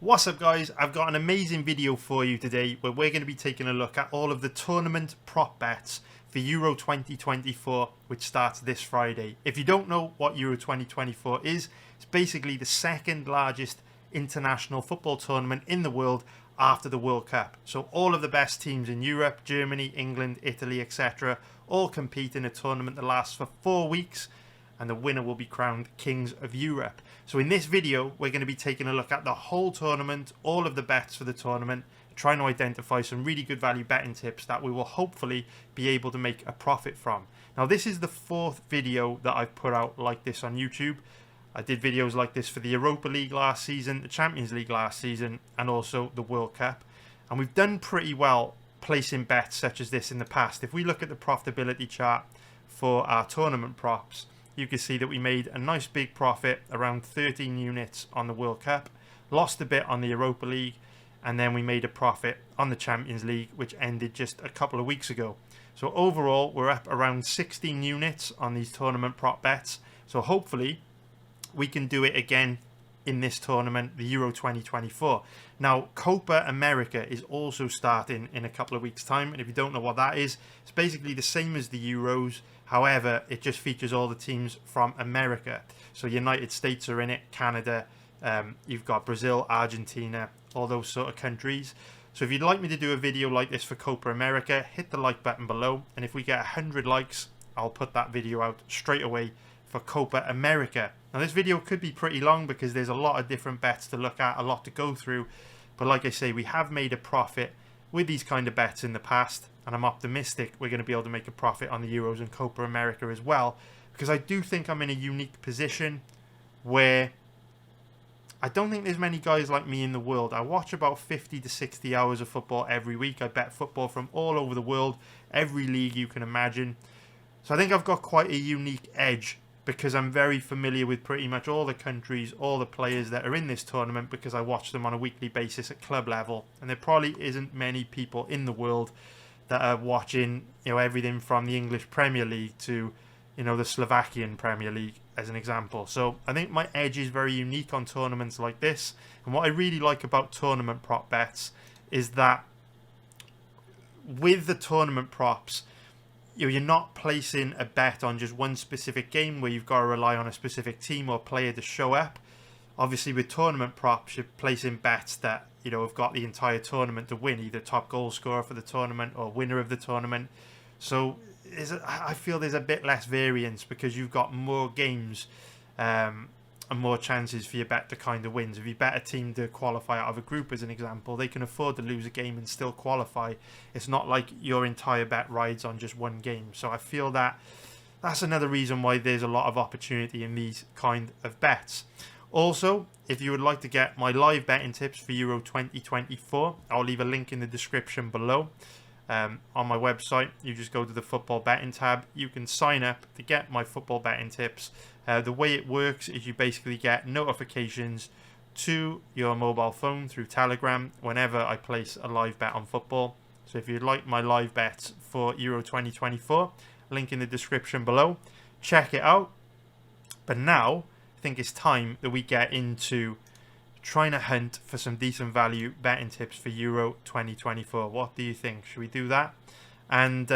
What's up guys, I've got an amazing video for you today where we're going to be taking a look at all of the tournament prop bets for Euro 2024, which starts this Friday. If you don't know what Euro 2024 is, it's basically the second largest international football tournament in the world after the World Cup. So all of the best teams in Europe, Germany, England, Italy, etc. all compete in a tournament that lasts for 4 weeks, and the winner will be crowned Kings of Europe. So in this video, we're going to be taking a look at the whole tournament, all of the bets for the tournament, trying to identify some really good value betting tips that we will hopefully be able to make a profit from. Now, this is the 4th video that I've put out like this on YouTube. I did videos like this for the Europa League last season, the Champions League last season, and also the World Cup. And we've done pretty well placing bets such as this in the past. If we look at the profitability chart for our tournament props, you can see that we made a nice big profit, around 13 units on the World Cup, lost a bit on the Europa League, and then we made a profit on the Champions League, which ended just a couple of weeks ago. So overall, we're up around 16 units on these tournament prop bets. So hopefully we can do it again in this tournament, the Euro 2024. Now, Copa America is also starting in a couple of weeks' time, and if you don't know what that is, it's basically the same as the Euros. However, it just features all the teams from America. So United States are in it, Canada, you've got Brazil, Argentina, all those sort of countries. So if you'd like me to do a video like this for Copa America, hit the like button below. And if we get 100 likes, I'll put that video out straight away for Copa America. Now this video could be pretty long because there's a lot of different bets to look at, a lot to go through. But like I say, we have made a profit with these kind of bets in the past, and I'm optimistic we're going to be able to make a profit on the Euros and Copa America as well, because I do think I'm in a unique position where I don't think there's many guys like me in the world. I watch about 50 to 60 hours of football every week. I bet football from all over the world, every league you can imagine. So I think I've got quite a unique edge because I'm very familiar with pretty much all the countries, all the players that are in this tournament, because I watch them on a weekly basis at club level. And there probably isn't many people in the world that are watching, everything from the English Premier League to, the Slovakian Premier League as an example. So I think my edge is very unique on tournaments like this. And what I really like about tournament prop bets is that with the tournament props, you're not placing a bet on just one specific game where you've got to rely on a specific team or player to show up. Obviously, with tournament props, you're placing bets that have got the entire tournament to win, either top goal scorer for the tournament or winner of the tournament. So I feel there's a bit less variance because you've got more games and more chances for your bet to kind of win. So if you bet a team to qualify out of a group, as an example, they can afford to lose a game and still qualify. It's not like your entire bet rides on just one game. So I feel that that's another reason why there's a lot of opportunity in these kind of bets. Also, if you would like to get my live betting tips for Euro 2024, I'll leave a link in the description below. On my website, you just go to the football betting tab. You can sign up to get my football betting tips. The way it works is you basically get notifications to your mobile phone through Telegram whenever I place a live bet on football. So if you'd like my live bets for Euro 2024, link in the description below. Check it out. But now, I think it's time that we get into trying to hunt for some decent value betting tips for Euro 2024. What do you think? Should we do that? And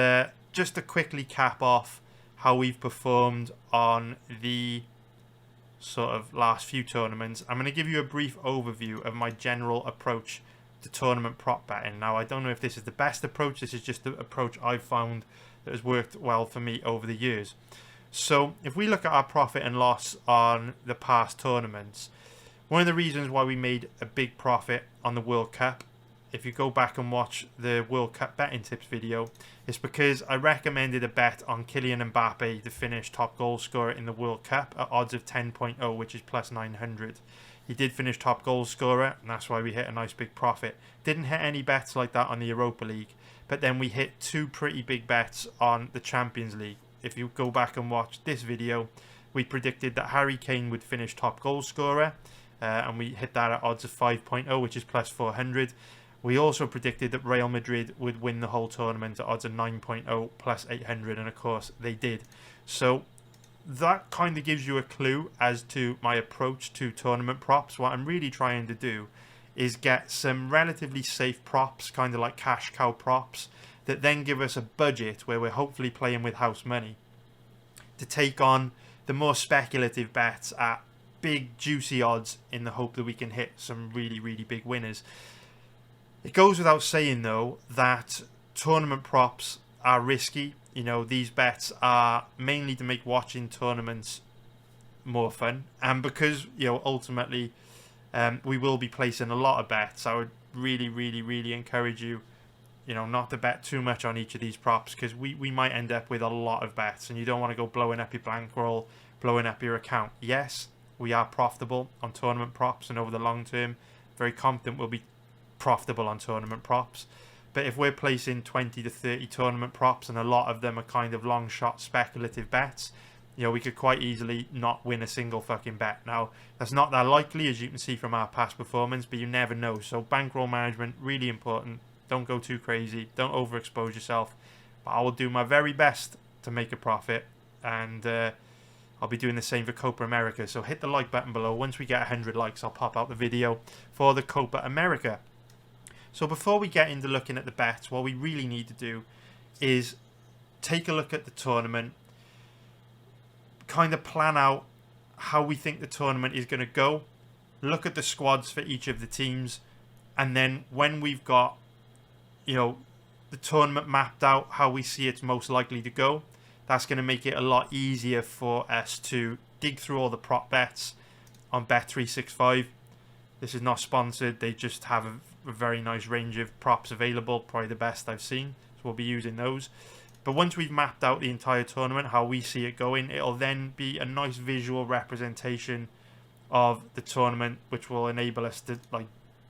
just to quickly cap off how we've performed on the sort of last few tournaments, I'm going to give you a brief overview of my general approach to tournament prop betting. Now, I don't know if this is the best approach. This is just the approach I've found that has worked well for me over the years. So if we look at our profit and loss on the past tournaments, one of the reasons why we made a big profit on the World Cup, if you go back and watch the World Cup betting tips video, is because I recommended a bet on Kylian Mbappe to finish top goal scorer in the World Cup at odds of 10.0, which is plus 900. He did finish top goal scorer, and that's why we hit a nice big profit. Didn't hit any bets like that on the Europa League, but then we hit 2 pretty big bets on the Champions League. If you go back and watch this video, we predicted that Harry Kane would finish top goal scorer, and we hit that at odds of 5.0, which is plus 400. We also predicted that Real Madrid would win the whole tournament at odds of 9.0 plus 800, and of course they did. So that kind of gives you a clue as to my approach to tournament props. What I'm really trying to do is get some relatively safe props, kind of like cash cow props, that then give us a budget where we're hopefully playing with house money to take on the more speculative bets at big juicy odds in the hope that we can hit some really, really big winners. It goes without saying though that tournament props are risky. You know, these bets are mainly to make watching tournaments more fun, and because, you know, ultimately we will be placing a lot of bets, I would really, really, really encourage you, you know, not to bet too much on each of these props, because we might end up with a lot of bets, and you don't want to go blowing up your bankroll, blowing up your account. Yes, we are profitable on tournament props, and over the long term, very confident we'll be profitable on tournament props. But if we're placing 20 to 30 tournament props, and a lot of them are kind of long shot speculative bets, you know, we could quite easily not win a single fucking bet. Now, that's not that likely, as you can see from our past performance, but you never know. So bankroll management, really important. Don't go too crazy. Don't overexpose yourself. But I will do my very best to make a profit, and I'll be doing the same for Copa America. So hit the like button below. Once we get 100 likes, I'll pop out the video for the Copa America. So before we get into looking at the bets, what we really need to do is take a look at the tournament, kind of plan out how we think the tournament is going to go, look at the squads for each of the teams, and then when we've got, you know, the tournament mapped out, how we see it's most likely to go, that's going to make it a lot easier for us to dig through all the prop bets on Bet365. This is not sponsored, they just have a very nice range of props available, probably the best I've seen, so we'll be using those. But once we've mapped out the entire tournament, how we see it going, it'll then be a nice visual representation of the tournament, which will enable us to like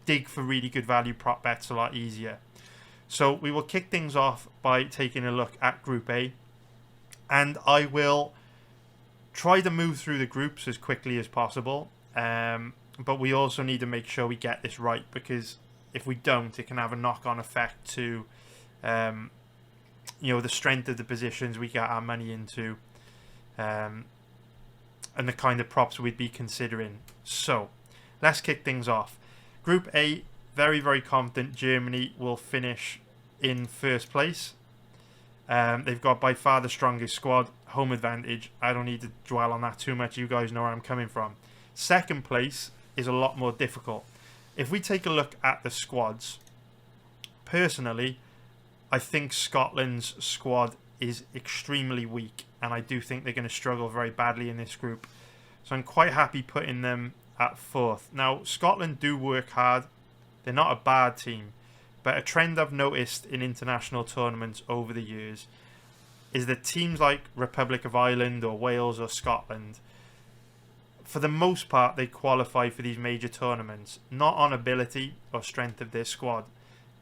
dig for really good value prop bets a lot easier. So we will kick things off by taking a look at Group A, and I will try to move through the groups as quickly as possible, but we also need to make sure we get this right, because if we don't, it can have a knock-on effect to you know, the strength of the positions we get our money into, and the kind of props we'd be considering. So let's kick things off. Group A, very, very confident Germany will finish in first place. They've got by far the strongest squad, home advantage. I don't need to dwell on that too much. You guys know where I'm coming from. Second place is a lot more difficult. If we take a look at the squads, personally, I think Scotland's squad is extremely weak, and I do think they're going to struggle very badly in this group. So I'm quite happy putting them at fourth. Now, Scotland do work hard. They're not a bad team, but a trend I've noticed in international tournaments over the years is that teams like Republic of Ireland or Wales or Scotland, for the most part, they qualify for these major tournaments, not on ability or strength of their squad,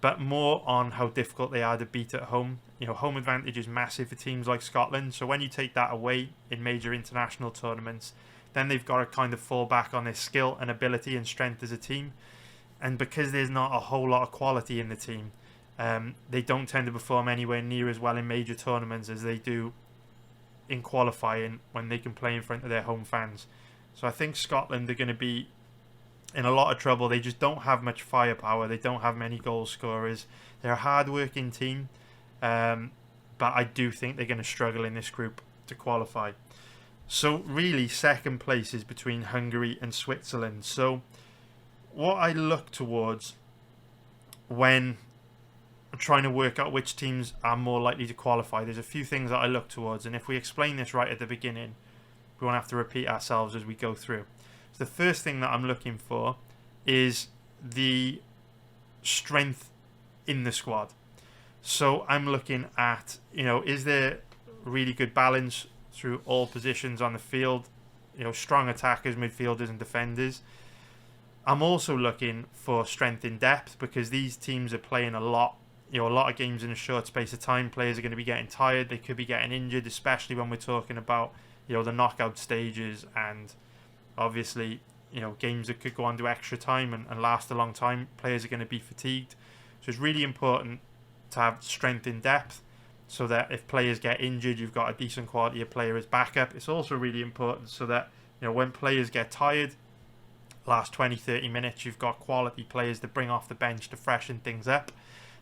but more on how difficult they are to beat at home. You know, home advantage is massive for teams like Scotland, so when you take that away in major international tournaments, then they've got to kind of fall back on their skill and ability and strength as a team. And because there's not a whole lot of quality in the team, they don't tend to perform anywhere near as well in major tournaments as they do in qualifying when they can play in front of their home fans. So I think Scotland are going to be in a lot of trouble. They just don't have much firepower. They don't have many goal scorers. They're a hard-working team, but I do think they're going to struggle in this group to qualify. So really, second place is between Hungary and Switzerland. So what I look towards when I'm trying to work out which teams are more likely to qualify, there's a few things that I look towards, and if we explain this right at the beginning, we won't have to repeat ourselves as we go through. So the first thing that I'm looking for is the strength in the squad. So I'm looking at, you know, is there really good balance through all positions on the field? You know, strong attackers, midfielders and defenders. I'm also looking for strength in depth, because these teams are playing a lot of games in a short space of time. Players are going to be getting tired. They could be getting injured, especially when we're talking about, you know, the knockout stages, and obviously, you know, games that could go on to extra time and last a long time. Players are going to be fatigued. So it's really important to have strength in depth, so that if players get injured, you've got a decent quality of player as backup. It's also really important so that, you know, when players get tired, last 20-30 minutes. You've got quality players to bring off the bench to freshen things up.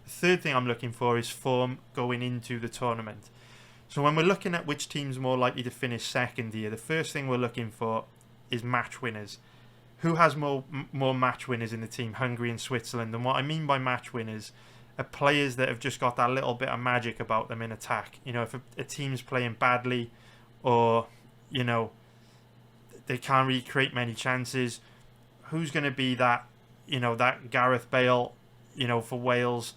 The third thing I'm looking for is form going into the tournament. So when we're looking at which team's more likely to finish second here, the first thing we're looking for is match winners. Who has more match winners in the team? Hungary and Switzerland. And what I mean by match winners are players that have just got that little bit of magic about them in attack. You know, if a team's playing badly, or, you know, they can't really create many chances, who's going to be that, you know, that Gareth Bale, you know, for Wales,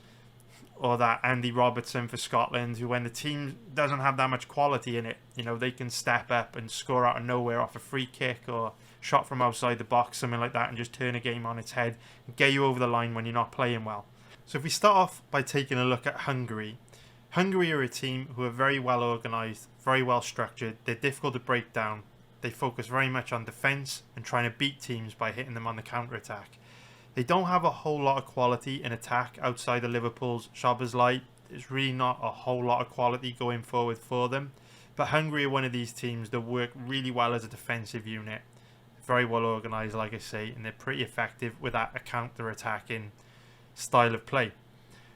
or that Andy Robertson for Scotland, who, when the team doesn't have that much quality in it, you know, they can step up and score out of nowhere off a free kick or shot from outside the box, something like that, and just turn a game on its head and get you over the line when you're not playing well. So if we start off by taking a look at Hungary. Hungary are a team who are very well organised, very well structured. They're difficult to break down. They focus very much on defence and trying to beat teams by hitting them on the counter-attack. They don't have a whole lot of quality in attack outside of Liverpool's Szoboszlai. There's really not a whole lot of quality going forward for them. But Hungary are one of these teams that work really well as a defensive unit. Very well organised, like I say, and they're pretty effective with that counter-attacking style of play.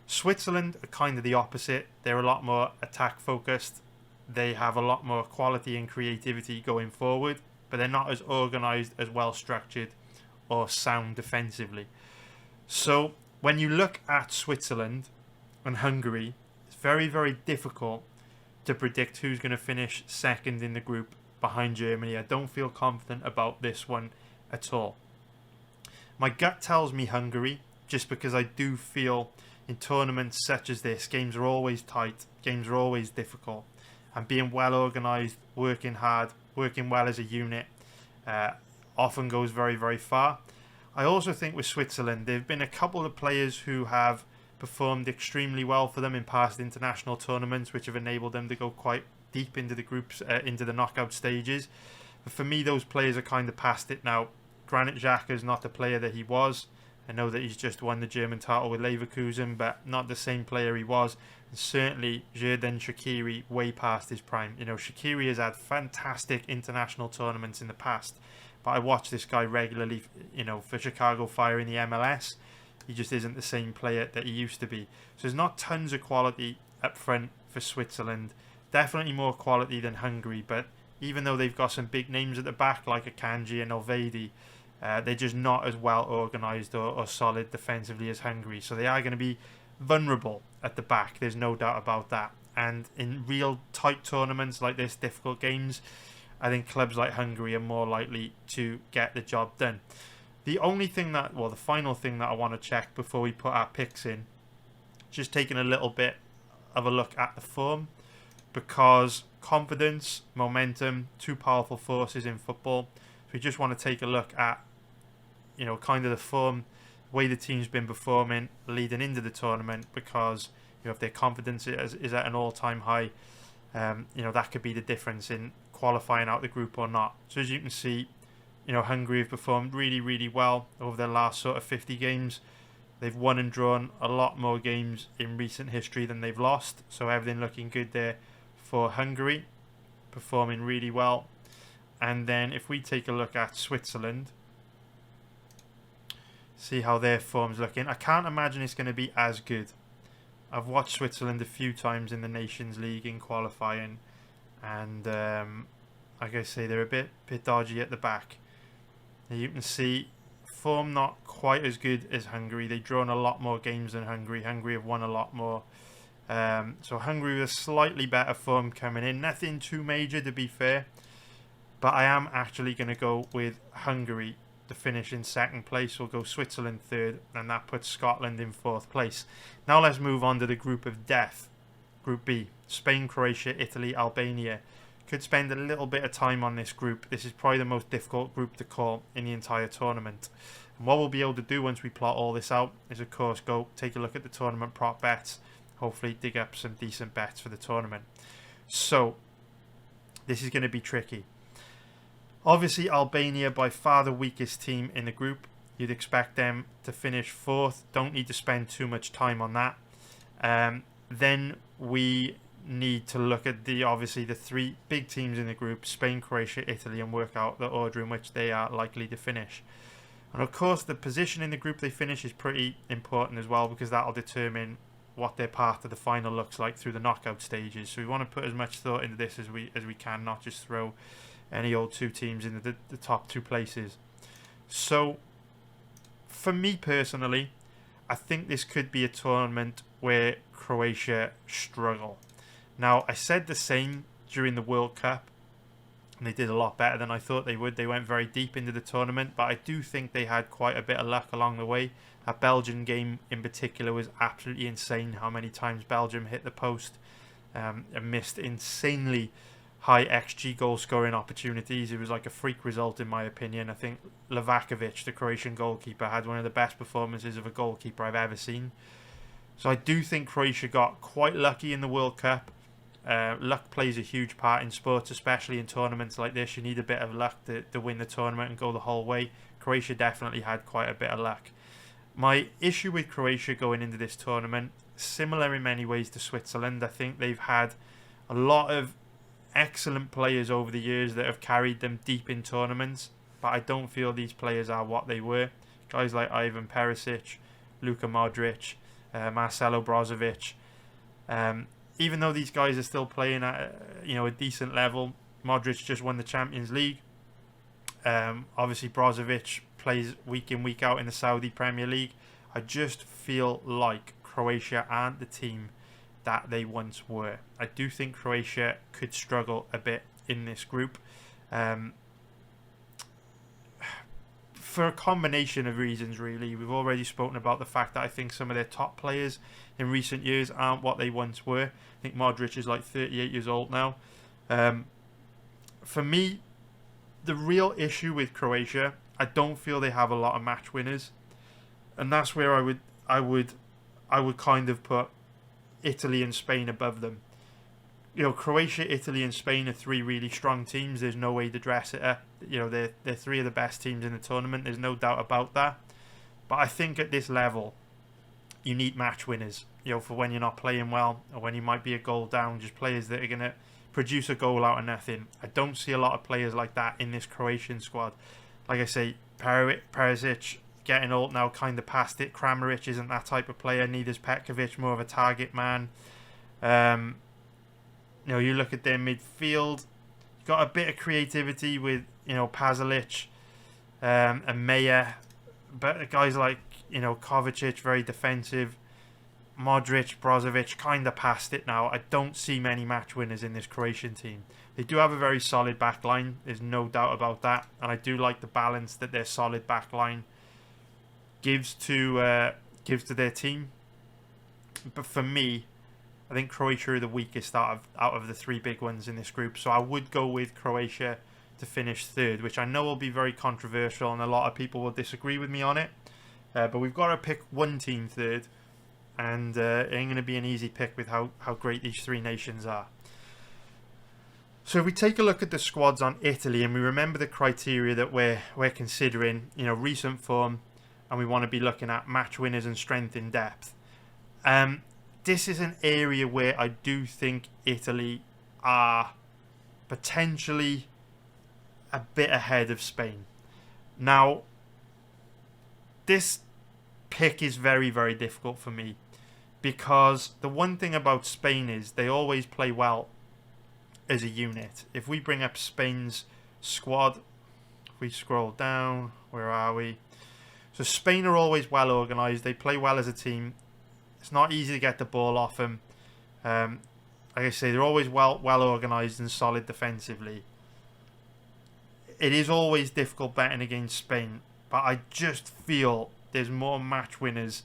Switzerland are kind of the opposite. They're a lot more attack focused. They have a lot more quality and creativity going forward, but they're not as organised, as well structured or sound defensively. So when you look at Switzerland and Hungary, it's very, very difficult to predict who's going to finish second in the group behind Germany. I don't feel confident about this one at all. My gut tells me Hungary, just because I do feel in tournaments such as this, games are always tight, games are always difficult, and being well organised, working hard, working well as a unit often goes very, very far. I also think with Switzerland, there have been a couple of players who have performed extremely well for them in past international tournaments, which have enabled them to go quite deep into the groups, into the knockout stages. But for me, those players are kind of past it now. Granit Xhaka is not the player that he was. I know that he's just won the German title with Leverkusen, but not the same player he was. And certainly, Xherdan Shaqiri way past his prime. You know, Shaqiri has had fantastic international tournaments in the past, but I watch this guy regularly, you know, for Chicago Fire in the MLS. He just isn't the same player that he used to be. So there's not tons of quality up front for Switzerland. Definitely more quality than Hungary, but even though they've got some big names at the back like Akanji and Olvedi, they're just not as well organised or solid defensively as Hungary. So they are going to be vulnerable at the back. There's no doubt about that. And in real tight tournaments like this, difficult games, I think clubs like Hungary are more likely to get the job done. The only thing that, well, the final thing that I want to check before we put our picks in, just taking a little bit of a look at the form, because confidence, momentum, two powerful forces in football. So we just want to take a look at, you know, kind of the form, the way the team's been performing leading into the tournament, because, you know, if their confidence is at an all-time high, you know, that could be the difference in qualifying out the group or not. So as you can see, you know, Hungary have performed really, really well over their last sort of 50 games. They've won and drawn a lot more games in recent history than they've lost. So everything looking good there for Hungary, performing really well. And then if we take a look at Switzerland, see how their form's looking. I can't imagine it's going to be as good. I've watched Switzerland a few times in the Nations League in qualifying, and like I say, they're a bit dodgy at the back. Now you can see form not quite as good as Hungary. They've drawn a lot more games than Hungary. Hungary have won a lot more. So Hungary with a slightly better form coming in. Nothing too major, to be fair. But I am actually going to go with Hungary to finish in second place. We'll go Switzerland third, and that puts Scotland in fourth place. Now let's move on to the group of death. Group B. Spain, Croatia, Italy, Albania. Could spend a little bit of time on this group. This is probably the most difficult group to call in the entire tournament. And what we'll be able to do once we plot all this out is, of course, go take a look at the tournament prop bets. Hopefully dig up some decent bets for the tournament. So this is going to be tricky. Obviously, Albania by far the weakest team in the group. You'd expect them to finish fourth. Don't need to spend too much time on that. Then we need to look at obviously the three big teams in the group: Spain, Croatia, Italy, and work out the order in which they are likely to finish. And of course, the position in the group they finish is pretty important as well, because that'll determine what their path to the final looks like through the knockout stages. So we want to put as much thought into this as we can, not just throw any old two teams in the top two places. So for me personally, I think this could be a tournament where Croatia struggle. Now, I said the same during the World Cup, and they did a lot better than I thought they would. They went very deep into the tournament, but I do think they had quite a bit of luck along the way. That Belgian game in particular was absolutely insane, how many times Belgium hit the post and missed insanely high XG goal scoring opportunities. It was like a freak result in my opinion. I think Livakovic, the Croatian goalkeeper, had one of the best performances of a goalkeeper I've ever seen. So I do think Croatia got quite lucky in the World Cup. Luck plays a huge part in sports, especially in tournaments like this. You need a bit of luck to win the tournament and go the whole way. Croatia definitely had quite a bit of luck. My issue with Croatia going into this tournament, similar in many ways to Switzerland. I think they've had a lot of excellent players over the years that have carried them deep in tournaments, but I don't feel these players are what they were. Guys like Ivan Perisic, Luka Modric, Marcelo Brozovic. Even though these guys are still playing at a decent level, Modric just won the Champions League. Obviously Brozovic plays week in, week out in the Saudi Premier League. I just feel like Croatia aren't the team that they once were. I do think Croatia could struggle a bit in this group. For a combination of reasons, really. We've already spoken about the fact that I think some of their top players in recent years aren't what they once were. I think Modric is like 38 years old now. For me, the real issue with Croatia, I don't feel they have a lot of match winners, and that's where I would kind of put Italy and Spain above them. Croatia, Italy, and Spain are three really strong teams. There's no way to dress it up. They're three of the best teams in the tournament. There's no doubt about that. But I think at this level, you need match winners. For when you're not playing well, or when you might be a goal down, just players that are going to produce a goal out of nothing. I don't see a lot of players like that in this Croatian squad. Like I say, Perisic, getting old now, kind of past it. Kramaric isn't that type of player. Neither's Petkovic, more of a target man. You look at their midfield, you've got a bit of creativity with, Pasalic and Meyer. But guys like, Kovacic, very defensive. Modric, Brozovic, kind of past it now. I don't see many match winners in this Croatian team. They do have a very solid back line. There's no doubt about that. And I do like the balance that their solid back line gives to their team. But for me, I think Croatia are the weakest out of the three big ones in this group. So I would go with Croatia to finish third, which I know will be very controversial and a lot of people will disagree with me on it. But we've got to pick one team third. And it ain't going to be an easy pick with how great these three nations are. So if we take a look at the squads on Italy and we remember the criteria that we're considering, recent form, and we want to be looking at match winners and strength in depth. This is an area where I do think Italy are potentially a bit ahead of Spain. Now, this pick is very, very difficult for me, because the one thing about Spain is they always play well as a unit. If we bring up Spain's squad, if we scroll down, where are we? So Spain are always well organised. They play well as a team. It's not easy to get the ball off them. Like I say, they're always well organised and solid defensively. It is always difficult betting against Spain, but I just feel there's more match winners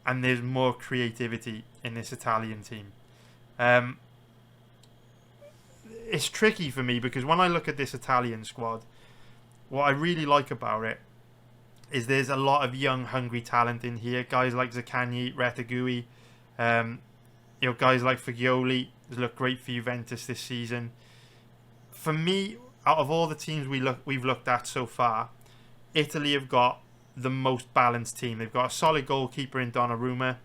and there's more creativity in this Italian team. It's tricky for me because when I look at this Italian squad, what I really like about it is there's a lot of young, hungry talent in here. Guys like Zaccagni, Retegui, guys like Fagioli look great for Juventus this season. For me, out of all the teams we've looked at so far, Italy have got the most balanced team. They've got a solid goalkeeper in Donnarumma,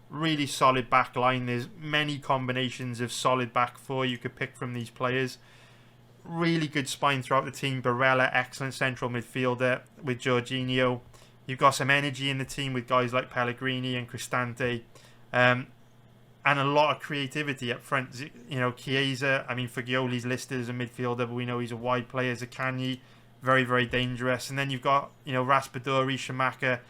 really solid back line. There's many combinations of solid back four you could pick from these players. really good spine throughout the team. Barella, excellent central midfielder with Jorginho. You've got some energy in the team with guys like Pellegrini and Cristante. And a lot of creativity up front. You know, Chiesa, I mean, Fagioli's listed as a midfielder, but we know he's a wide player. Zaccagni, very, very dangerous. And then you've got, you know, Raspadori, Schumacher,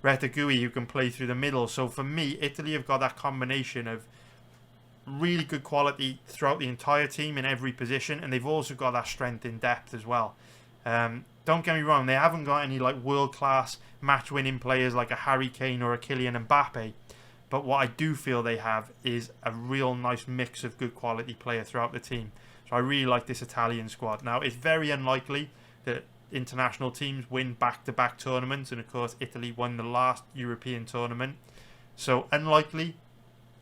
Retegui, who can play through the middle. So for me, Italy have got that combination of really good quality throughout the entire team in every position, and they've also got that strength in depth as well. Don't get me wrong, they haven't got any like world-class match-winning players like a Harry Kane or a Kylian Mbappe. But what I do feel they have is a real nice mix of good quality player throughout the team. So I really like this Italian squad. Now, it's very unlikely that international teams win back-to-back tournaments. And, of course, Italy won the last European tournament. So unlikely,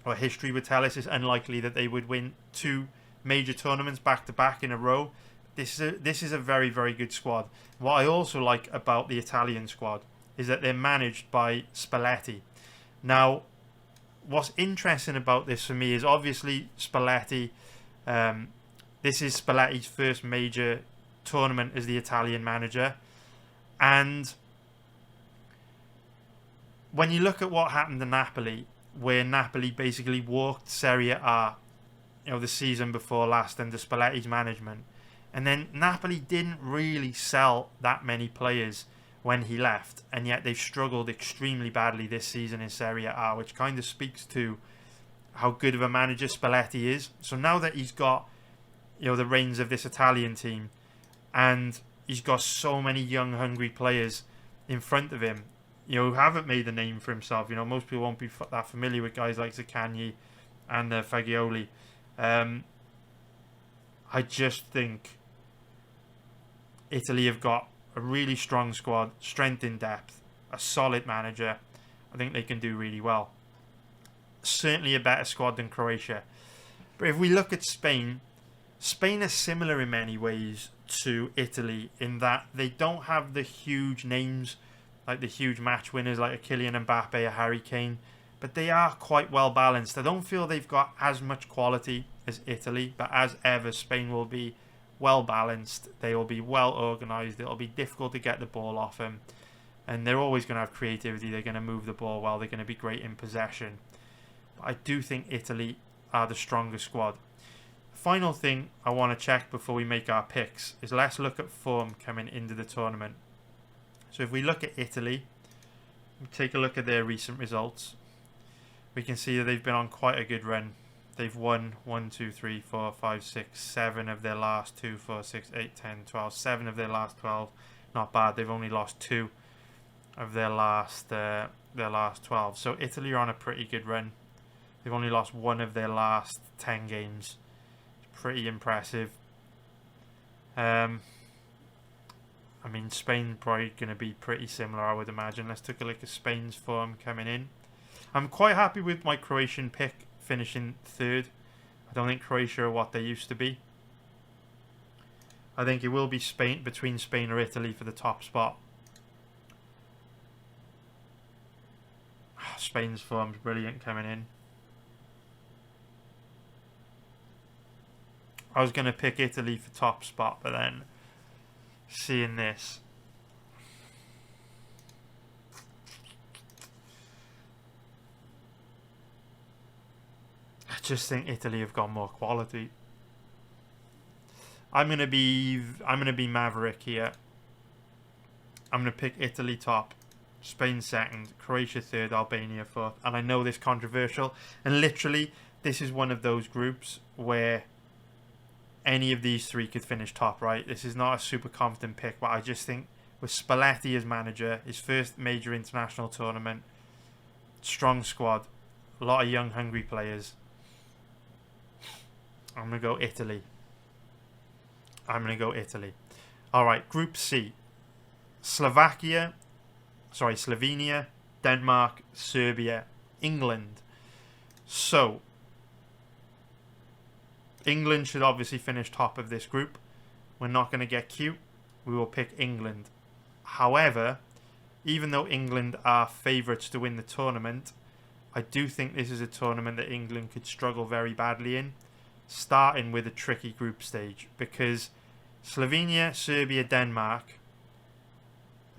or history would tell us, it's unlikely that they would win 2 major tournaments back-to-back in a row. This is a very, very good squad. What I also like about the Italian squad is that they're managed by Spalletti. Now, what's interesting about this for me is obviously Spalletti. This is Spalletti's first major tournament as the Italian manager. And when you look at what happened to Napoli, where Napoli basically walked Serie A, you know, the season before last under Spalletti's management, and then Napoli didn't really sell that many players when he left, and yet they've struggled extremely badly this season in Serie A, which kind of speaks to how good of a manager Spalletti is. So now that he's got, you know, the reins of this Italian team, and he's got so many young, hungry players in front of him, you know, who haven't made a name for himself. You know, most people won't be that familiar with guys like Zaccagni and Fagioli. I just think Italy have got a really strong squad, strength in depth, a solid manager. I think they can do really well. Certainly a better squad than Croatia. But if we look at Spain, Spain is similar in many ways to Italy in that they don't have the huge names, like the huge match winners like a Kylian Mbappe, a Harry Kane, but they are quite well balanced. I don't feel they've got as much quality as Italy, but as ever, Spain will be well balanced, they will be well organised, it'll be difficult to get the ball off them, and they're always going to have creativity, they're going to move the ball well, they're going to be great in possession. But I do think Italy are the stronger squad. Final thing I want to check before we make our picks is let's look at form coming into the tournament. So if we look at Italy, we take a look at their recent results, we can see that they've been on quite a good run. They've won 1, 2, 3, 4, 5, 6, 7 of their last 2, 4, 6, 8, 10, 12, 7 of their last 12. Not bad. They've only lost 2 of their last 12. So Italy are on a pretty good run. They've only lost 1 of their last 10 games. It's pretty impressive. I mean, Spain probably going to be pretty similar, I would imagine. Let's take a look at Spain's form coming in. I'm quite happy with my Croatian pick finishing 3rd. I don't think Croatia are what they used to be. I think it will be Spain, between Spain or Italy for the top spot. Spain's form's brilliant coming in. I was going to pick Italy for top spot, but then seeing this, I just think Italy have got more quality. I'm gonna be maverick here. I'm gonna pick Italy top, Spain 2nd, Croatia 3rd, Albania 4th. And I know this is controversial, and literally this is one of those groups where any of these 3 could finish top, right? This is not a super confident pick, but I just think with Spalletti as manager, his first major international tournament, strong squad, a lot of young hungry players, I'm going to go Italy. Alright, Group C. Slovenia, Denmark, Serbia, England. So, England should obviously finish top of this group. We're not going to get cute. We will pick England. However, even though England are favourites to win the tournament, I do think this is a tournament that England could struggle very badly in, starting with a tricky group stage, because Slovenia, Serbia, Denmark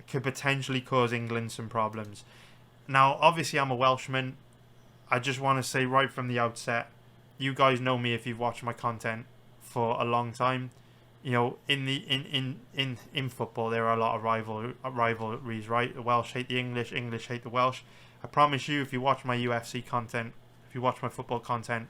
could potentially cause England some problems. Now, obviously, I'm a Welshman. I just want to say right from the outset, you guys know me if you've watched my content for a long time. You know, in football, there are a lot of rivalries, right? The Welsh hate the English, English hate the Welsh. I promise you, if you watch my UFC content, if you watch my football content,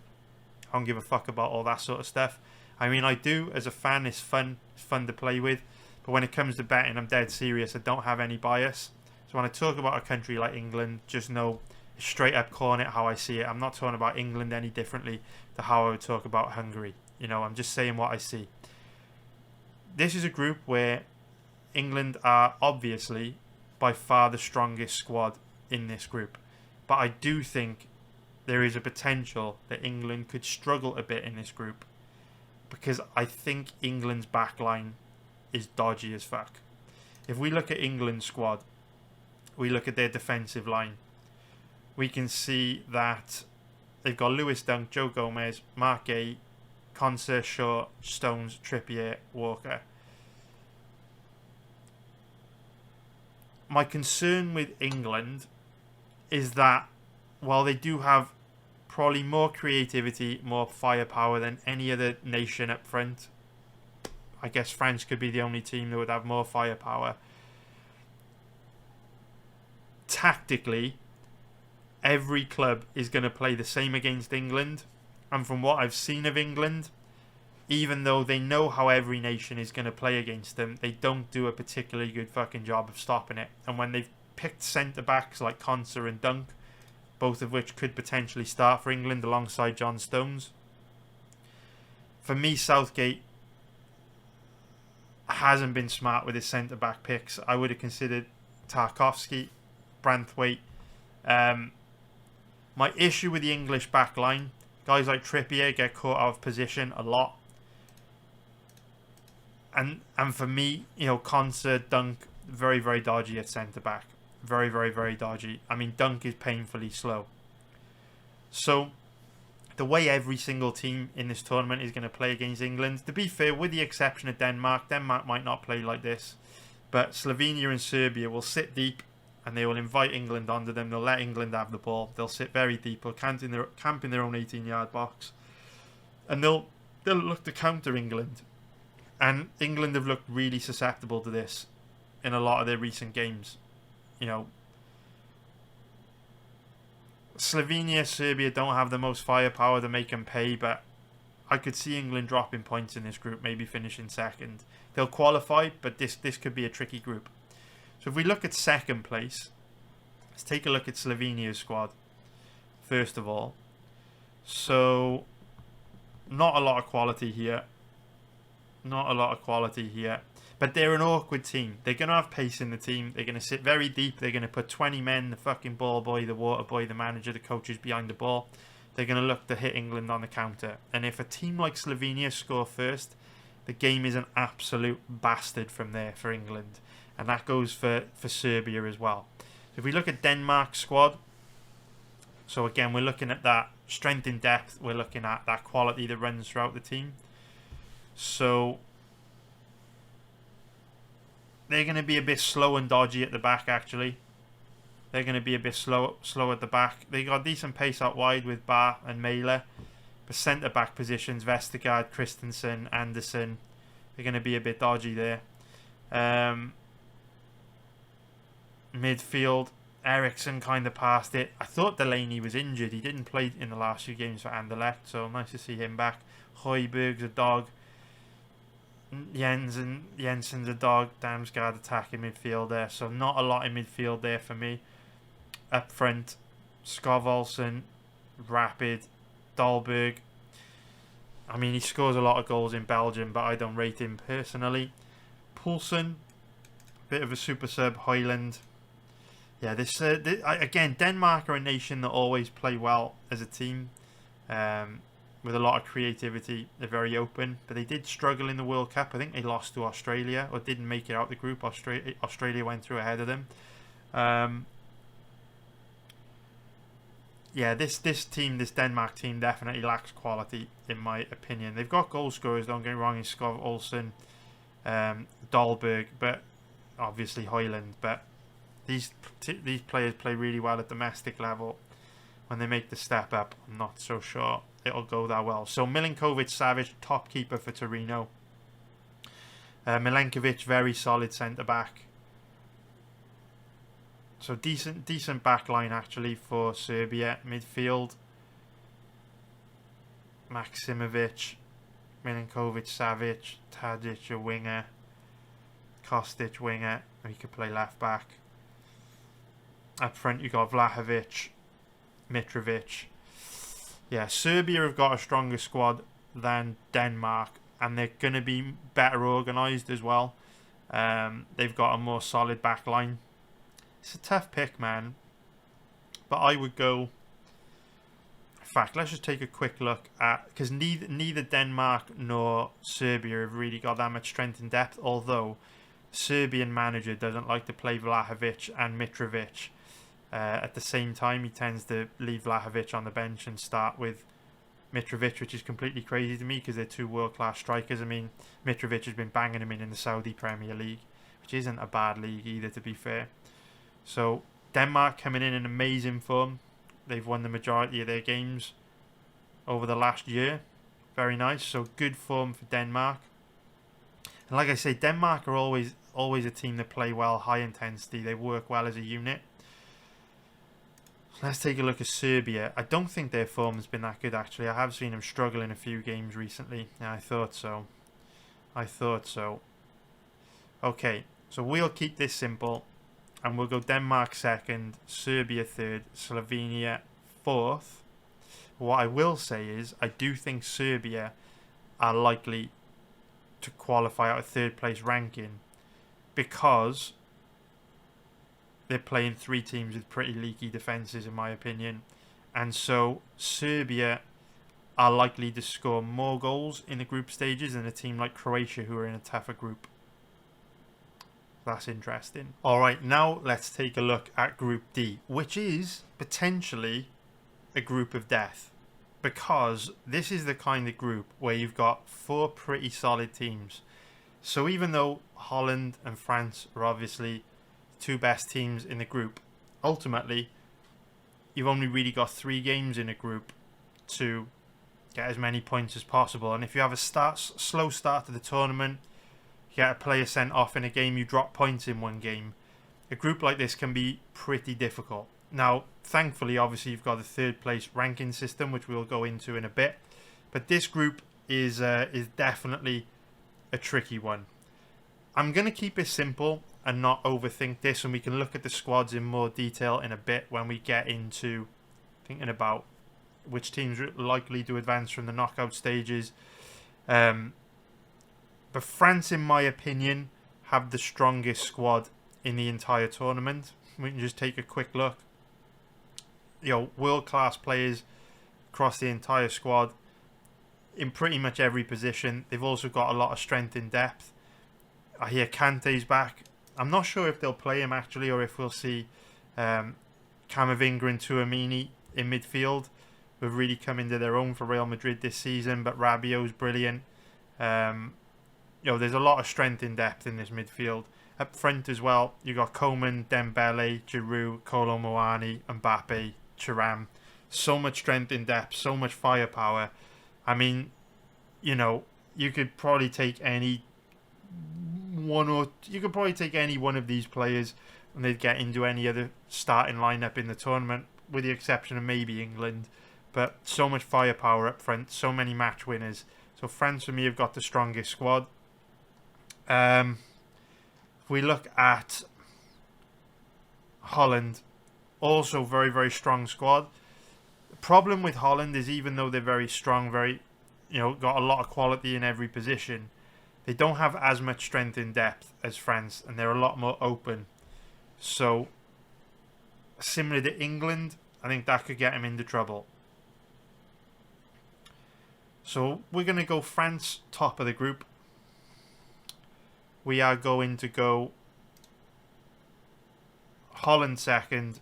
I don't give a fuck about all that sort of stuff. I mean, I do as a fan. It's fun to play with. But when it comes to betting, I'm dead serious. I don't have any bias. So when I talk about a country like England, just know, straight up calling it how I see it. I'm not talking about England any differently to how I would talk about Hungary. You know, I'm just saying what I see. This is a group where England are obviously by far the strongest squad in this group. But I do think there is a potential that England could struggle a bit in this group, because I think England's backline is dodgy as fuck. If we look at England's squad, we look at their defensive line, we can see that they've got Lewis Dunk, Joe Gomez, Mark Gay, Konsa, Shaw, Stones, Trippier, Walker. My concern with England is that while they do have probably more creativity, more firepower than any other nation up front, I guess France could be the only team that would have more firepower. Tactically, every club is going to play the same against England. And from what I've seen of England, even though they know how every nation is going to play against them, they don't do a particularly good fucking job of stopping it. And when they've picked centre-backs like Konsa and Dunk, both of which could potentially start for England alongside John Stones, for me, Southgate hasn't been smart with his centre-back picks. I would have considered Tarkowski, Branthwaite. My issue with the English backline, guys like Trippier get caught out of position a lot. And for me, you know, Konsa, Dunk, very, very dodgy at centre-back. Very, very, very dodgy. I mean, Dunk is painfully slow. So, the way every single team in this tournament is going to play against England, to be fair, with the exception of Denmark might not play like this. But Slovenia and Serbia will sit deep and they will invite England onto them. They'll let England have the ball. They'll sit very deep. They'll camp in their own 18-yard box. And they'll look to counter England. And England have looked really susceptible to this in a lot of their recent games. You know, Slovenia, Serbia don't have the most firepower to make them pay, but I could see England dropping points in this group, maybe finishing second. They'll qualify, but this could be a tricky group. So if we look at second place, let's take a look at Slovenia's squad, first of all. So, not a lot of quality here. Not a lot of quality here. But they're an awkward team. They're going to have pace in the team. They're going to sit very deep. They're going to put 20 men, the fucking ball boy, the water boy, the manager, the coaches behind the ball. They're going to look to hit England on the counter. And if a team like Slovenia score first, the game is an absolute bastard from there for England. And that goes for Serbia as well. So if we look at Denmark's squad, so again, we're looking at that strength in depth. We're looking at that quality that runs throughout the team. So they're going to be a bit slow and dodgy at the back, actually. They're going to be a bit slow at the back. They got decent pace out wide with Bar and Mailer. But centre-back positions, Vestergaard, Christensen, Anderson, they're going to be a bit dodgy there. Midfield, Eriksson kind of passed it. I thought Delaney was injured. He didn't play in the last few games for Anderlecht, so nice to see him back. Højbjerg's a dog. Jensen's a dog. Damsgaard attacking midfield there. So not a lot in midfield there for me. Up front, Skov Olsen, Rapid, Dahlberg. I mean, he scores a lot of goals in Belgium, but I don't rate him personally. Poulsen, bit of a super sub. Højlund. Yeah, again, Denmark are a nation that always play well as a team. With a lot of creativity. They're very open, but they did struggle in the World Cup. I think they lost to Australia, or didn't make it out the group. Australia went through ahead of them. Yeah, this Denmark team definitely lacks quality, in my opinion. They've got goal scorers, don't get me wrong, in Skov Olsen. Dahlberg, but obviously Hoyland. But these players play really well at domestic level. When they make the step up, I'm not so sure it'll go that well. So Milinkovic-Savic, top keeper for Torino. Milenkovic, very solid centre-back. So decent back line actually for Serbia. Midfield, Maksimovic, Milinkovic-Savic, Tadic a winger, Kostic winger. He could play left back. Up front you got Vlahovic, Mitrovic. Yeah, Serbia have got a stronger squad than Denmark, and they're going to be better organised as well. They've got a more solid back line. It's a tough pick, man. But I would go... In fact, let's just take a quick look at... Because neither Denmark nor Serbia have really got that much strength and depth, although Serbian manager doesn't like to play Vlahovic and Mitrovic at the same time. He tends to leave Vlahovic on the bench and start with Mitrovic, which is completely crazy to me because they're two world-class strikers. I mean, Mitrovic has been banging him in the Saudi Premier League, which isn't a bad league either, to be fair. So Denmark coming in amazing form. They've won the majority of their games over the last year. Very nice. So good form for Denmark. And like I say, Denmark are always a team that play well, high intensity. They work well as a unit. Let's take a look at Serbia. I don't think their form has been that good, actually. I have seen them struggle in a few games recently. Yeah, I thought so. Okay, so we'll keep this simple. And we'll go Denmark second, Serbia third, Slovenia fourth. What I will say is, I do think Serbia are likely to qualify out of third place ranking because they're playing three teams with pretty leaky defences, in my opinion. And so Serbia are likely to score more goals in the group stages than a team like Croatia, who are in a tougher group. That's interesting. Alright, now let's take a look at Group D, which is potentially a group of death. Because this is the kind of group where you've got four pretty solid teams. So even though Holland and France are obviously two best teams in the group, ultimately you've only really got 3 games in a group to get as many points as possible. And if you have a slow start to the tournament, you get a player sent off in a game, you drop points in one game. A group like this can be pretty difficult. Now, thankfully, obviously, you've got the third place ranking system, which we'll go into in a bit. But this group is definitely a tricky one. I'm going to keep it simple and not overthink this, and we can look at the squads in more detail in a bit when we get into thinking about which teams are likely to advance from the knockout stages. But France, in my opinion, have the strongest squad in the entire tournament. We can just take a quick look. You know, world-class players across the entire squad in pretty much every position. They've also got a lot of strength in depth. I hear Kante's back. I'm not sure if they'll play him, actually, or if we'll see Camavinga and Tchouaméni in midfield, who have really come into their own for Real Madrid this season. But Rabiot's brilliant. You know, there's a lot of strength in depth in this midfield. Up front as well, you got Coman, Dembele, Giroud, Kolo Muani, Mbappe, Thuram. So much strength in depth, so much firepower. I mean, you know, you could probably take any one of these players and they'd get into any other starting lineup in the tournament, with the exception of maybe England. But so much firepower up front, so many match winners. So France, for me, have got the strongest squad. If we look at Holland, also very, very strong squad. The problem with Holland is, even though they're very strong, got a lot of quality in every position, they don't have as much strength in depth as France, and they're a lot more open. So, similar to England, I think that could get them into trouble. So, we're going to go France top of the group. We are going to go Holland second.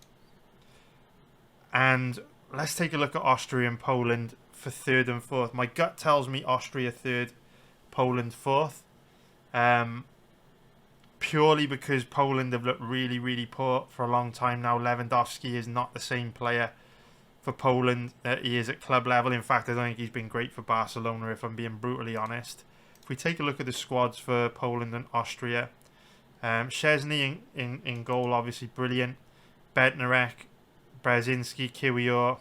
And let's take a look at Austria and Poland for third and fourth. My gut tells me Austria third, Poland fourth. Purely because Poland have looked really, really poor for a long time now. Lewandowski is not the same player for Poland that he is at club level. In fact, I don't think he's been great for Barcelona, if I'm being brutally honest. If we take a look at the squads for Poland and Austria, Szczesny in goal, obviously brilliant. Bednarek, Brzezinski, Kiwior.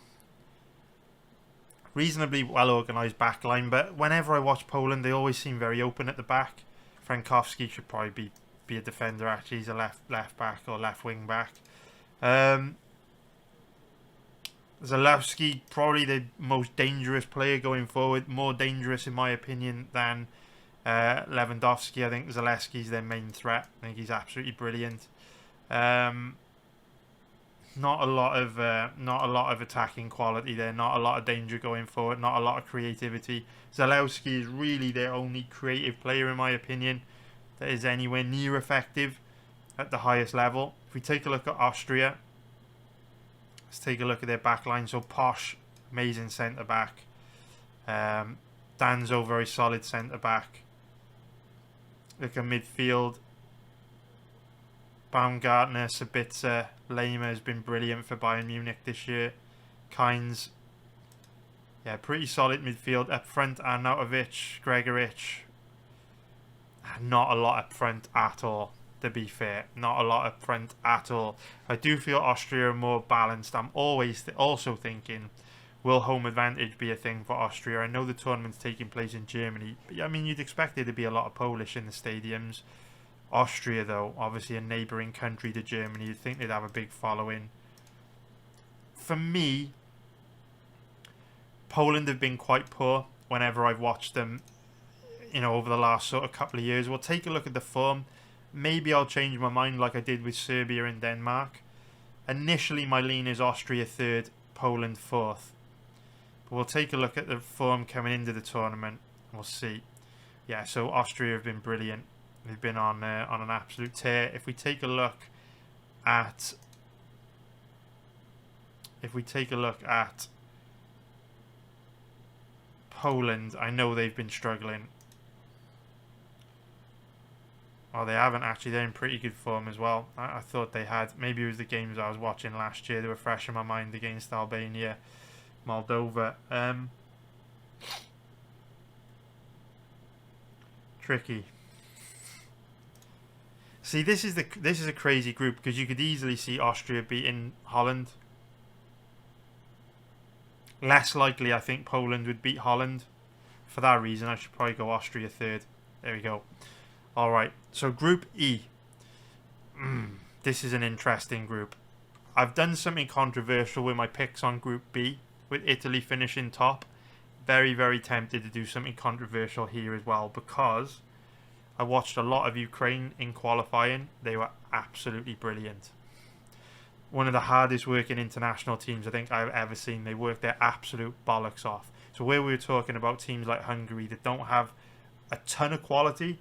Reasonably well organised backline, but whenever I watch Poland, they always seem very open at the back. Frankowski should probably be a defender, actually. He's a left back or left wing back. Zalewski, probably the most dangerous player going forward. More dangerous, in my opinion, than Lewandowski. I think Zalewski's their main threat. I think he's absolutely brilliant. Not a lot of attacking quality there. Not a lot of danger going forward. Not a lot of creativity. Zalewski is really their only creative player, in my opinion, that is anywhere near effective at the highest level. If we take a look at Austria, let's take a look at their backline. So Posch, amazing centre back. Danzo, very solid centre back. Look at midfield. Baumgartner, Sabitzer, Lehmer has been brilliant for Bayern Munich this year. Kynes, yeah, pretty solid midfield. Up front, Arnautovic, Gregoric. Not a lot up front at all, to be fair. Not a lot up front at all. I do feel Austria are more balanced. I'm always also thinking, will home advantage be a thing for Austria? I know the tournament's taking place in Germany, but I mean, you'd expect there to be a lot of Polish in the stadiums. Austria, though, obviously a neighbouring country to Germany, you'd think they'd have a big following. For me, Poland have been quite poor whenever I've watched them, you know, over the last sort of couple of years. We'll take a look at the form. Maybe I'll change my mind like I did with Serbia and Denmark. Initially, my lean is Austria 3rd, Poland 4th. But we'll take a look at the form coming into the tournament. We'll see. Yeah, so Austria have been brilliant. They've been on an absolute tear. If we take a look at Poland, I know they've been struggling. Oh, they haven't actually. They're in pretty good form as well. I thought they had. Maybe it was the games I was watching last year. They were fresh in my mind against Albania, Moldova. Tricky. See, this is a crazy group because you could easily see Austria beating Holland. Less likely, I think, Poland would beat Holland. For that reason, I should probably go Austria 3rd. There we go. Alright, so Group E. This is an interesting group. I've done something controversial with my picks on Group B, with Italy finishing top. Very, very tempted to do something controversial here as well, because I watched a lot of Ukraine in qualifying. They were absolutely brilliant. One of the hardest working international teams I think I've ever seen. They work their absolute bollocks off. So where we were talking about teams like Hungary that don't have a ton of quality,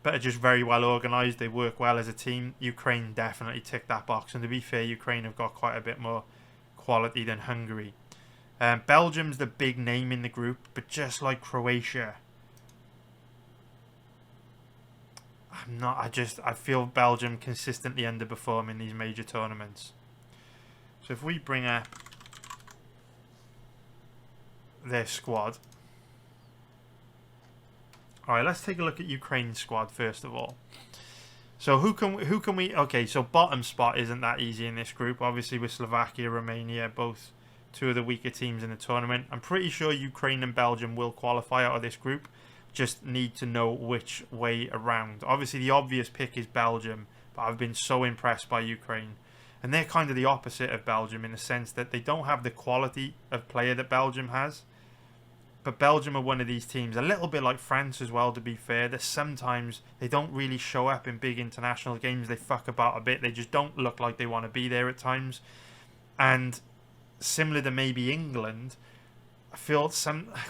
but are just very well organised, they work well as a team, Ukraine definitely ticked that box. And to be fair, Ukraine have got quite a bit more quality than Hungary. Belgium's the big name in the group, but just like Croatia, I feel Belgium consistently underperform in these major tournaments. So if we bring up their squad. Alright, let's take a look at Ukraine's squad first of all. So who can we okay, so bottom spot isn't that easy in this group. Obviously with Slovakia, Romania, both two of the weaker teams in the tournament. I'm pretty sure Ukraine and Belgium will qualify out of this group. Just need to know which way around. Obviously the obvious pick is Belgium, but I've been so impressed by Ukraine. And they're kind of the opposite of Belgium in the sense that they don't have the quality of player that Belgium has. But Belgium are one of these teams, a little bit like France as well, to be fair, that sometimes they don't really show up in big international games. They fuck about a bit. They just don't look like they want to be there at times. And similar to maybe England, I feel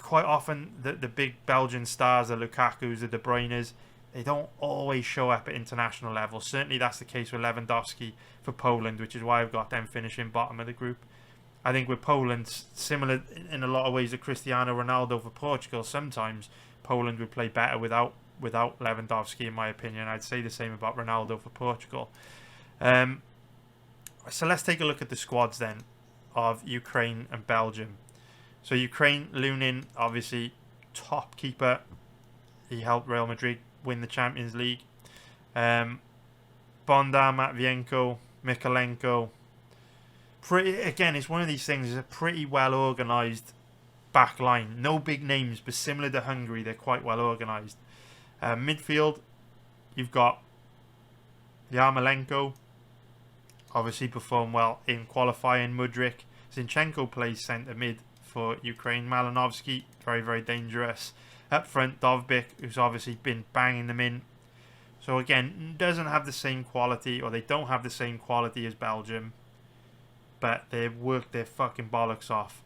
quite often that the big Belgian stars, the Lukaku's, the De Bruyne's, they don't always show up at international level. Certainly that's the case with Lewandowski for Poland, which is why I've got them finishing bottom of the group. I think with Poland, similar in a lot of ways to Cristiano Ronaldo for Portugal, sometimes Poland would play better without Lewandowski, in my opinion. I'd say the same about Ronaldo for Portugal. So let's take a look at the squads then of Ukraine and Belgium. So Ukraine, Lunin, obviously top keeper. He helped Real Madrid win the Champions League. Bondar, Matvienko, Mikolenko. Again, it's one of these things. It's a pretty well organised back line. No big names, but similar to Hungary, they're quite well organised. Midfield, you've got Yarmolenko. Obviously performed well in qualifying. Mudryk. Zinchenko plays centre mid for Ukraine. Malinovsky, very, very dangerous. Up front, Dovbyk, who's obviously been banging them in. So again, doesn't have the same quality, or they don't have the same quality as Belgium. But they've worked their fucking bollocks off.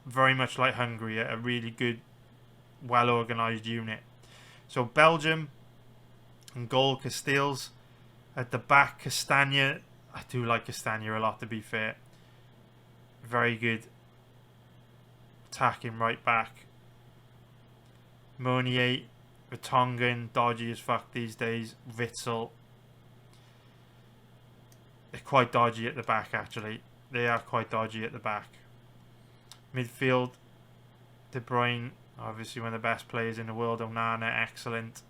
Very much like Hungary, a really good, well-organised unit. So Belgium, and goal, Castells. At the back, Castagna. I do like Castagna a lot, to be fair. Very good attacking right back. Meunier, Vertonghen, dodgy as fuck these days. Witsel. They're quite dodgy at the back, actually. They are quite dodgy at the back. Midfield, De Bruyne, obviously one of the best players in the world. Onana, excellent.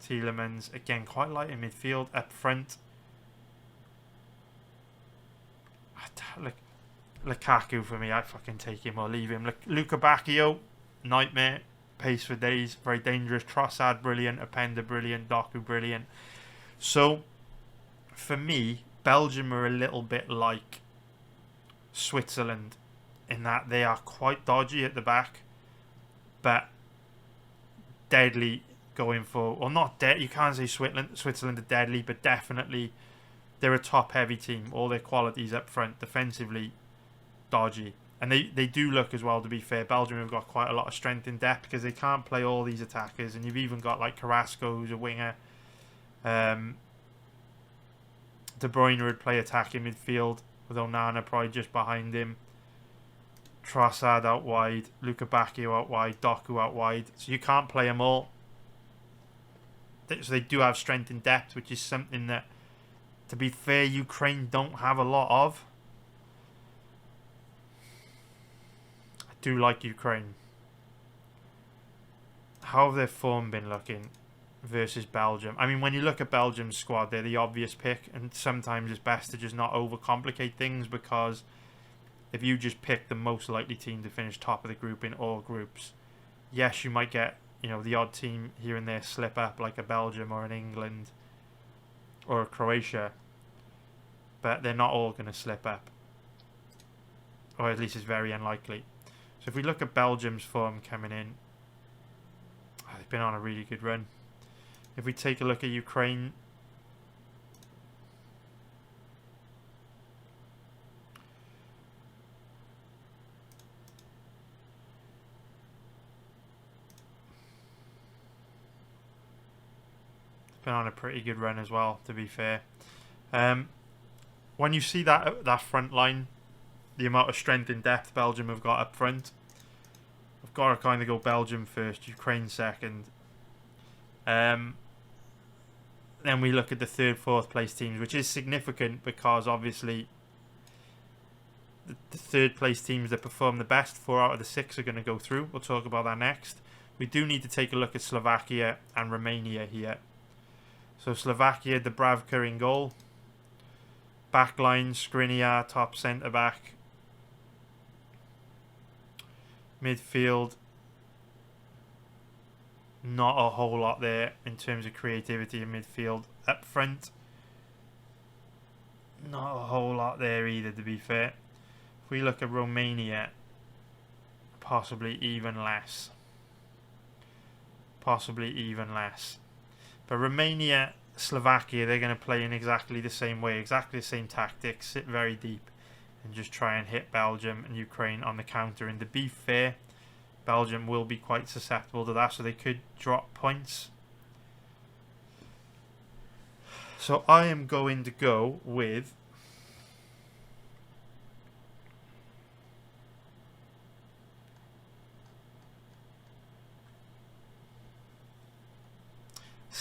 Tielemans, again, quite light in midfield. Up front, Lukaku for me. I fucking take him or leave him. Luca Bacchio, nightmare. Pace for days. Very dangerous. Trossard, brilliant. Openda, brilliant. Doku, brilliant. So, for me, Belgium are a little bit like Switzerland in that they are quite dodgy at the back, but deadly going for, or not dead. You can't say Switzerland are deadly, but definitely they're a top-heavy team. All their qualities up front, defensively, dodgy, and they do look as well. To be fair, Belgium have got quite a lot of strength in depth because they can't play all these attackers, and you've even got like Carrasco, who's a winger. De Bruyne would play attacking midfield with Onana probably just behind him. Trossard out wide, Luca Bacchio out wide, Doku out wide. So you can't play them all. So they do have strength in depth, which is something that, to be fair, Ukraine don't have a lot of. I do like Ukraine. How have their form been looking versus Belgium? I mean, when you look at Belgium's squad, they're the obvious pick, and sometimes it's best to just not overcomplicate things, because if you just pick the most likely team to finish top of the group in all groups, yes, you might get, you know, the odd team here and there slip up, like a Belgium or an England or a Croatia, but they're not all going to slip up, or at least it's very unlikely. So if we look at Belgium's form coming in, they've been on a really good run. If we take a look at Ukraine, been on a pretty good run as well, to be fair. When you see that front line, the amount of strength and depth Belgium have got up front, I've got to kind of go Belgium first, Ukraine second. Then we look at the third, fourth place teams, which is significant because obviously the third place teams that perform the best, 4 out of the 6 are going to go through. We'll talk about that next. We do need to take a look at Slovakia and Romania here. So Slovakia, Dubravka in goal. Backline, Skriniar, top centre-back. Midfield, not a whole lot there in terms of creativity in midfield. Up front, not a whole lot there either, to be fair. If we look at Romania, possibly even less. Possibly even less. But Romania, Slovakia, they're going to play in exactly the same way, exactly the same tactics, sit very deep and just try and hit Belgium and Ukraine on the counter. And to be fair, Belgium will be quite susceptible to that, so they could drop points. So I am going to go with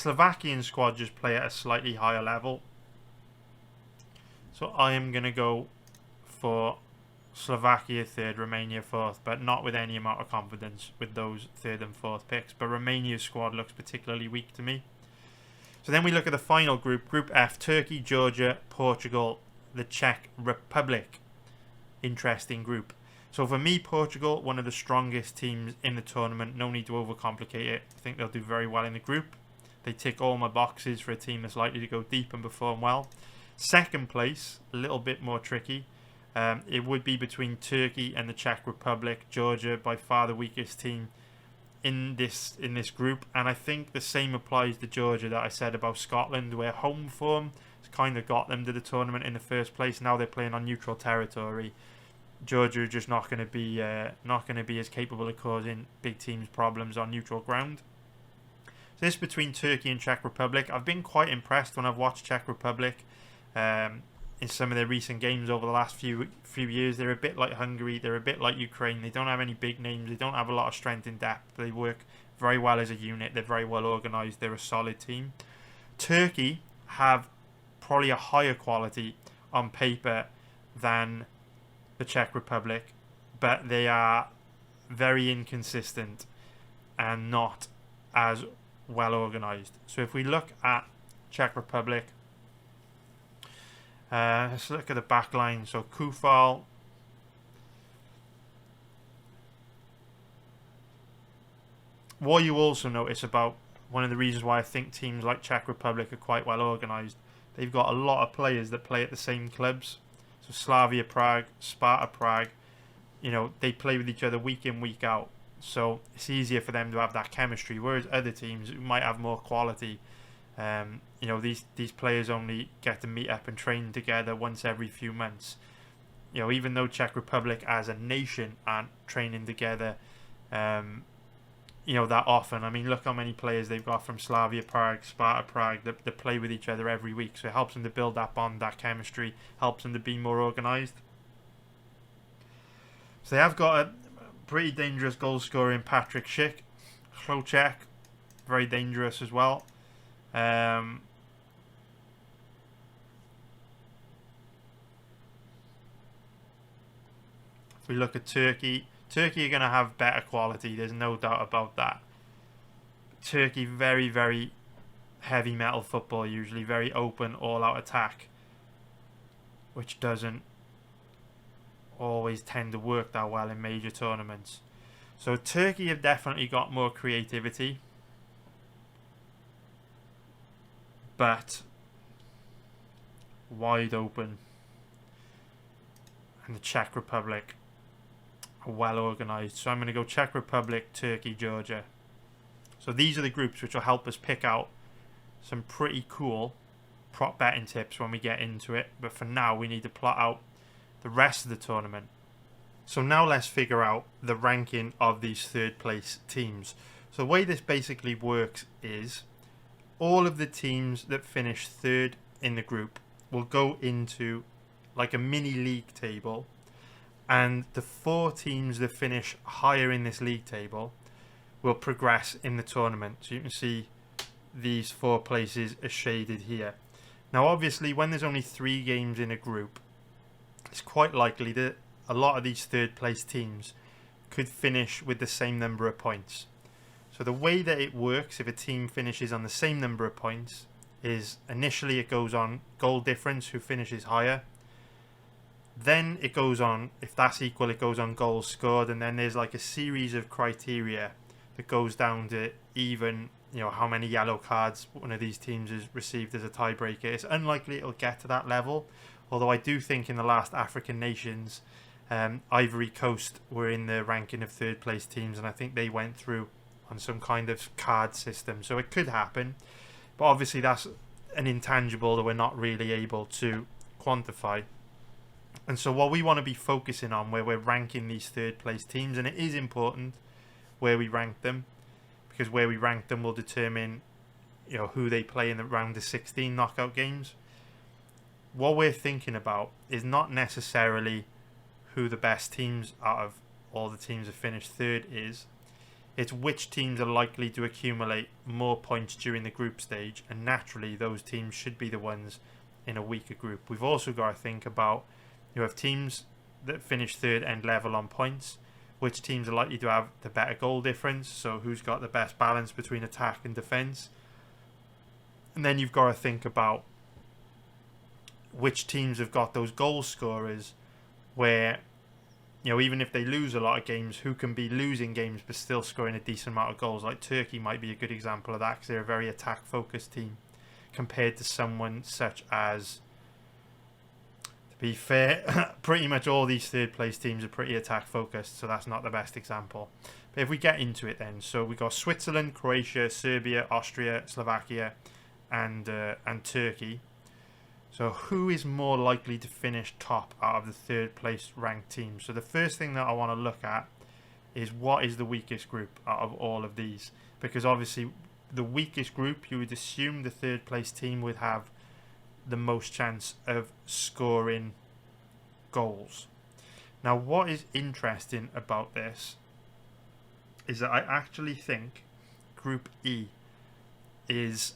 Slovakian squad just play at a slightly higher level. So I am going to go for Slovakia third, Romania fourth, but not with any amount of confidence with those third and fourth picks. But Romania's squad looks particularly weak to me. So then we look at the final group, Group F, Turkey, Georgia, Portugal, the Czech Republic. Interesting group. So for me, Portugal, one of the strongest teams in the tournament. No need to overcomplicate it. I think they'll do very well in the group. They tick all my boxes for a team that's likely to go deep and perform well. Second place, a little bit more tricky. It would be between Turkey and the Czech Republic. Georgia, by far the weakest team in this group, and I think the same applies to Georgia that I said about Scotland, where home form has kind of got them to the tournament in the first place. Now they're playing on neutral territory. Georgia are just not going to be as capable of causing big teams problems on neutral ground. So this between Turkey and Czech Republic. I've been quite impressed when I've watched Czech Republic. In some of their recent games over the last few years. They're a bit like Hungary, they're a bit like Ukraine. They don't have any big names, they don't have a lot of strength in depth. They work very well as a unit, they're very well organised, they're a solid team. Turkey have probably a higher quality on paper than the Czech Republic, but they are very inconsistent and not as well organised. So if we look at Czech Republic, let's look at the back line. So Kufal, what you also notice about one of the reasons why I think teams like Czech Republic are quite well organised, they've got a lot of players that play at the same clubs. So Slavia Prague, Sparta Prague, they play with each other week in, week out. So it's easier for them to have that chemistry, whereas other teams who might have more quality, these players only get to meet up and train together once every few months. Even though Czech Republic as a nation aren't training together, that often. I mean, look how many players they've got from Slavia Prague, Sparta Prague that play with each other every week. So it helps them to build that bond, that chemistry, helps them to be more organised. So they have got a pretty dangerous goal scorer in Patrick Schick. Chlocek, very dangerous as well. If we look at Turkey are going to have better quality, there's no doubt about that. Turkey, very, very heavy metal football, usually very open, all-out attack, which doesn't always tend to work that well in major tournaments. So Turkey have definitely got more creativity, but wide open. And the Czech Republic are well organised. So I'm going to go Czech Republic, Turkey, Georgia. So these are the groups which will help us pick out some pretty cool prop betting tips when we get into it. But for now, we need to plot out the rest of the tournament. So now let's figure out the ranking of these third place teams. So the way this basically works is all of the teams that finish third in the group will go into like a mini league table, and the 4 teams that finish higher in this league table will progress in the tournament. So you can see these 4 places are shaded here. Now obviously when there's only 3 games in a group, it's quite likely that a lot of these third place teams could finish with the same number of points. So the way that it works, if a team finishes on the same number of points, is initially it goes on goal difference, who finishes higher. Then it goes on, if that's equal, it goes on goals scored, and then there's like a series of criteria that goes down to even, how many yellow cards one of these teams has received as a tiebreaker. It's unlikely it'll get to that level, although I do think in the last African nations, Ivory Coast were in the ranking of third place teams, and I think they went through on some kind of card system, so it could happen, but obviously that's an intangible that we're not really able to quantify. And so what we want to be focusing on where we're ranking these third place teams, and it is important where we rank them, because where we rank them will determine who they play in the round of 16 knockout games. What we're thinking about is not necessarily who the best teams out of all the teams that finished third is. It's which teams are likely to accumulate more points during the group stage, and naturally those teams should be the ones in a weaker group. We've also got to think about, you have teams that finish third end level on points, which teams are likely to have the better goal difference, so who's got the best balance between attack and defence. And then you've got to think about which teams have got those goal scorers where, you know, even if they lose a lot of games, who can be losing games but still scoring a decent amount of goals. Like Turkey might be a good example of that, because they're a very attack focused team compared to someone such as, to be fair, pretty much all these third place teams are pretty attack focused, so that's not the best example. But if we get into it then, so we got Switzerland, Croatia, Serbia, Austria, Slovakia and Turkey. So who is more likely to finish top out of the third place ranked teams? So the first thing that I want to look at is what is the weakest group out of all of these, because obviously the weakest group, you would assume the third place team would have the most chance of scoring goals. Now what is interesting about this is that I actually think Group E is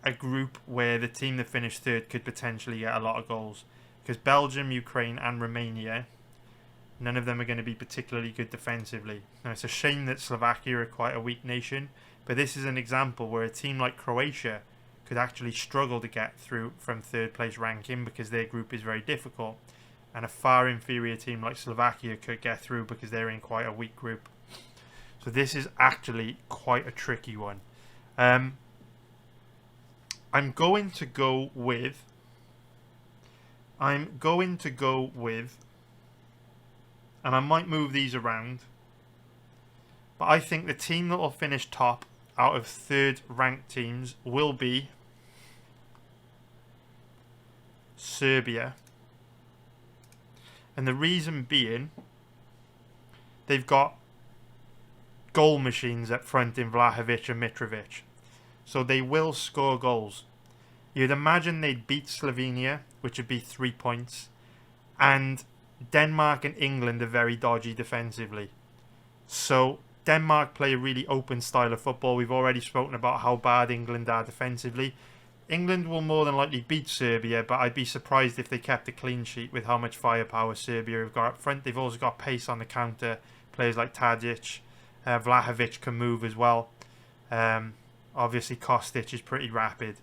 a group where the team that finished third could potentially get a lot of goals, because Belgium, Ukraine and Romania, none of them are going to be particularly good defensively. Now it's a shame that Slovakia are quite a weak nation, but this is an example where a team like Croatia could actually struggle to get through from third place ranking because their group is very difficult, and a far inferior team like Slovakia could get through because they're in quite a weak group. So this is actually quite a tricky one. I'm going to go with, and I might move these around, but I think the team that will finish top out of third ranked teams will be Serbia. And the reason being, they've got goal machines up front in Vlahovic and Mitrovic. So they will score goals. You'd imagine they'd beat Slovenia, which would be 3 points. And Denmark and England are very dodgy defensively. So Denmark play a really open style of football. We've already spoken about how bad England are defensively. England will more than likely beat Serbia, but I'd be surprised if they kept a clean sheet with how much firepower Serbia have got up front. They've also got pace on the counter. Players like Tadic, Vlahovic can move as well. Obviously Kostic is pretty rapid.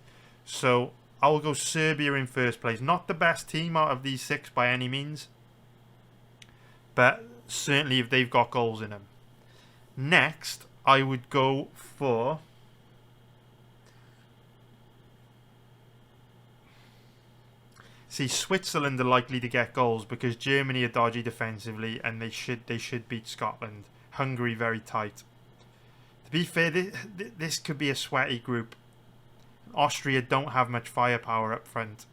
So I'll go Serbia in first place. Not the best team out of these 6 by any means, but certainly if they've got goals in them. Next, I would go for Switzerland are likely to get goals because Germany are dodgy defensively and they should beat Scotland. Hungary very tight. To be fair, this could be a sweaty group. Austria don't have much firepower up front.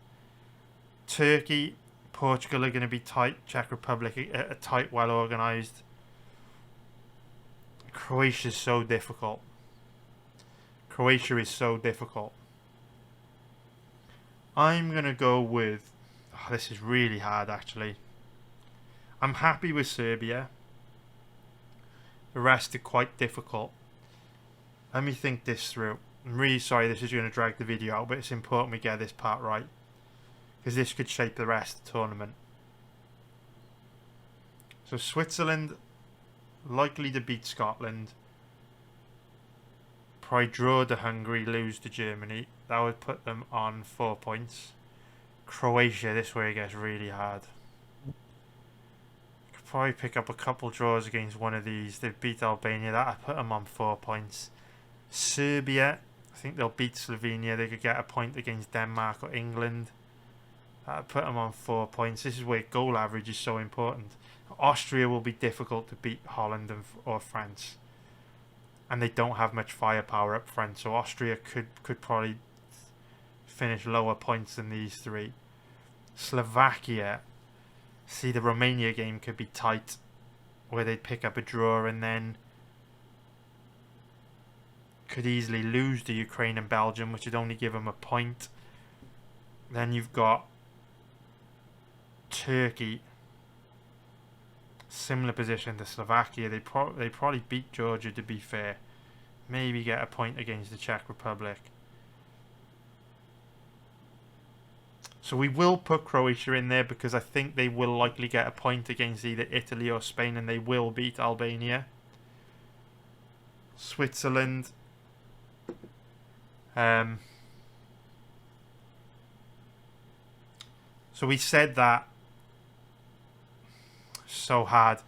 Turkey, Portugal are going to be tight. Czech Republic are tight, well organised. Croatia is so difficult. I'm going to go with... Oh, this is really hard, actually. I'm happy with Serbia. The rest are quite difficult. Let me think this through. I'm really sorry this is going to drag the video out, but it's important we get this part right, because this could shape the rest of the tournament. So Switzerland, likely to beat Scotland. Probably draw to Hungary, lose to Germany. That would put them on 4 points. Croatia, this way it gets really hard. Could probably pick up a couple draws against one of these. They've beat Albania, that would put them on 4 points. Serbia, I think they'll beat Slovenia. They could get a point against Denmark or England. That would put them on 4 points. This is where goal average is so important. Austria will be difficult to beat Holland or France. And they don't have much firepower up front, so Austria could probably finish lower points than these 3. Slovakia, see, the Romania game could be tight, where they'd pick up a draw and then could easily lose to Ukraine and Belgium, which would only give them a point. Then you've got Turkey, similar position to Slovakia. They probably beat Georgia, to be fair. Maybe get a point against the Czech Republic. So we will put Croatia in there because I think they will likely get a point against either Italy or Spain, and they will beat Albania. Switzerland. So we said that. So hard.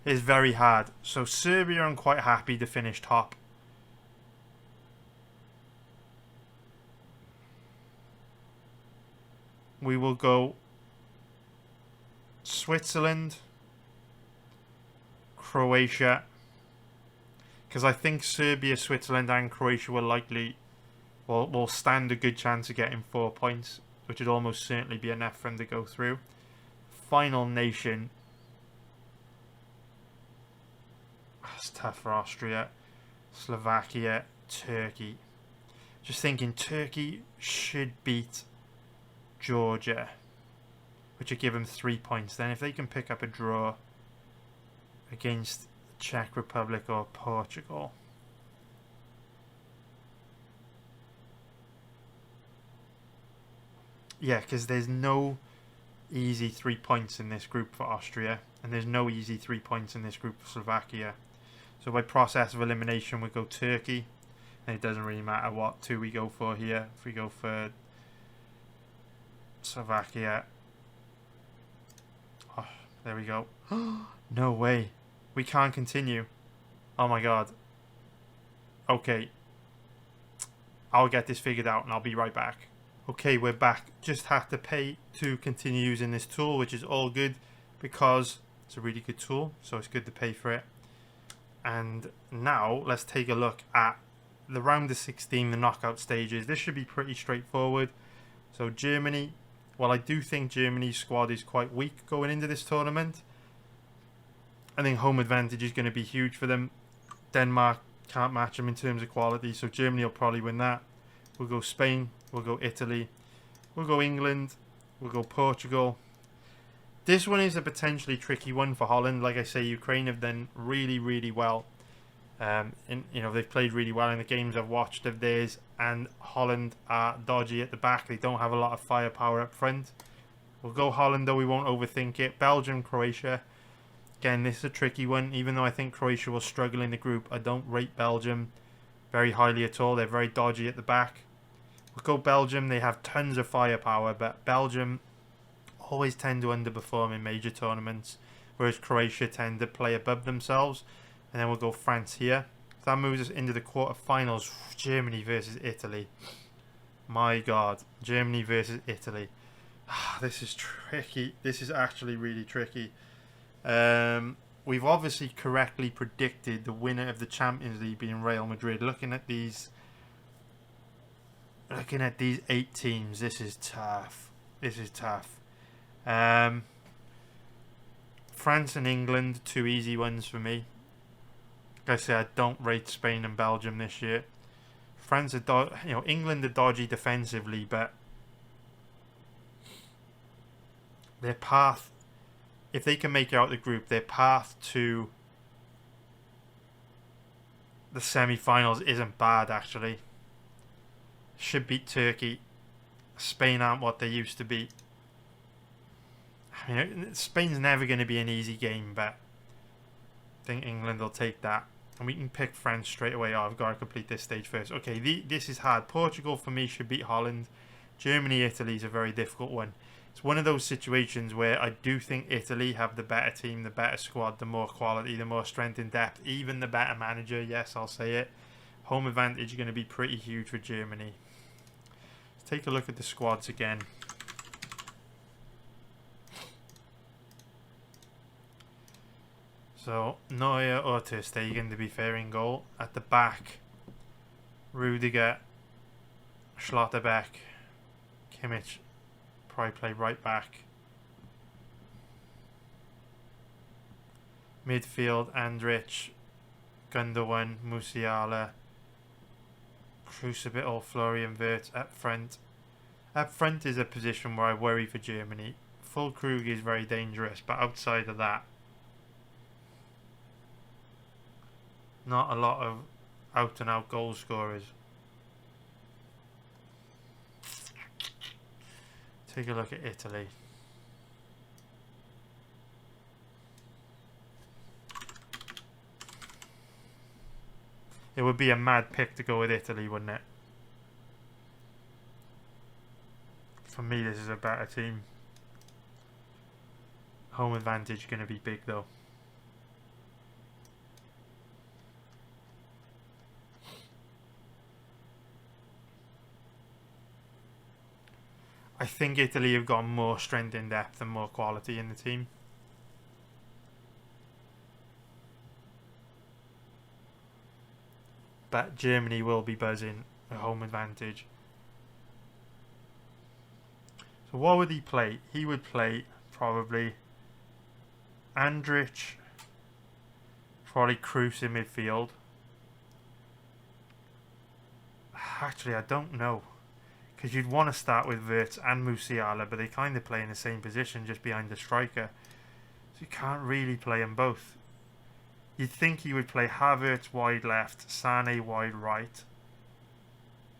It's very hard. So Serbia, I'm quite happy to finish top. We will go Switzerland, Croatia, because I think Serbia, Switzerland and Croatia will stand a good chance of getting 4 points, which would almost certainly be enough for them to go through. Final nation. It's tough for Austria, Slovakia, Turkey. Just thinking Turkey should beat Georgia, which would give them 3 points. Then if they can pick up a draw against Czech Republic or Portugal, yeah, because there's no easy 3 points in this group for Austria, and there's no easy 3 points in this group for Slovakia. So by process of elimination, we go Turkey, and it doesn't really matter what two we go for here. If we go for Slovakia, oh, there we go. No way, we can't continue. Oh my god. Okay, I'll get this figured out and I'll be right back. Okay, we're back. Just have to pay to continue using this tool, which is all good because it's a really good tool, so it's good to pay for it. And now let's take a look at the round of 16, the knockout stages. This should be pretty straightforward. So Germany, well, I do think Germany's squad is quite weak going into this tournament. I think home advantage is going to be huge for them. Denmark can't match them in terms of quality, so Germany will probably win that. We'll go Spain, we'll go Italy, we'll go England, we'll go Portugal. This one is a potentially tricky one for Holland. Like I say, Ukraine have done really, really well. They've played really well in the games I've watched of theirs, and Holland are dodgy at the back. They don't have a lot of firepower up front. We'll go Holland, though we won't overthink it. Belgium, Croatia. Again, this is a tricky one. Even though I think Croatia will struggle in the group, I don't rate Belgium very highly at all. They're very dodgy at the back. We'll go Belgium. They have tons of firepower, but Belgium always tend to underperform in major tournaments, whereas Croatia tend to play above themselves. And then we'll go France here. So that moves us into the quarterfinals. Germany versus Italy. My god, Germany versus Italy. This is tricky. This is actually really tricky. We've obviously correctly predicted the winner of the Champions League being Real Madrid. Looking at these 8 teams, this is tough. This is tough. France and England, 2 easy ones for me. Like I say, I don't rate Spain and Belgium this year. France are England are dodgy defensively, but their path, if they can make it out the group, their path to the semi-finals isn't bad actually. Should beat Turkey. Spain aren't what they used to be. Spain's never going to be an easy game, but I think England will take that. And we can pick France straight away. Oh, I've got to complete this stage first. Okay, this is hard. Portugal, for me, should beat Holland. Germany, Italy is a very difficult one. It's one of those situations where I do think Italy have the better team, the better squad, the more quality, the more strength in depth, even the better manager. Yes, I'll say it. Home advantage is going to be pretty huge for Germany. Let's take a look at the squads again. So, Neuer or Ter Stegen, to be fair, in goal. At the back, Rudiger, Schlotterbeck, Kimmich, probably play right back. Midfield, Andrich, Gundogan, Musiala, Crucible, Florian Wirtz up front. Up front is a position where I worry for Germany. Füllkrug is very dangerous, but outside of that, Not a lot of out and out goal scorers. Take a look at Italy. It would be a mad pick to go with Italy, wouldn't it? For me, this is a better team. Home advantage going to be big, though. I think Italy have got more strength in depth and more quality in the team. But Germany will be buzzing a home advantage. So what would he play? He would play probably Andrich, probably Kroos in midfield. Actually, I don't know. Because you'd want to start with Wirtz and Musiala, but they kind of play in the same position, just behind the striker. So you can't really play them both. You'd think he would play Havertz wide left, Sane wide right.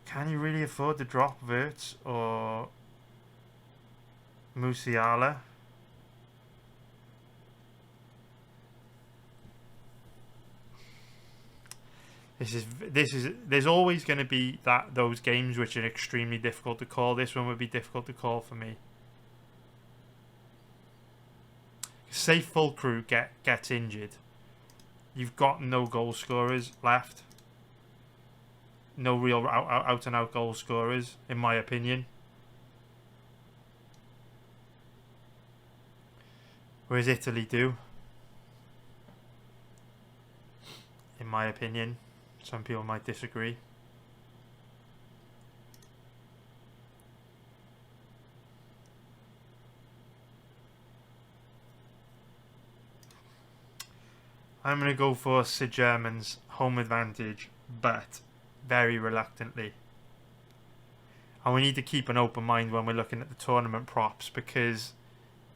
Can you really afford to drop Wirtz or Musiala? There's always going to be those games which are extremely difficult to call. This one would be difficult to call for me. Say full crew gets injured, you've got no goal scorers left. No real out and out goal scorers, in my opinion. Whereas Italy do, in my opinion. Some people might disagree. I'm going to go for Sid German's home advantage, but very reluctantly. And we need to keep an open mind when we're looking at the tournament props, because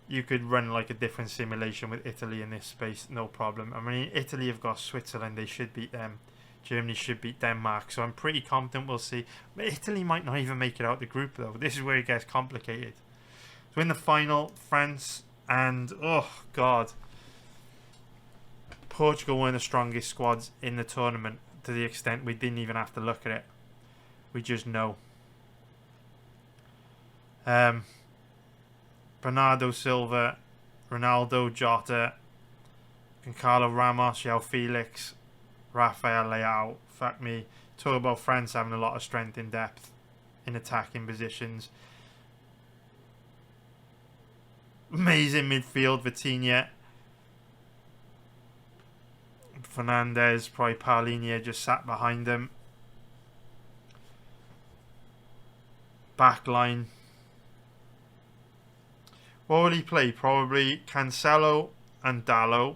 you could run like a different simulation with Italy in this space, no problem. I mean, Italy have got Switzerland, they should beat them. Germany should beat Denmark, so I'm pretty confident we'll see. But Italy might not even make it out the group, though. This is where it gets complicated. So in the final, France and, oh God, Portugal were the strongest squads in the tournament, to the extent we didn't even have to look at it. We just know. Bernardo Silva, Ronaldo, Jota, Goncalo Ramos, João Felix, Rafael Leao. Fuck me. Talk about France having a lot of strength in depth in attacking positions. Amazing midfield, Vitinha, Fernandes, probably Paulinho just sat behind them. Backline. What will he play? Probably Cancelo and Dalot,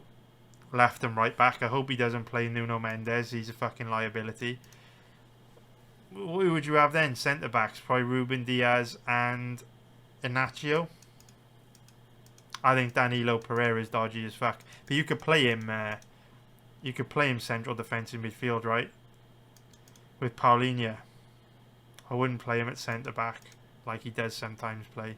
left and right back. I hope he doesn't play Nuno Mendes. He's a fucking liability. Who would you have then? Centre backs, probably Ruben Diaz and Inacio. I think Danilo Pereira is dodgy as fuck, but you could play him. You could play him central defensive midfield, right? With Paulinho. I wouldn't play him at centre back like he does sometimes play.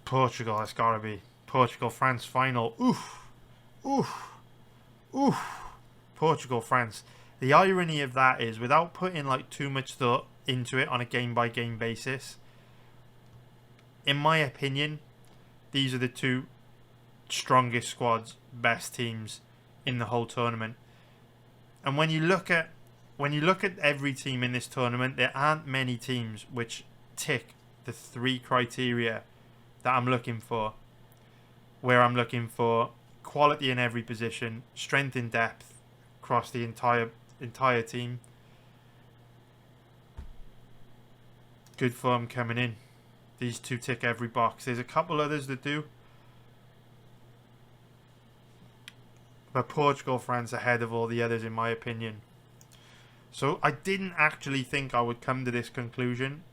Portugal, it's gotta be. Portugal-France final. Oof. Oof. Oof. Portugal-France. The irony of that is, without putting like too much thought into it on a game-by-game basis, in my opinion, these are the two strongest squads, best teams in the whole tournament. And when you look at every team in this tournament, there aren't many teams which tick the three criteria that I'm looking for. Where I'm looking for quality in every position, strength in depth across the entire team, good form coming in. These two tick every box. There's a couple others that do, but Portugal, France ahead of all the others in my opinion. So I didn't actually think I would come to this conclusion,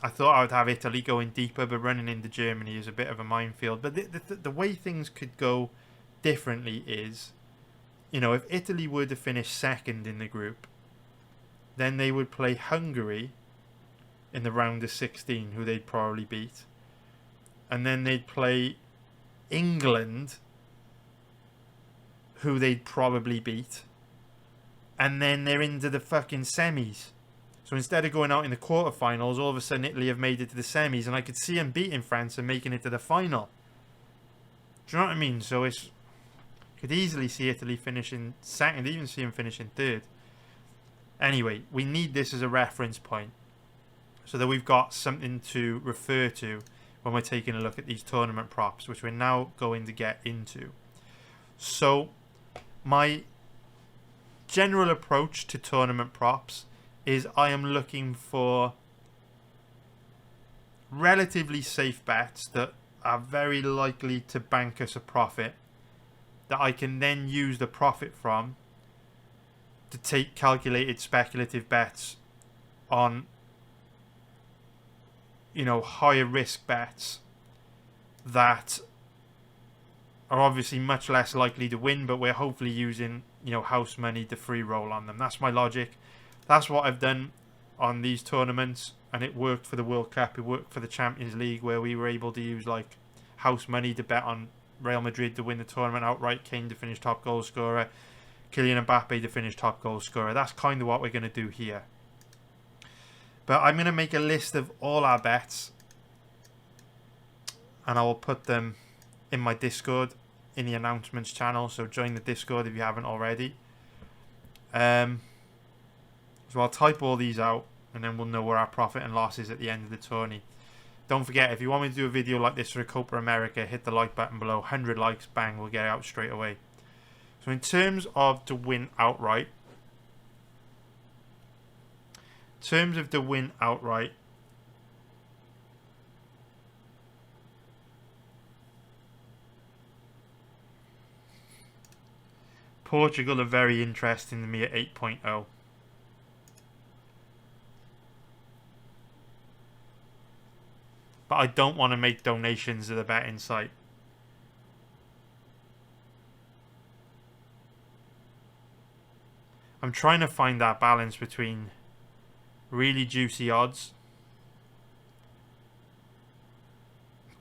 I thought I would have Italy going deeper, but running into Germany is a bit of a minefield. But the way things could go differently is, you know, if Italy were to finish second in the group, then they would play Hungary in the round of 16, who they'd probably beat. And then they'd play England, who they'd probably beat. And then they're into the fucking semis. So instead of going out in the quarterfinals, all of a sudden Italy have made it to the semis, and I could see them beating France and making it to the final. Do you know what I mean? So it's could easily see Italy finishing second, even see them finishing third. Anyway, we need this as a reference point so that we've got something to refer to when we're taking a look at these tournament props, which we're now going to get into. So my general approach to tournament props is I am looking for relatively safe bets that are very likely to bank us a profit, that I can then use the profit from to take calculated speculative bets on, you know, higher risk bets that are obviously much less likely to win, but we're hopefully using, you know, house money to free roll on them. That's my logic. That's what I've done on these tournaments, and it worked for the World Cup. It worked for the Champions League, where we were able to use like house money to bet on Real Madrid to win the tournament outright, Kane to finish top goal scorer, Kylian Mbappe to finish top goal scorer. That's kind of what we're going to do here. But I'm going to make a list of all our bets, and I will put them in my Discord in the announcements channel. So join the Discord if you haven't already. So I'll type all these out, and then we'll know where our profit and loss is at the end of the tourney. Don't forget, if you want me to do a video like this for a Copa America, hit the like button below. 100 likes, bang, we'll get it out straight away. So in terms of to win outright, Portugal are very interesting to me at 8.0. But I don't want to make donations to the betting site. I'm trying to find that balance between really juicy odds,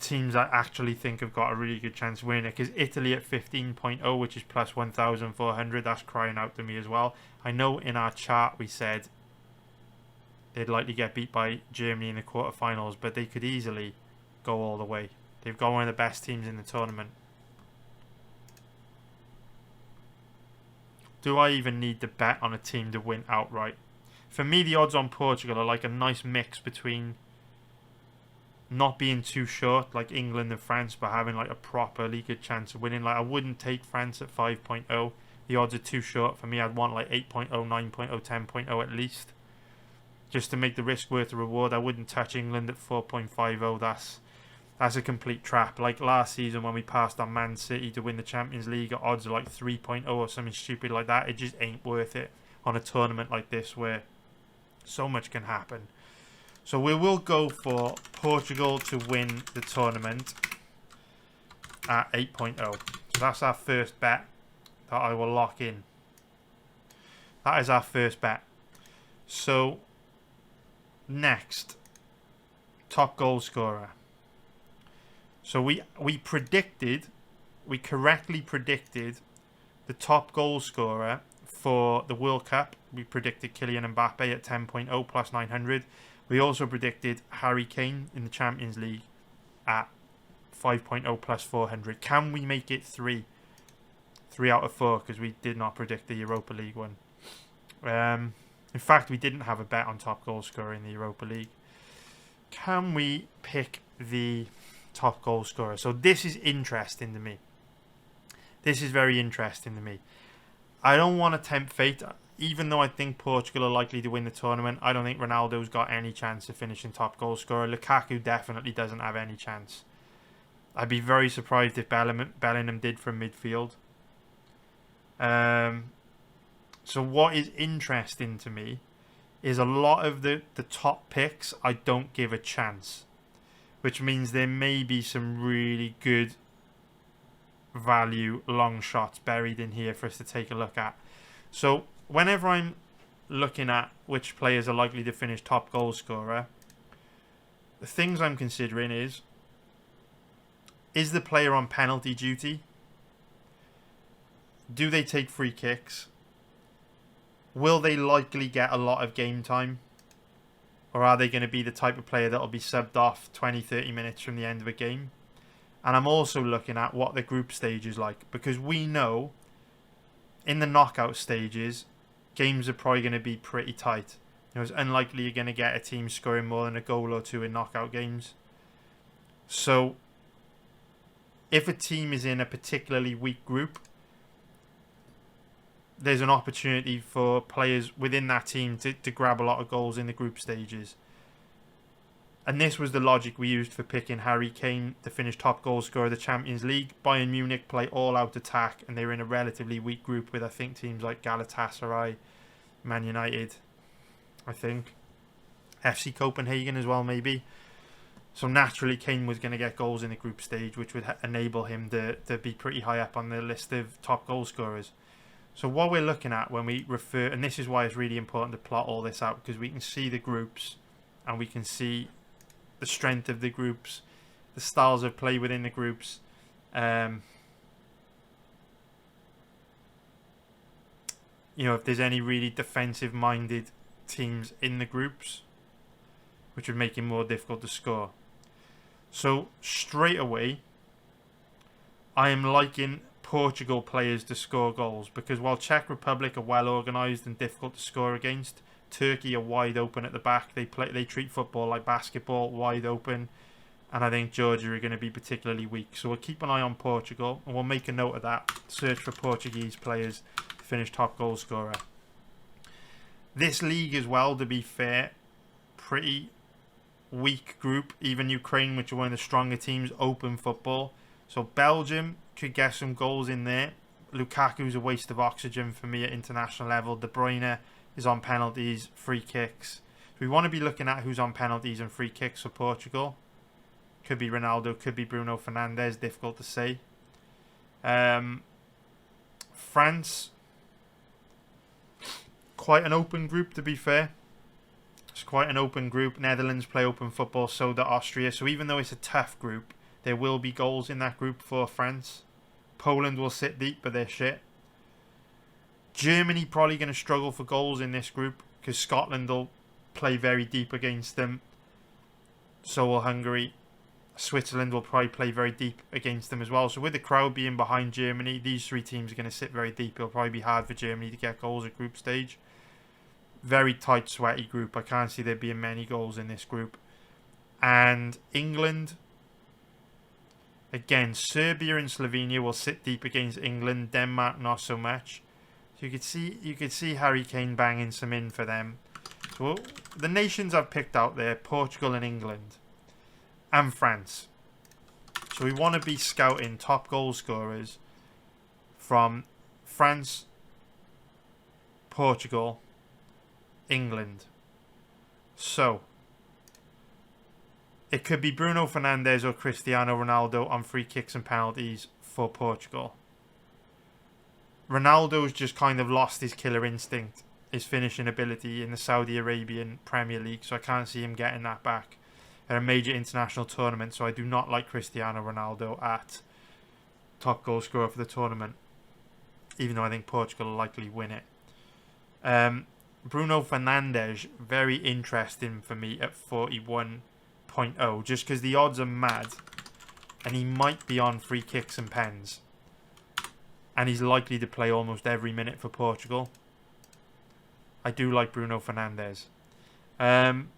teams I actually think have got a really good chance of winning it, because Italy at 15.0, which is plus 1,400, that's crying out to me as well. I know in our chart we said they'd likely get beat by Germany in the quarterfinals, but they could easily go all the way. They've got one of the best teams in the tournament. Do I even need to bet on a team to win outright? For me, the odds on Portugal are like a nice mix between not being too short, like England and France, but having like a properly good chance of winning. Like, I wouldn't take France at 5.0. The odds are too short for me. I'd want like 8.0, 9.0, 10.0 at least, just to make the risk worth the reward. I wouldn't touch England at 4.50. That's a complete trap. Like last season when we passed on Man City to win the Champions League at odds of like 3.0 or something stupid like that. It just ain't worth it on a tournament like this where so much can happen. So we will go for Portugal to win the tournament at 8.0. So that's our first bet that I will lock in. That is our first bet. So next, top goal scorer. So we correctly predicted the top goal scorer for the World Cup. We predicted Kylian Mbappe at 10.0 plus 900. We also predicted Harry Kane in the Champions League at 5.0 plus 400. Can we make it 3? 3 out of 4, because we did not predict the Europa League one. In fact, we didn't have a bet on top goal scorer in the Europa League. Can we pick the top goal scorer? So this is interesting to me. This is very interesting to me. I don't want to tempt fate. Even though I think Portugal are likely to win the tournament, I don't think Ronaldo's got any chance of finishing top goal scorer. Lukaku definitely doesn't have any chance. I'd be very surprised if Bellingham did from midfield. So what is interesting to me is a lot of the top picks I don't give a chance, which means there may be some really good value long shots buried in here for us to take a look at. So whenever I'm looking at which players are likely to finish top goal scorer, the things I'm considering is the player on penalty duty? Do they take free kicks? Will they likely get a lot of game time? Or are they going to be the type of player that will be subbed off 20-30 minutes from the end of a game? And I'm also looking at what the group stage is like, because we know in the knockout stages, games are probably going to be pretty tight. You know, it's unlikely you're going to get a team scoring more than a goal or two in knockout games. So if a team is in a particularly weak group, there's an opportunity for players within that team to grab a lot of goals in the group stages. And this was the logic we used for picking Harry Kane to finish top goal scorer of the Champions League. Bayern Munich play all-out attack, and they were in a relatively weak group with, I think, teams like Galatasaray, Man United, I think, FC Copenhagen as well, maybe. So naturally, Kane was going to get goals in the group stage, which would enable him to be pretty high up on the list of top goal scorers. So what we're looking at when we refer, and this is why it's really important to plot all this out, because we can see the groups and we can see the strength of the groups, the styles of play within the groups. You know, if there's any really defensive-minded teams in the groups, which would make it more difficult to score. So straight away, I am liking Portugal players to score goals, because while Czech Republic are well organised and difficult to score against, Turkey are wide open at the back. They treat football like basketball, wide open, and I think Georgia are going to be particularly weak. So we'll keep an eye on Portugal, and we'll make a note of that. Search for Portuguese players to finish top goal scorer. This league as well, to be fair, pretty weak group. Even Ukraine, which are one of the stronger teams, open football. So Belgium could get some goals in there. Lukaku's a waste of oxygen for me at international level. De Bruyne is on penalties, free kicks. We want to be looking at who's on penalties and free kicks for Portugal. Could be Ronaldo, could be Bruno Fernandes, difficult to say. France, quite an open group, to be fair. It's quite an open group. Netherlands play open football, so do Austria. So even though it's a tough group, there will be goals in that group for France. Poland will sit deep, but they're shit. Germany probably going to struggle for goals in this group, because Scotland will play very deep against them. So will Hungary. Switzerland will probably play very deep against them as well. So with the crowd being behind Germany, these three teams are going to sit very deep. It'll probably be hard for Germany to get goals at group stage. Very tight, sweaty group. I can't see there being many goals in this group. And England, again, Serbia and Slovenia will sit deep against England. Denmark, not so much. So you could see Harry Kane banging some in for them. So the nations I've picked out there, Portugal and England, and France. So we want to be scouting top goal scorers from France, Portugal, England. So it could be Bruno Fernandes or Cristiano Ronaldo on free kicks and penalties for Portugal. Ronaldo's just kind of lost his killer instinct, his finishing ability in the Saudi Arabian Premier League, so I can't see him getting that back at a major international tournament. So I do not like Cristiano Ronaldo at top goal scorer for the tournament, even though I think Portugal will likely win it. Bruno Fernandes, very interesting for me at 41.0, just because the odds are mad, and he might be on free kicks and pens. And he's likely to play almost every minute for Portugal. I do like Bruno Fernandes. In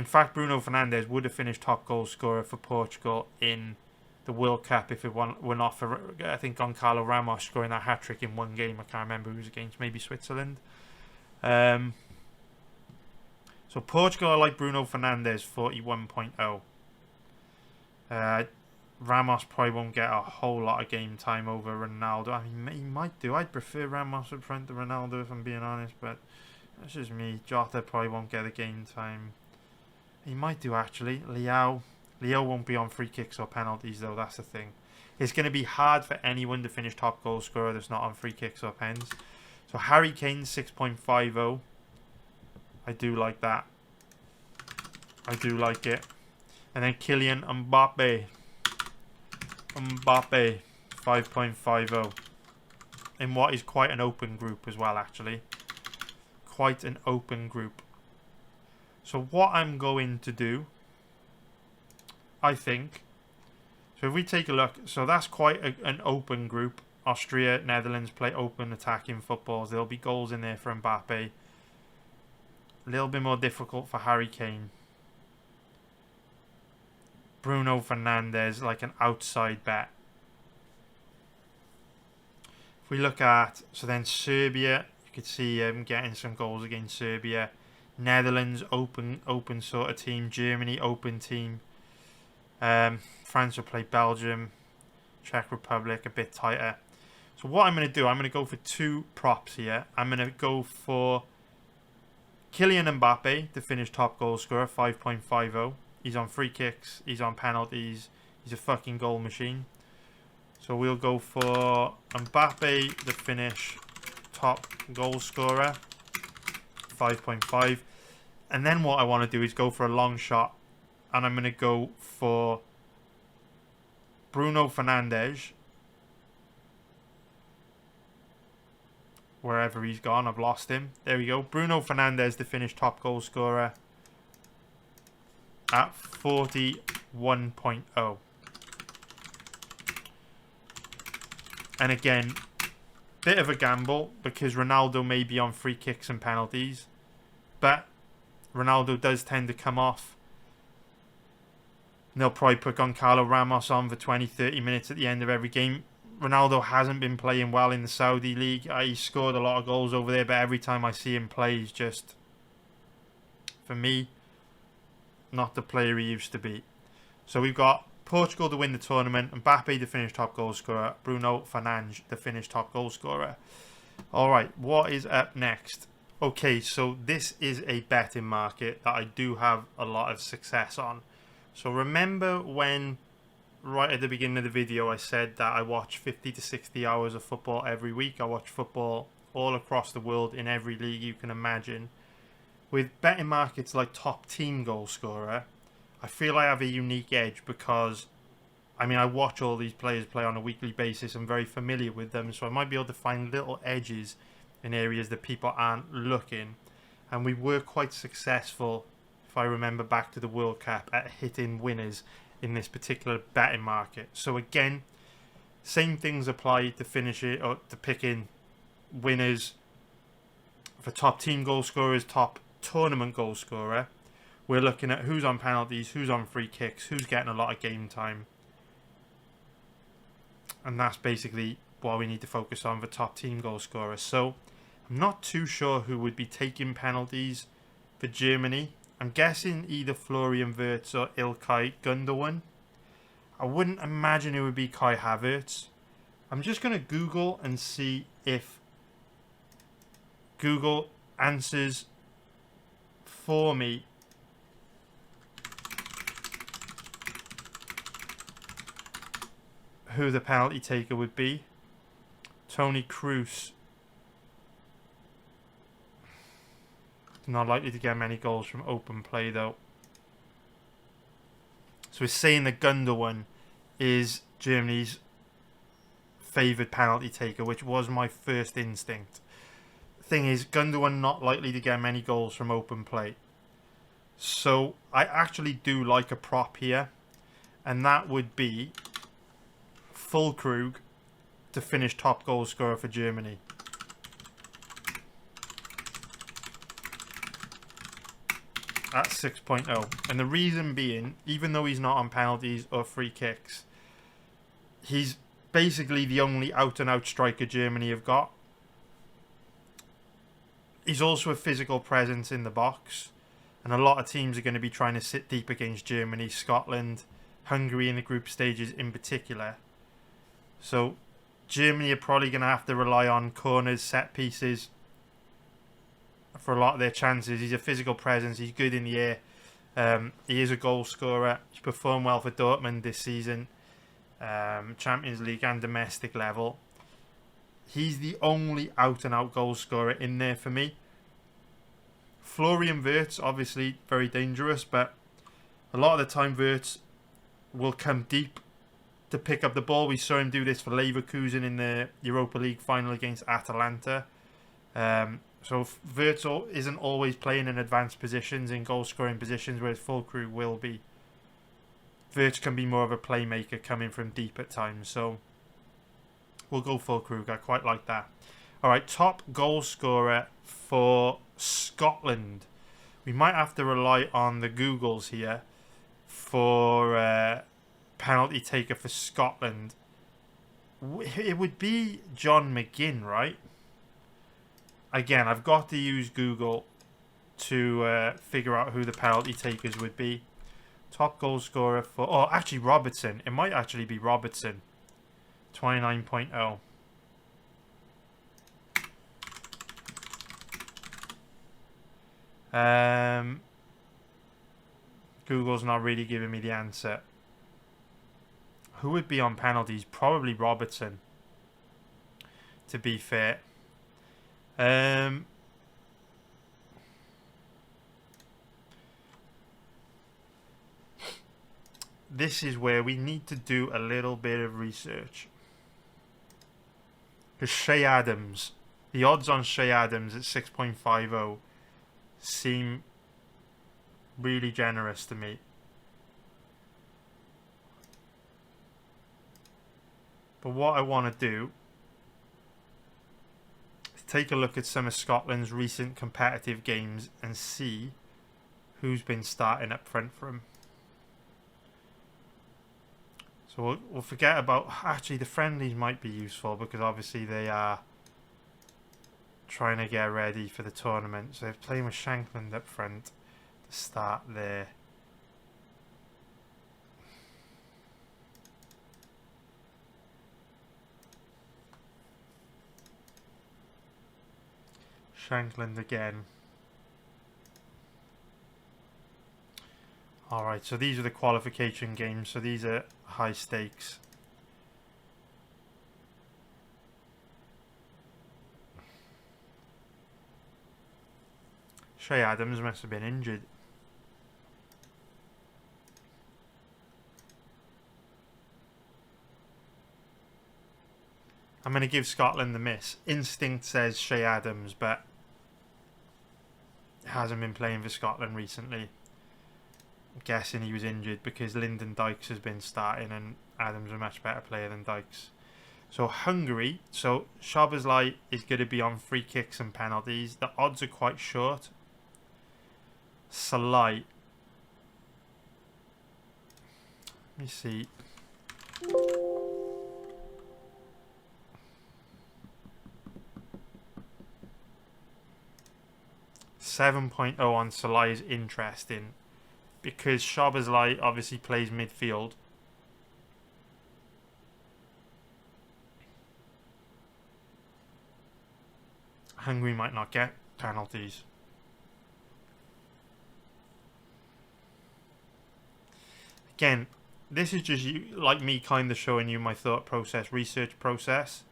fact, Bruno Fernandes would have finished top goal scorer for Portugal in the World Cup if it were not for, I think, Goncalo Ramos scoring that hat-trick in one game. I can't remember who it was against. Maybe Switzerland. So Portugal, I like Bruno Fernandes, 41.0. Ramos probably won't get a whole lot of game time over Ronaldo. I mean, he might do. I'd prefer Ramos up front to Ronaldo, if I'm being honest, but That's just me. Jota probably won't get a game time. He might do, actually. Leo won't be on free kicks or penalties, though. That's the thing. It's going to be hard for anyone to finish top goal scorer that's not on free kicks or pens. So Harry Kane, 6.50. I do like that. I do like it. And then Kylian Mbappe. 5.50. In what is quite an open group as well, actually. Quite an open group. So what I'm going to do, I think, so if we take a look, so that's quite an open group. Austria, Netherlands play open attacking footballs. There'll be goals in there for Mbappe. A little bit more difficult for Harry Kane. Bruno Fernandes, like an outside bet. If we look at, so then Serbia, you could see him getting some goals against Serbia. Netherlands, open sort of team. Germany, open team. France will play Belgium. Czech Republic, a bit tighter. So what I'm going to do, I'm going to go for two props here. I'm going to go for Kylian Mbappe to finish top goal scorer, 5.50. He's on free kicks. He's on penalties. He's a fucking goal machine. So we'll go for Mbappe to finish top goal scorer, 5.5. And then what I want to do is go for a long shot. And I'm going to go for Bruno Fernandes. Wherever he's gone, I've lost him. There we go. Bruno Fernandes to finish top goal scorer at 41.0. And again, bit of a gamble because Ronaldo may be on free kicks and penalties. But Ronaldo does tend to come off. They'll probably put Goncalo Ramos on for 20-30 minutes at the end of every game. Ronaldo hasn't been playing well in the Saudi League. He scored a lot of goals over there, but every time I see him play, he's just, for me, not the player he used to be. So we've got Portugal to win the tournament, Mbappe to finish top goal scorer, Bruno Fernandes to finish top goal scorer. Alright, what is up next? Okay, so this is a betting market that I do have a lot of success on. So remember when, right at the beginning of the video, I said that I watch 50 to 60 hours of football every week. I watch football all across the world in every league you can imagine. With betting markets like top team goal scorer, I feel I have a unique edge because, I mean, I watch all these players play on a weekly basis. I'm very familiar with them, so I might be able to find little edges in areas that people aren't looking. And we were quite successful, if I remember back to the World Cup, at hitting winners in this particular betting market. So again, same things apply to finish it, or to picking winners for top team goal scorers, top tournament goal scorer. We're looking at who's on penalties, who's on free kicks, who's getting a lot of game time. And that's basically what we need to focus on for top team goal scorers. So I'm not too sure who would be taking penalties for Germany. I'm guessing either Florian Wirtz or Ilkay Gundogan. I wouldn't imagine it would be Kai Havertz. I'm just going to Google and see if Google answers for me who the penalty taker would be. Tony Kroos. Not likely to get many goals from open play though. So we're saying that Gundogan is Germany's favoured penalty taker, which was my first instinct. The thing is, Gundogan not likely to get many goals from open play. So I actually do like a prop here, and that would be Füllkrug to finish top goal scorer for Germany. At 6.0. And the reason being, even though he's not on penalties or free kicks, he's basically the only out-and-out striker Germany have got. He's also a physical presence in the box. And a lot of teams are going to be trying to sit deep against Germany, Scotland, Hungary in the group stages in particular. So Germany are probably going to have to rely on corners, set pieces for a lot of their chances. He's a physical presence. He's good in the air. He is a goal scorer. He's performed well for Dortmund this season, Champions League and domestic level. He's the only out-and-out goal scorer in there for me. Florian Wirtz, obviously very dangerous, but a lot of the time Wirtz will come deep to pick up the ball. We saw him do this for Leverkusen in the Europa League final against Atalanta. So Wirtz isn't always playing in advanced positions, in goal-scoring positions, whereas Füllkrug will be. Wirtz can be more of a playmaker coming from deep at times, so we'll go Füllkrug. I quite like that. Alright, top goal scorer for Scotland. We might have to rely on the Googles here for penalty taker for Scotland. It would be John McGinn, right? Again, I've got to use Google to figure out who the penalty takers would be. Top goal scorer for... Oh, actually Robertson. It might actually be Robertson. 29.0. Google's not really giving me the answer. Who would be on penalties? Probably Robertson, to be fair. This is where we need to do a little bit of research. Because Shea Adams, the odds on Shea Adams at 6.50 seem really generous to me. But what I want to do is take a look at some of Scotland's recent competitive games and see who's been starting up front for them. So we'll forget about... Actually, the friendlies might be useful because obviously they are trying to get ready for the tournament. So they're playing with Shankland up front to start there. Shankland again. Alright, so these are the qualification games, so these are high stakes. Shea Adams must have been injured. I'm going to give Scotland the miss. Instinct says Shea Adams, but hasn't been playing for Scotland recently. I'm guessing he was injured because Lyndon Dykes has been starting and Adams is a much better player than Dykes. So Hungary, so Szoboszlai is going to be on free kicks and penalties. The odds are quite short. Salai. Let me see. $7.0 on Salai is interesting because Szoboszlai obviously plays midfield. Hungary might not get penalties. Again, this is just like me kind of showing you my thought process, research process.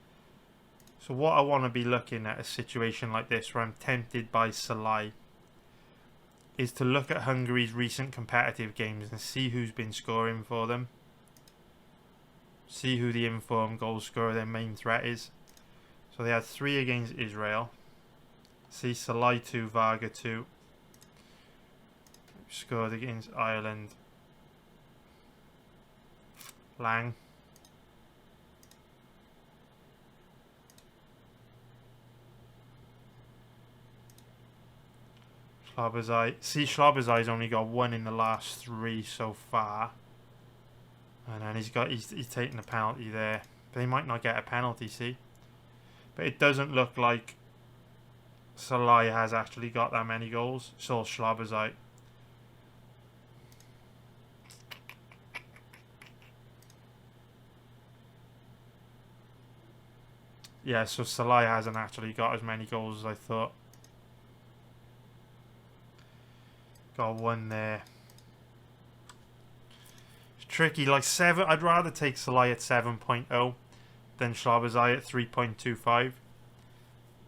So what I want to be looking at a situation like this where I'm tempted by Salai is to look at Hungary's recent competitive games and see who's been scoring for them. See who the informed goal scorer, their main threat is. So they had 3 against Israel. See Salai 2, Varga 2. Scored against Ireland. Lang. Szoboszlai. See, Szoboszlai's only got 1 in the last 3 so far. And then he's taking a penalty there. But he might not get a penalty, see? But it doesn't look like Salai has actually got that many goals. So Szoboszlai. Yeah, so Salai hasn't actually got as many goals as I thought. got one there. It's tricky. Like 7. I'd rather take Salai at 7.0 than Shabazai at 3.25.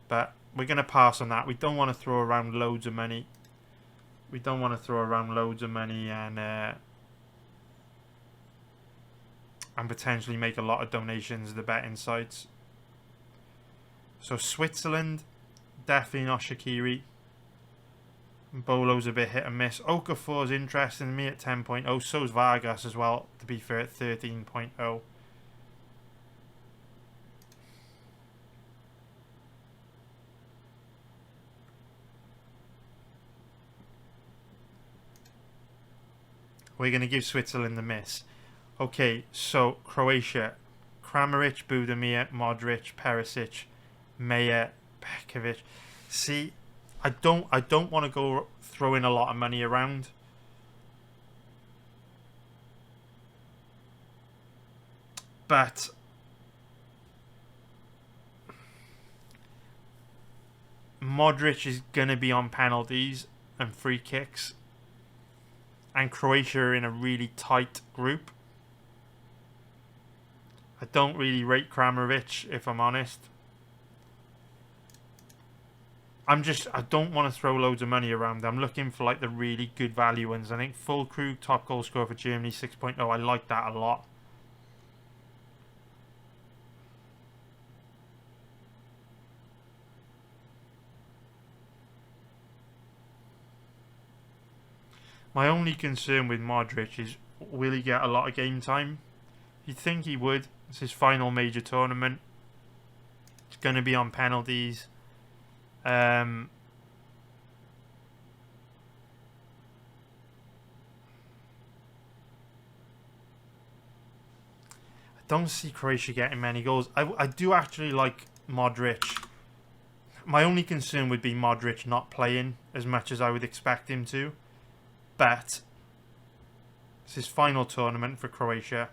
But we're going to pass on that. We don't want to throw around loads of money. We don't want to throw around loads of money and potentially make a lot of donations to the betting sites. So Switzerland, definitely not Shaqiri. Bolo's a bit hit and miss. Okafor's interesting to me at 10.0. So's Vargas as well, to be fair, at 13.0. We're going to give Switzerland the miss. Okay, so Croatia. Kramaric, Budimir, Modric, Perisic, Meyer, Pekovic. See, I don't want to go throwing a lot of money around. But Modric is going to be on penalties and free kicks. And Croatia are in a really tight group. I don't really rate Kramaric, if I'm honest. I don't want to throw loads of money around. I'm looking for like the really good value ones. I think Füllkrug, top goal scorer for Germany, 6.0. I like that a lot. My only concern with Modric is, will he get a lot of game time? You'd think he would. It's his final major tournament. It's going to be on penalties. I don't see Croatia getting many goals. I do actually like Modric. My only concern would be Modric not playing as much as I would expect him to. But it's his final tournament for Croatia.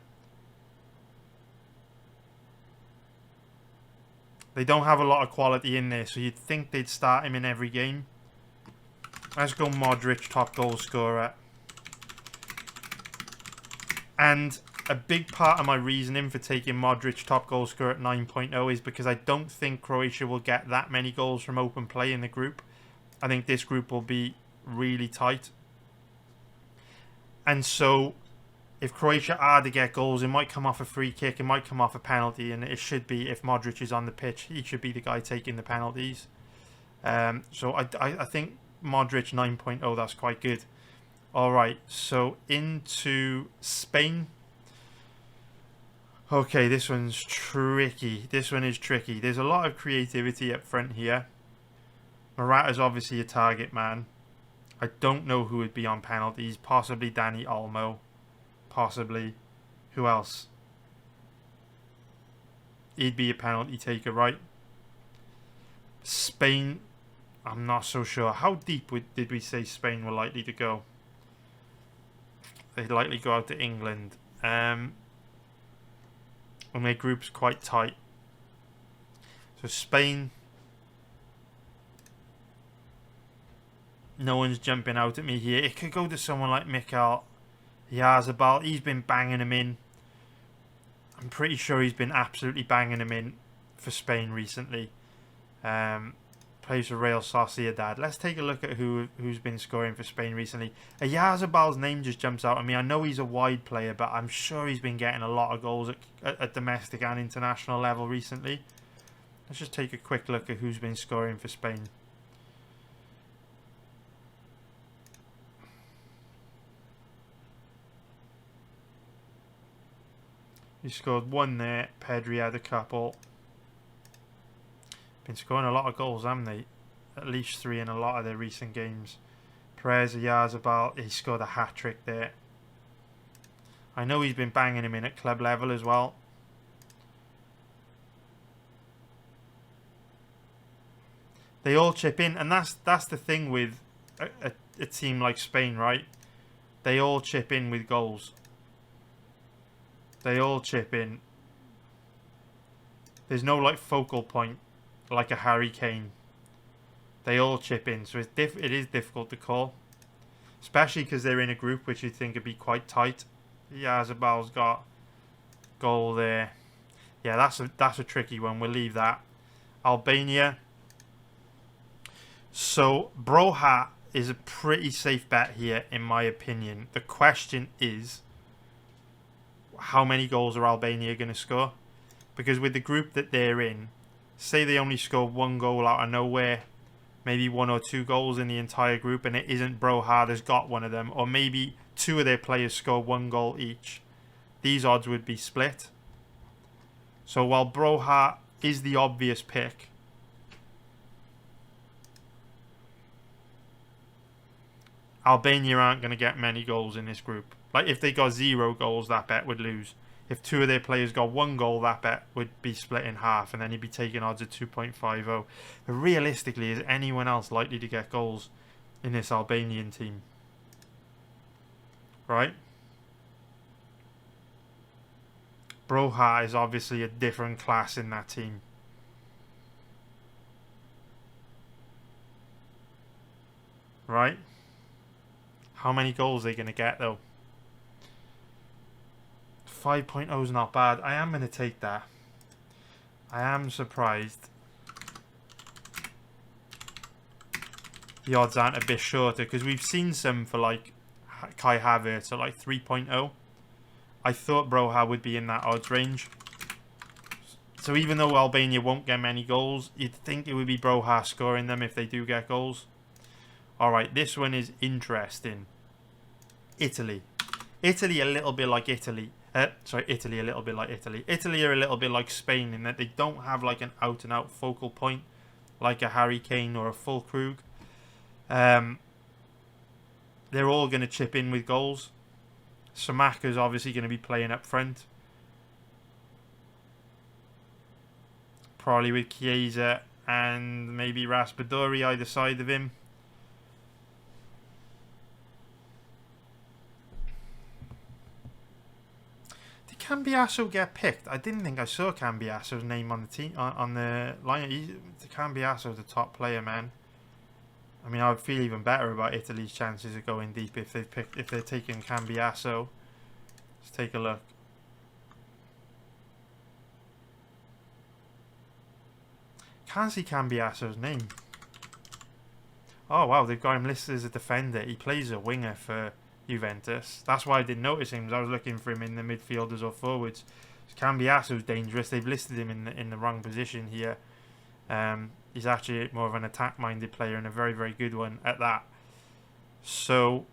They don't have a lot of quality in there, so you'd think they'd start him in every game. Let's go Modric, top goal scorer. And a big part of my reasoning for taking Modric, top goal scorer at 9.0 is because I don't think Croatia will get that many goals from open play in the group. I think this group will be really tight. And so, if Croatia are to get goals, it might come off a free kick, it might come off a penalty, and it should be, if Modric is on the pitch, he should be the guy taking the penalties. So I think Modric 9.0, that's quite good. Alright, so into Spain. Okay, this one's tricky. This one is tricky. There's a lot of creativity up front here. Morata's obviously a target man. I don't know who would be on penalties. Possibly Dani Olmo. Possibly. Who else? He'd be a penalty taker, right? Spain. I'm not so sure. How deep did we say Spain were likely to go? They'd likely go out to England. And their group's quite tight. So Spain. No one's jumping out at me here. It could go to someone like Mikel Oyarzabal. He's been banging him in. I'm pretty sure he's been absolutely banging him in for Spain recently. Plays for Real Sociedad. Let's take a look at who's been scoring for Spain recently. Oyarzabal's name just jumps out at me. I know he's a wide player, but I'm sure he's been getting a lot of goals at domestic and international level recently. Let's just take a quick look at who's been scoring for Spain. He scored one there. Pedri had a couple. Been scoring a lot of goals, haven't they? At least 3 in a lot of their recent games. Perez, Oyarzabal, he scored a hat-trick there. I know he's been banging him in at club level as well. They all chip in, and that's the thing with a team like Spain, right? They all chip in with goals. They all chip in. There's no like focal point like a Harry Kane. They all chip in, so it is difficult to call. especially because they're in a group which you'd think would be quite tight. Yazabal's got goal there. Yeah, that's a tricky one. We'll leave that. Albania. So Broha is a pretty safe bet here, in my opinion. The question is, how many goals are Albania going to score? Because with the group that they're in, say they only score 1 goal out of nowhere, maybe 1 or 2 goals in the entire group, and it isn't Broha that's got one of them, or maybe 2 of their players score 1 goal each, these odds would be split. So while Broha is the obvious pick, Albania aren't going to get many goals in this group. Like, if they got 0 goals, that bet would lose. If 2 of their players got 1 goal, that bet would be split in half, and then he'd be taking odds at 2.50. But realistically, is anyone else likely to get goals in this Albanian team? Right? Broha is obviously a different class in that team. Right? How many goals are they going to get, though? 5.0 is not bad. I am going to take that. I am surprised the odds aren't a bit shorter, because we've seen some for like Kai Havertz at like 3.0. I thought Broha would be in that odds range. So even though Albania won't get many goals, you'd think it would be Broha scoring them if they do get goals. Alright, this one is interesting. Italy. Italy a little bit like Italy. Italy a little bit like Italy. Italy are a little bit like Spain in that they don't have like an out-and-out focal point like a Harry Kane or a Füllkrug. They're all going to chip in with goals. Samaka's obviously going to be playing up front. Probably with Chiesa and maybe Raspadori either side of him. Cambiasso get picked? I didn't think I saw Cambiasso's name on the team on the line. Cambiasso's the top player, man. I mean, I would feel even better about Italy's chances of going deep if they're taking Cambiasso. Let's take a look. Can't see Cambiasso's name. Oh wow, they've got him listed as a defender. He plays a winger for Juventus. That's why I didn't notice him, because I was looking for him in the midfielders or forwards. Cambiasso's dangerous. They've listed him in the wrong position here. He's actually more of an attack-minded player, and a very, very good one at that. So,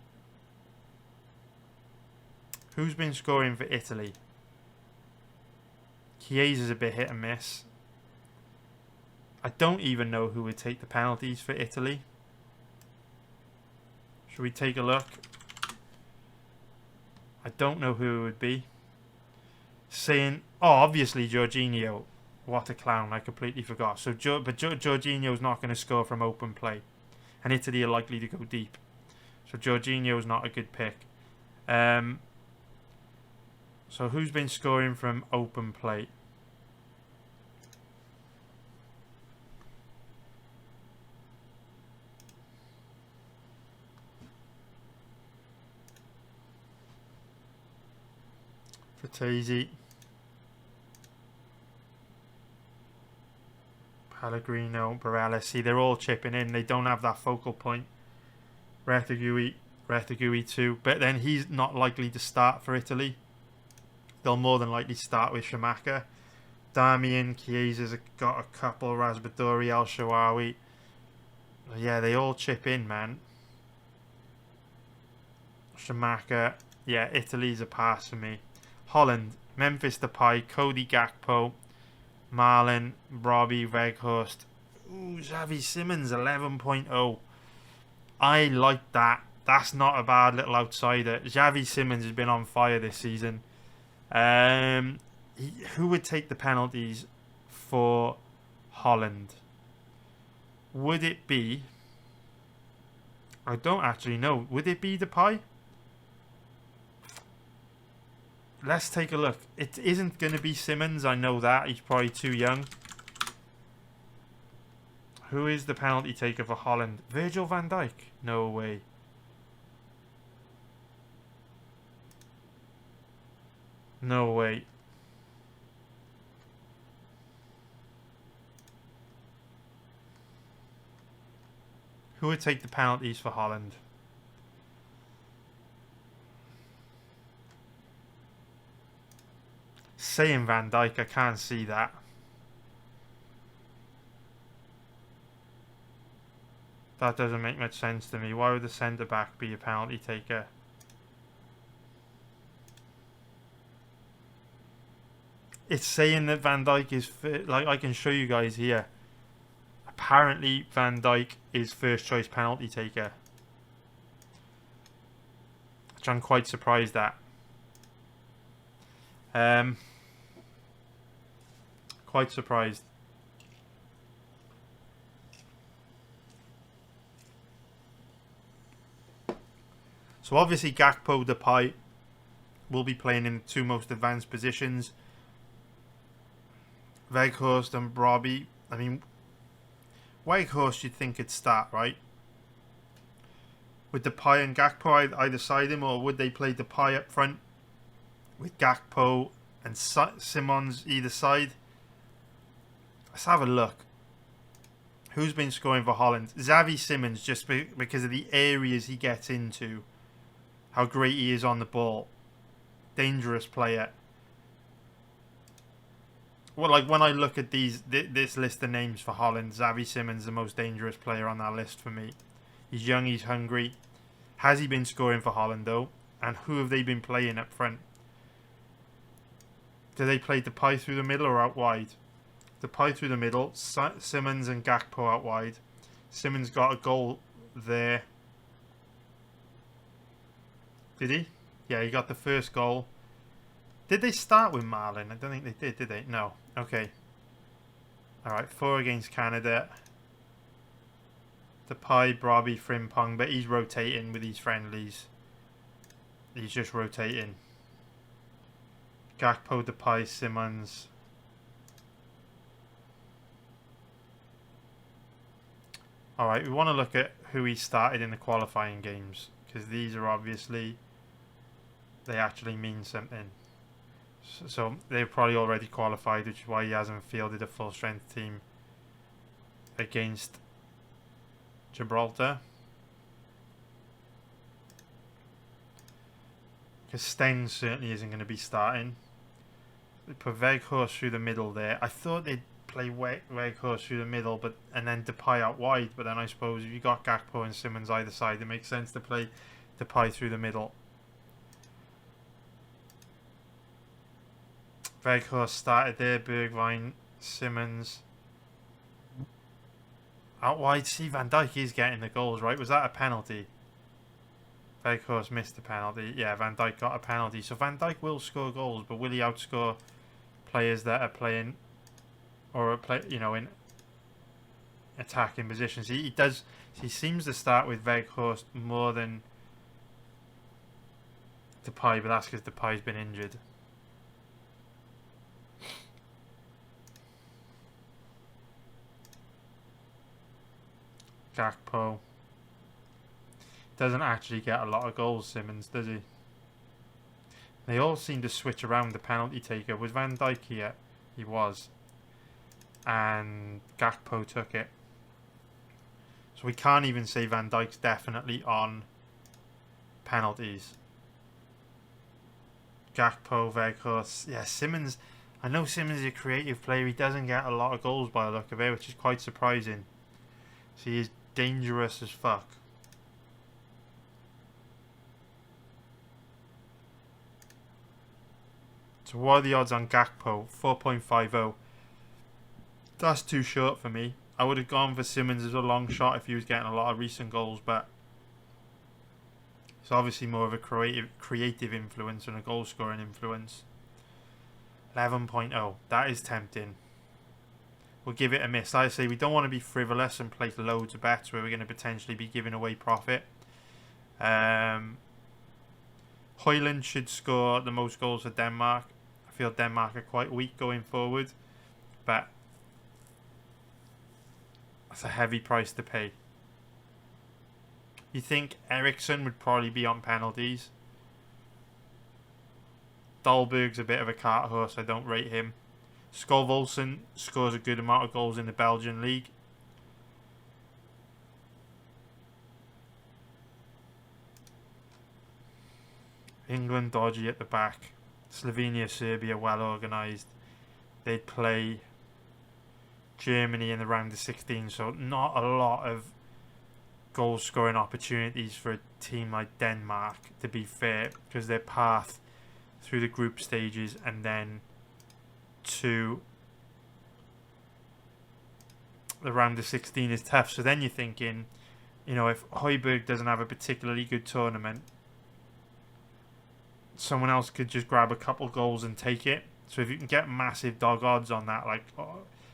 who's been scoring for Italy? Chiesa's a bit hit and miss. I don't even know who would take the penalties for Italy. Should we take a look? I don't know who it would be. Saying, oh, obviously Jorginho. What a clown! I completely forgot. So, Jorginho's not going to score from open play, and Italy are likely to go deep. So Jorginho's not a good pick. So who's been scoring from open play? Frattesi, Pellegrino, Barella. See, they're all chipping in. They don't have that focal point. Retegui too. But then he's not likely to start for Italy. They'll more than likely start with Shamaka. Darmian, Chiesa's got a couple. Raspadori, El Shaarawy. Yeah, they all chip in, man. Shamaka. Yeah, Italy's a pass for me. Holland, Memphis Depay, Cody Gakpo, Marlon, Robbie, Weghorst. Ooh, Xavi Simons, 11.0. I like that. That's not a bad little outsider. Xavi Simons has been on fire this season. Who would take the penalties for Holland? Would it be... I don't actually know. Would it be Depay? Let's take a look. It isn't going to be Simons. I know that. He's probably too young. Who is the penalty taker for Holland? Virgil van Dijk? No way. No way. Who would take the penalties for Holland? Saying Van Dijk, I can't see that. That doesn't make much sense to me. Why would the centre back be a penalty taker? It's saying that Van Dijk is like, I can show you guys here. Apparently Van Dijk is first choice penalty taker, which I'm quite surprised at. Quite surprised. So obviously Gakpo, Depay will be playing in the two most advanced positions. Weghorst and Robbie. I mean, Weghorst you'd think could start, right? With Depay and Gakpo either side him, or would they play Depay up front with Gakpo and Simons either side? Let's have a look. Who's been scoring for Holland? Xavi Simons, just because of the areas he gets into. How great he is on the ball. Dangerous player. Well, like when I look at this list of names for Holland, Xavi Simons the most dangerous player on that list for me. He's young, he's hungry. Has he been scoring for Holland though? And who have they been playing up front? Do they play Depay through the middle or out wide? Depay through the middle, Simons and Gakpo out wide. Simons got a goal there. Did he? Yeah, he got the first goal. Did they start with Marlin? I don't think they did they? No. Okay. Alright, 4 against Canada. Depay, Brobby, Frimpong, but he's rotating with these friendlies. He's just rotating. Gakpo, Depay, Simons. Alright, we want to look at who he started in the qualifying games, because these are obviously, they actually mean something. So they've probably already qualified, which is why he hasn't fielded a full strength team against Gibraltar. Because Sten certainly isn't going to be starting. They put Weghorst through the middle there. I thought they'd play Weghorst through the middle, and then Depay out wide. But then I suppose if you got Gakpo and Simons either side, it makes sense to play Depay through the middle. Weghorst started there, Bergwijn, Simons. Out wide, see Van Dijk is getting the goals, right? Was that a penalty? Weghorst missed a penalty. Yeah, Van Dijk got a penalty. So Van Dijk will score goals, but will he outscore players that are playing or in attacking positions? He does. He seems to start with Weghorst more than Depay, but that's because Depay's been injured. Gakpo doesn't actually get a lot of goals, Simons, does he? They all seem to switch around the penalty taker. Was Van Dijk here? He was. And Gakpo took it. So we can't even say Van Dijk's definitely on penalties. Gakpo, Weghorst. Yeah, Simons. I know Simons is a creative player. He doesn't get a lot of goals by the look of it, which is quite surprising. So he is dangerous as fuck. So what are the odds on Gakpo? 4.50. That's too short for me. I would have gone for Simons as a long shot if he was getting a lot of recent goals, but it's obviously more of a creative influence than a goal scoring influence. 11.0. That is tempting. We'll give it a miss. Like I say, we don't want to be frivolous and place loads of bets where we're going to potentially be giving away profit. Højlund should score the most goals for Denmark. I feel Denmark are quite weak going forward, but that's a heavy price to pay. You think Eriksson would probably be on penalties? Dahlberg's a bit of a cart horse. I don't rate him. Skov Olsen scores a good amount of goals in the Belgian league. England dodgy at the back. Slovenia, Serbia well organised. They'd play Germany in the round of 16, so not a lot of goal scoring opportunities for a team like Denmark, to be fair, because their path through the group stages and then to the round of 16 is tough. So then you're thinking, you know, if Højbjerg doesn't have a particularly good tournament, someone else could just grab a couple goals and take it. So if you can get massive dog odds on that, like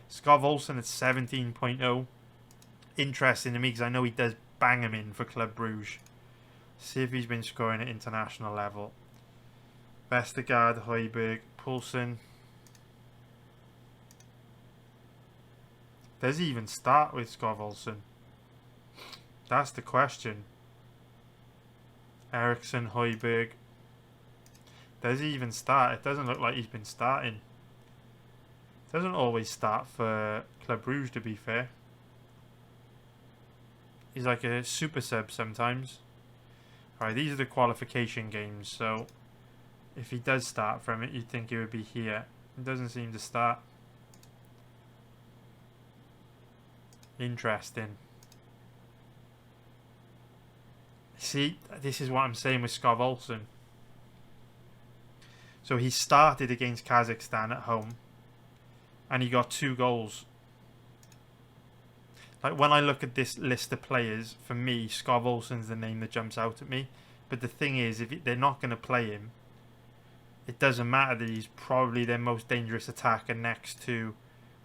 Skov Olsen at 17.0, interesting to me because I know he does bang him in for Club Brugge. See if he's been scoring at international level. Vestergaard, Højbjerg, Poulsen. Does he even start with Skov Olsen? That's the question. Eriksson, Højbjerg. Does he even start? It doesn't look like he's been starting. Doesn't always start for Club Brugge, to be fair. He's like a super sub sometimes. Alright, these are the qualification games, so if he does start from it, you'd think he would be here. He doesn't seem to start. Interesting. See, this is what I'm saying with Skov Olsen. So he started against Kazakhstan at home and he got 2 goals. Like when I look at this list of players, for me, Skov Olsen's the name that jumps out at me. But the thing is, if they're not going to play him, it doesn't matter that he's probably their most dangerous attacker next to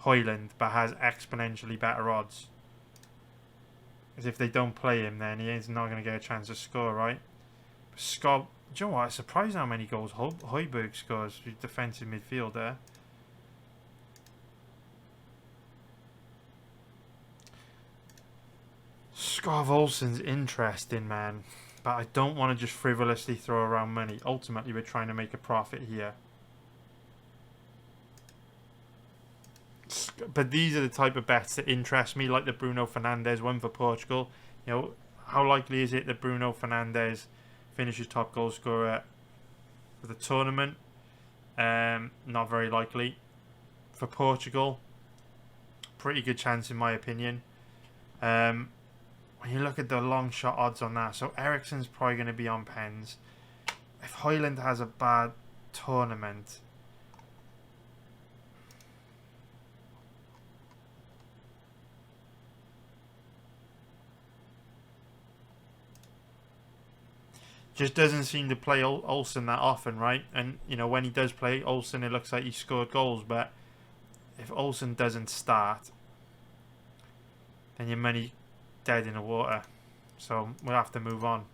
Højlund, but has exponentially better odds. Because if they don't play him, then he's not going to get a chance to score, right? But Skov, do you know what? I'm surprised how many goals Højbjerg scores for defensive midfielder. Skov Olsen's interesting, man. But I don't want to just frivolously throw around money. Ultimately, we're trying to make a profit here. But these are the type of bets that interest me, like the Bruno Fernandes one for Portugal. You know, how likely is it that Bruno Fernandes finishes top goal scorer for the tournament? Not very likely. For Portugal, pretty good chance in my opinion. When you look at the long shot odds on that, so Eriksson's probably going to be on pens. If Højlund has a bad tournament, just doesn't seem to play Olsen that often, right? And, you know, when he does play Olsen, it looks like he scored goals. But if Olsen doesn't start, then your money dead in the water. So we'll have to move on.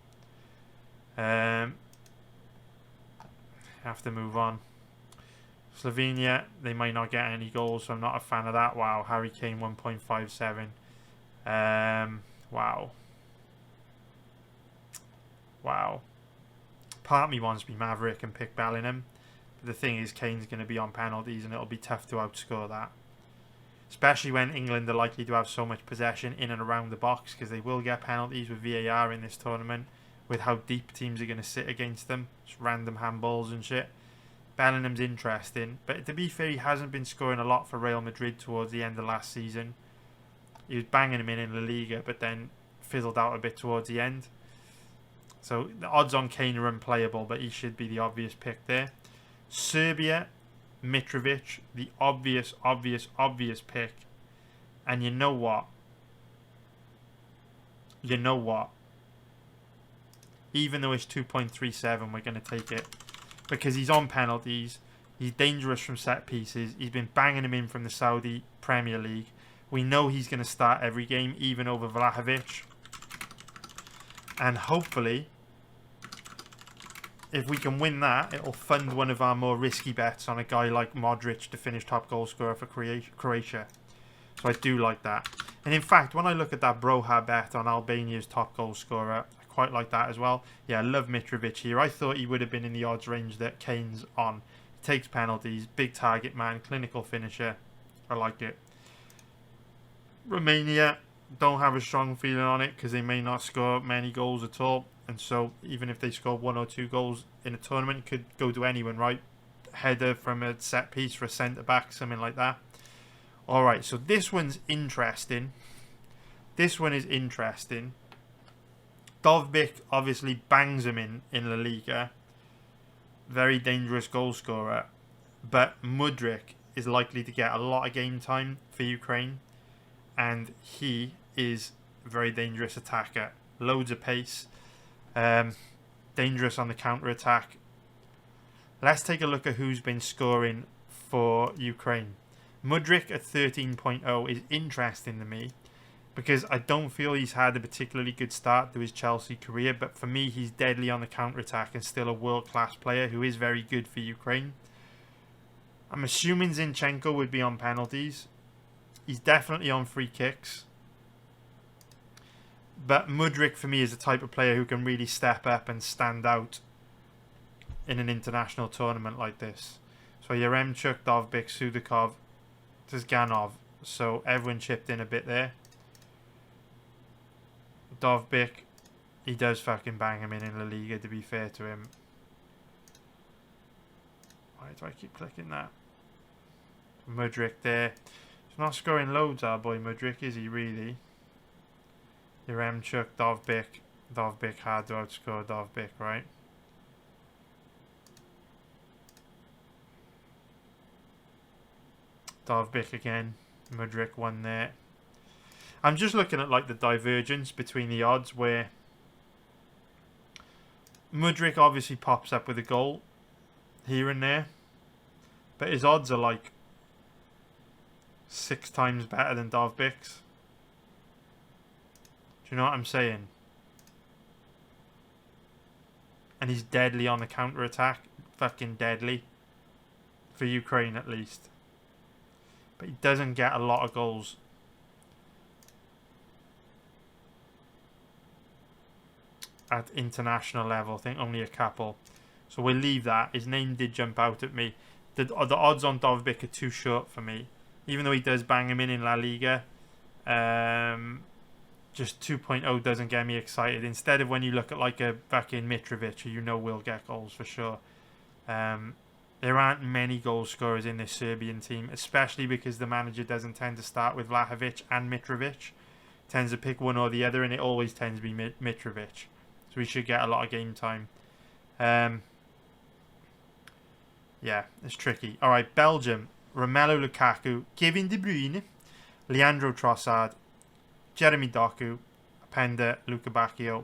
Slovenia, they might not get any goals, so I'm not a fan of that. Wow, Harry Kane 1.57. Wow. Part of me wants to be Maverick and pick Bellingham. But the thing is, Kane's going to be on penalties and it'll be tough to outscore that. Especially when England are likely to have so much possession in and around the box, because they will get penalties with VAR in this tournament, with how deep teams are going to sit against them. Just random handballs and shit. Bellingham's interesting, but to be fair, he hasn't been scoring a lot for Real Madrid towards the end of last season. He was banging him in La Liga, but then fizzled out a bit towards the end. So the odds on Kane are unplayable, but he should be the obvious pick there. Serbia, Mitrovic, the obvious pick. And you know what? Even though it's 2.37, we're going to take it. Because he's on penalties. He's dangerous from set pieces. He's been banging him in from the Saudi Premier League. We know he's going to start every game, even over Vlahovic. And hopefully, if we can win that, it'll fund one of our more risky bets on a guy like Modric to finish top goal scorer for Croatia. So I do like that. And in fact, when I look at that Broha bet on Albania's top goal scorer, I quite like that as well. Yeah, I love Mitrovic here. I thought he would have been in the odds range that Kane's on. He takes penalties, big target man, clinical finisher. I like it. Romania, don't have a strong feeling on it because they may not score many goals at all. And so even if they score 1 or 2 goals in a tournament, it could go to anyone, right? Header from a set piece for a centre-back, something like that. Alright, so this one's interesting. This one is interesting. Dovbyk obviously bangs him in La Liga. Very dangerous goal scorer. But Mudryk is likely to get a lot of game time for Ukraine. And he is a very dangerous attacker. Loads of pace. Dangerous on the counter-attack. Let's take a look at who's been scoring for Ukraine. Mudryk at 13.0 is interesting to me because I don't feel he's had a particularly good start to his Chelsea career, but for me he's deadly on the counter-attack and still a world-class player who is very good for Ukraine. I'm assuming Zinchenko would be on penalties. He's definitely on free kicks. But Mudryk for me is the type of player who can really step up and stand out in an international tournament like this. So Yaremchuk, Dovbyk, Sudakov, Tizganov. So everyone chipped in a bit there. Dovbyk, he does fucking bang him in La Liga, to be fair to him. Why do I keep clicking that? Mudryk there. He's not scoring loads, our boy Mudryk, is he really? Yaremchuk, Dovbyk. Dovbyk hard to outscore Dovbyk, right? Dovbyk again. Mudryk won there. I'm just looking at like the divergence between the odds where Mudryk obviously pops up with a goal here and there, but his odds are like 6 times better than Dovbyk's. Do you know what I'm saying? And he's deadly on the counter-attack. Fucking deadly. For Ukraine at least. But he doesn't get a lot of goals. At international level. I think only a couple. So we'll leave that. His name did jump out at me. The odds on Dovbyk are too short for me. Even though he does bang him in La Liga. Just 2.0 doesn't get me excited. Instead of when you look at like a fucking Mitrovic, who you know will get goals for sure. There aren't many goal scorers in this Serbian team, especially because the manager doesn't tend to start with Vlahovic and Mitrovic. Tends to pick one or the other, and it always tends to be Mitrovic. So we should get a lot of game time. Yeah, it's tricky. All right, Belgium. Romelu Lukaku, Kevin De Bruyne, Leandro Trossard, Jeremy Doku, Penda, Luka Bacchio.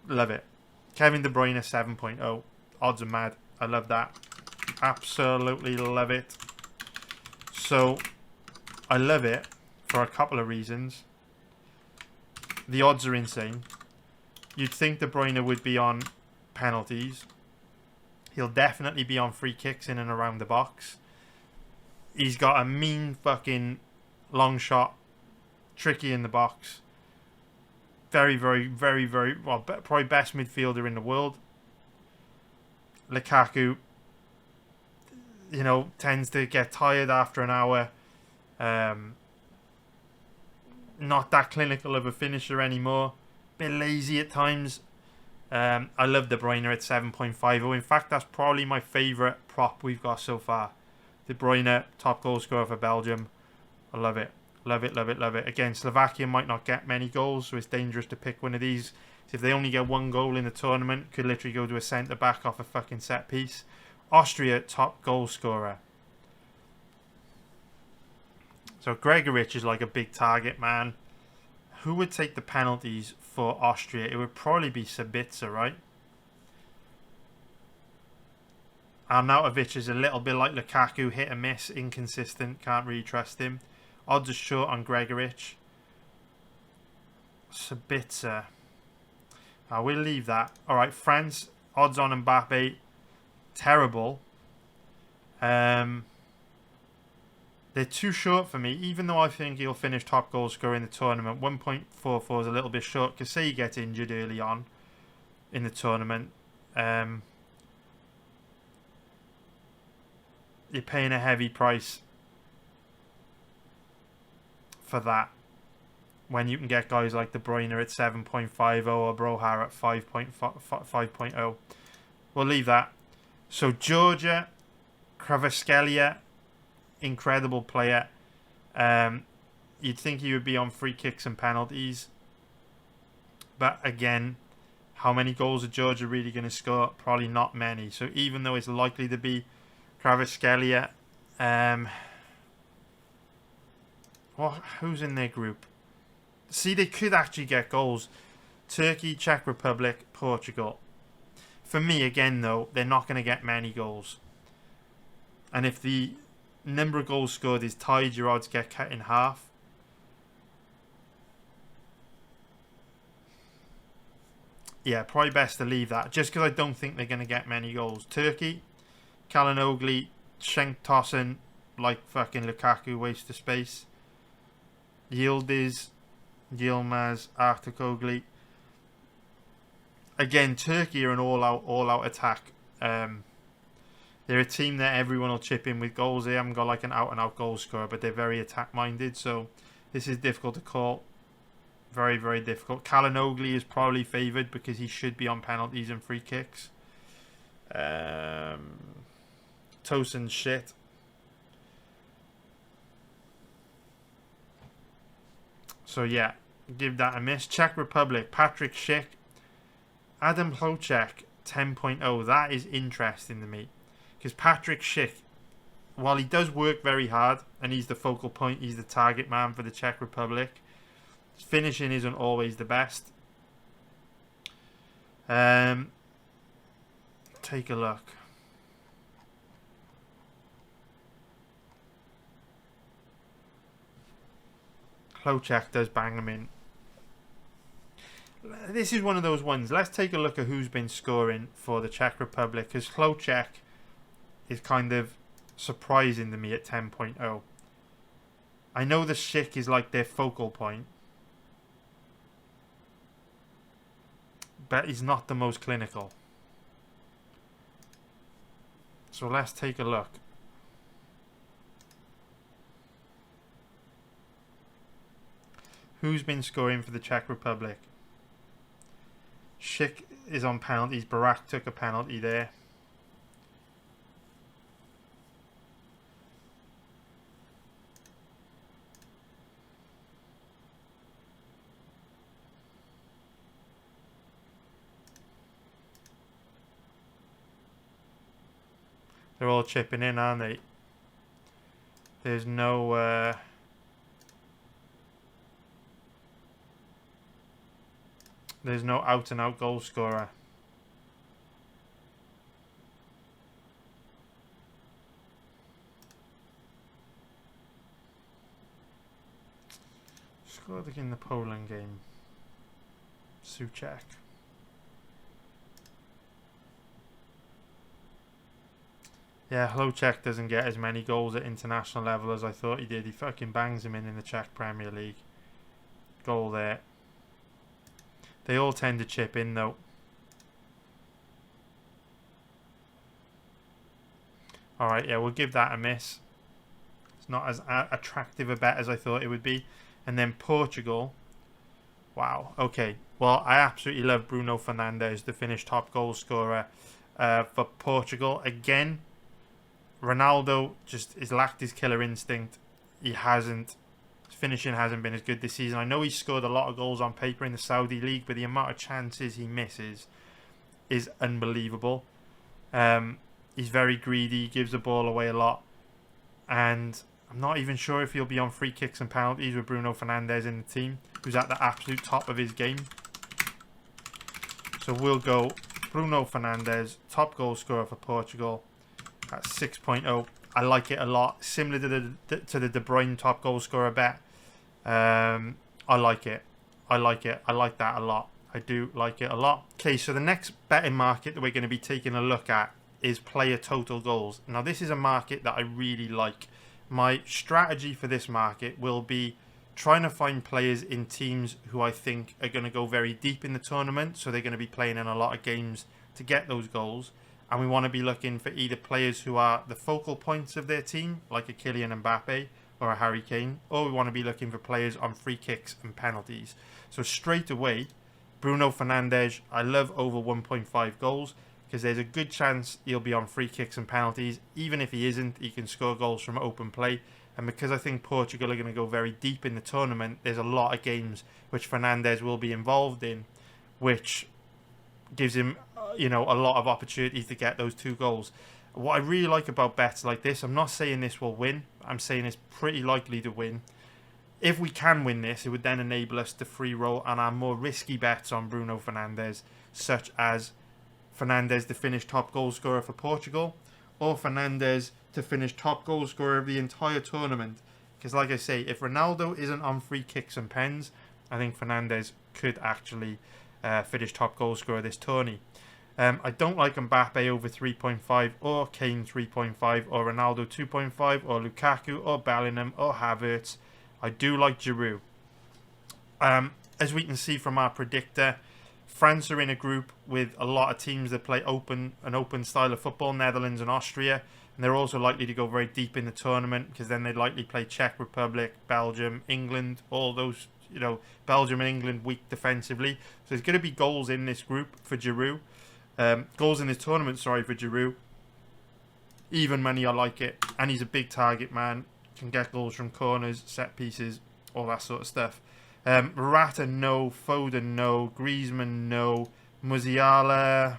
Love it. Kevin De Bruyne 7.0. Odds are mad. I love that. Absolutely love it. So, I love it for a couple of reasons. The odds are insane. You'd think De Bruyne would be on penalties. He'll definitely be on free kicks in and around the box. He's got a mean fucking long shot. Tricky in the box. Very, very, very, very... Well, probably best midfielder in the world. Lukaku, you know, tends to get tired after an hour. Not that clinical of a finisher anymore. Bit lazy at times. I love De Bruyne at 7.50. In fact, that's probably my favourite prop we've got so far. De Bruyne, top goal scorer for Belgium. I love it. Love it, love it, love it. Again, Slovakia might not get many goals, so it's dangerous to pick one of these. If they only get 1 goal in the tournament, could literally go to a centre-back off a fucking set piece. Austria, top goal scorer. So Gregoritsch is like a big target man. Who would take the penalties for Austria? It would probably be Sabitzer, right? Arnautovic is a little bit like Lukaku, hit and miss, inconsistent, can't really trust him. Odds are short on Gregoritsch. Sabitzer. I will leave that. Alright, France, odds on Mbappe, terrible. They're too short for me, even though I think he'll finish top goal scorer in the tournament. 1.44 is a little bit short because say he gets injured early on in the tournament. You're paying a heavy price for that when you can get guys like De Bruyne at 7.50 or Broha at 5.0. We'll leave that. So Georgia, Kvaratskhelia, incredible player. You'd think he would be on free kicks and penalties, but again, how many goals are Georgia really going to score? Probably not many. So even though it's likely to be Kvaratskhelia, well, who's in their group? See, they could actually get goals. Turkey, Czech Republic, Portugal. For me, again, though, they're not going to get many goals. And if the number of goals scored is tied, your odds get cut in half. Yeah, probably best to leave that. Just because I don't think they're going to get many goals. Turkey, Kalinoglu, Cenk Tosun, like fucking Lukaku, waste of space. Yildiz, Yilmaz, Artukoglu. Again, Turkey are an all-out attack. They're a team that everyone will chip in with goals. They haven't got like an out-and-out goal scorer, but they're very attack-minded. So this is difficult to call. Very, very difficult. Kalinoglu is probably favoured because he should be on penalties and free kicks. Tosun's shit. So yeah, give that a miss. Czech Republic, Patrick Schick, Adam Hloček, 10.0. That is interesting to me. Because Patrick Schick, while he does work very hard, and he's the focal point, he's the target man for the Czech Republic, his finishing isn't always the best. Take a look. Hloček does bang him in. This is one of those ones. Let's take a look at who's been scoring for the Czech Republic, because Hloček is kind of surprising to me at 10.0. I know the Schick is like their focal point, but he's not the most clinical. So let's take a look. Who's been scoring for the Czech Republic? Schick is on penalties. Barak took a penalty there. They're all chipping in, aren't they? There's no... There's no out-and-out goal scorer. Scored in the Poland game. Souček. Yeah, Hloček doesn't get as many goals at international level as I thought he did. He fucking bangs him in the Czech Premier League. Goal there. They all tend to chip in though. Alright, yeah, we'll give that a miss. It's not as attractive a bet as I thought it would be. And then Portugal. Wow, okay. Well, I absolutely love Bruno Fernandes, the Finnish top goal scorer for Portugal. Again, Ronaldo just has lacked his killer instinct. He hasn't. His finishing hasn't been as good this season. I know he's scored a lot of goals on paper in the Saudi League, but the amount of chances he misses is unbelievable. He's very greedy, gives the ball away a lot. And I'm not even sure if he'll be on free kicks and penalties with Bruno Fernandes in the team, who's at the absolute top of his game. So we'll go Bruno Fernandes, top goal scorer for Portugal at 6.0. I like it a lot. Similar to the De Bruyne top goal scorer bet. I like it. I like it. I like that a lot. I do like it a lot. Okay, so the next betting market that we're going to be taking a look at is player total goals. Now, this is a market that I really like. My strategy for this market will be trying to find players in teams who I think are going to go very deep in the tournament, so they're going to be playing in a lot of games to get those goals. And we want to be looking for either players who are the focal points of their team, like a Kylian Mbappe or a Harry Kane, or we want to be looking for players on free kicks and penalties. So straight away, Bruno Fernandes, I love over 1.5 goals because there's a good chance he'll be on free kicks and penalties. Even if he isn't, he can score goals from open play. And because I think Portugal are going to go very deep in the tournament, there's a lot of games which Fernandes will be involved in, which gives him, a lot of opportunities to get those 2 goals. What I really like about bets like this, I'm not saying this will win, I'm saying it's pretty likely to win. If we can win this, it would then enable us to free roll on our more risky bets on Bruno Fernandes, such as Fernandes to finish top goal scorer for Portugal, or Fernandes to finish top goal scorer of the entire tournament. Because like I say, if Ronaldo isn't on free kicks and pens, I think Fernandes could actually finish top goal scorer this tourney. I don't like Mbappe over 3.5, or Kane 3.5, or Ronaldo 2.5, or Lukaku, or Bellingham, or Havertz. I do like Giroud. As we can see from our predictor, France are in a group with a lot of teams that play an open style of football, Netherlands and Austria. And they're also likely to go very deep in the tournament because then they'd likely play Czech Republic, Belgium, England, all those, Belgium and England weak defensively. So there's going to be goals in this group for Giroud. Goals in this tournament, for Giroud. Even money, I like it. And he's a big target man. Can get goals from corners, set pieces, all that sort of stuff. Morata, no. Foden, no. Griezmann, no. Musiala,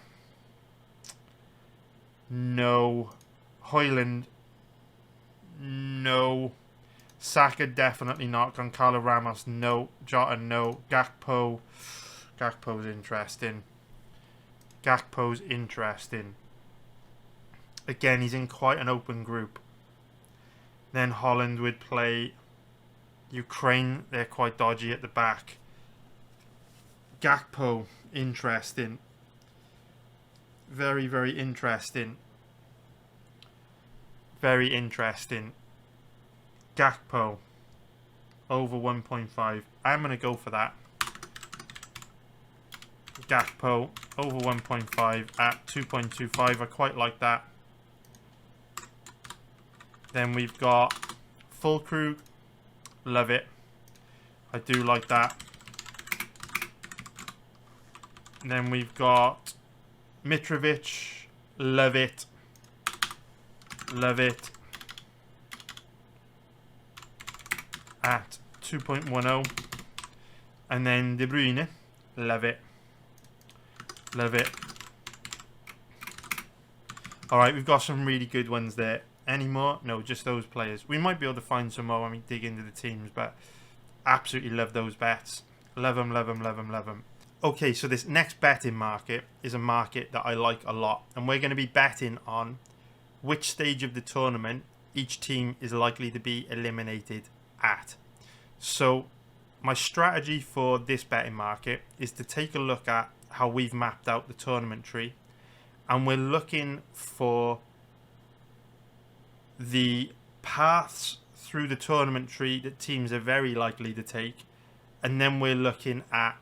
no. Højlund, no. Saka, definitely not. Goncalo Ramos, no. Jota, no. Gakpo's interesting. Again, he's in quite an open group. Then Holland would play Ukraine. They're quite dodgy at the back. Gakpo, interesting. Very, very interesting. Very interesting. Gakpo, over 1.5. I'm going to go for that. Gakpo, over 1.5 at 2.25. I quite like that. Then we've got Fulkrug. Love it. I do like that. And then we've got Mitrovic. Love it. Love it. At 2.10. And then De Bruyne. Love it. Love it. Alright, we've got some really good ones there. Any more? No, just those players. We might be able to find some more when we dig into the teams, but absolutely love those bets. Love them, love them, love them, love them. Okay, so this next betting market is a market that I like a lot. And we're going to be betting on which stage of the tournament each team is likely to be eliminated at. So my strategy for this betting market is to take a look at how we've mapped out the tournament tree. And we're looking for the paths through the tournament tree that teams are very likely to take, and then we're looking at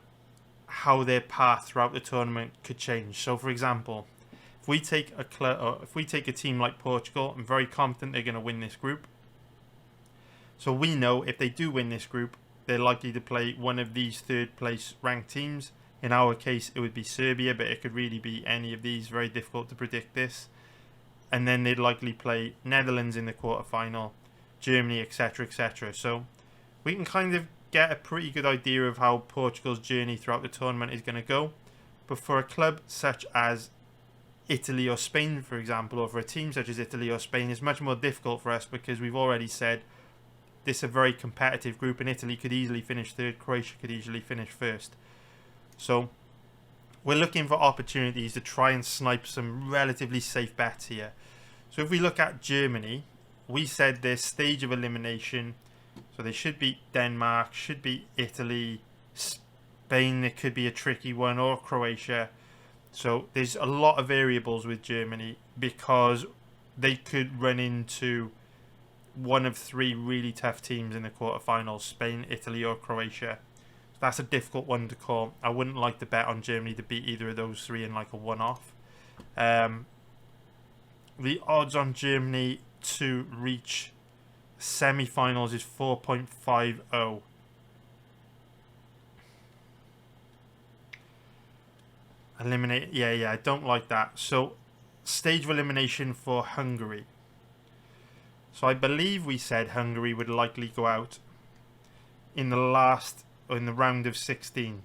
how their path throughout the tournament could change. So for example, if we take a team like Portugal, I'm very confident they're going to win this group. So we know if they do win this group, they're likely to play one of these third place ranked teams. In our case, it would be Serbia, but it could really be any of these. Very difficult to predict this. And then they'd likely play Netherlands in the quarterfinal, Germany, etc., etc. So we can kind of get a pretty good idea of how Portugal's journey throughout the tournament is going to go. But for a club such as Italy or Spain, for example, or for a team such as Italy or Spain, it's much more difficult for us because we've already said this is a very competitive group, and Italy could easily finish third, Croatia could easily finish first. So we're looking for opportunities to try and snipe some relatively safe bets here. So if we look at Germany, we said their stage of elimination, so they should beat Denmark, should beat Italy, Spain, it could be a tricky one, or Croatia. So there's a lot of variables with Germany because they could run into one of three really tough teams in the quarterfinals: Spain, Italy, or Croatia. So that's a difficult one to call. I wouldn't like to bet on Germany to beat either of those three in like a one-off. The odds on Germany to reach semi-finals is 4.50. Eliminate. Yeah, I don't like that. So, stage of elimination for Hungary. So I believe we said Hungary would likely go out in the round of 16.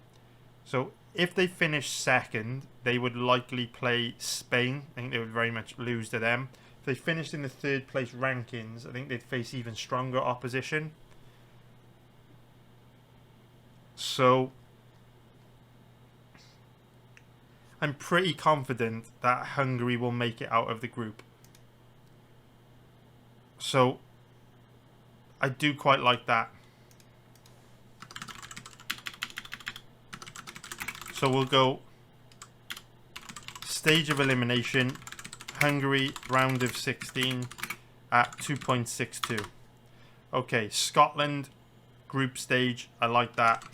So if they finish second, they would likely play Spain. I think they would very much lose to them. If they finished in the third place rankings, I think they'd face even stronger opposition. So I'm pretty confident that Hungary will make it out of the group. So I do quite like that. So we'll go stage of elimination, Hungary round of 16 at 2.62. Okay, Scotland group stage, I like that.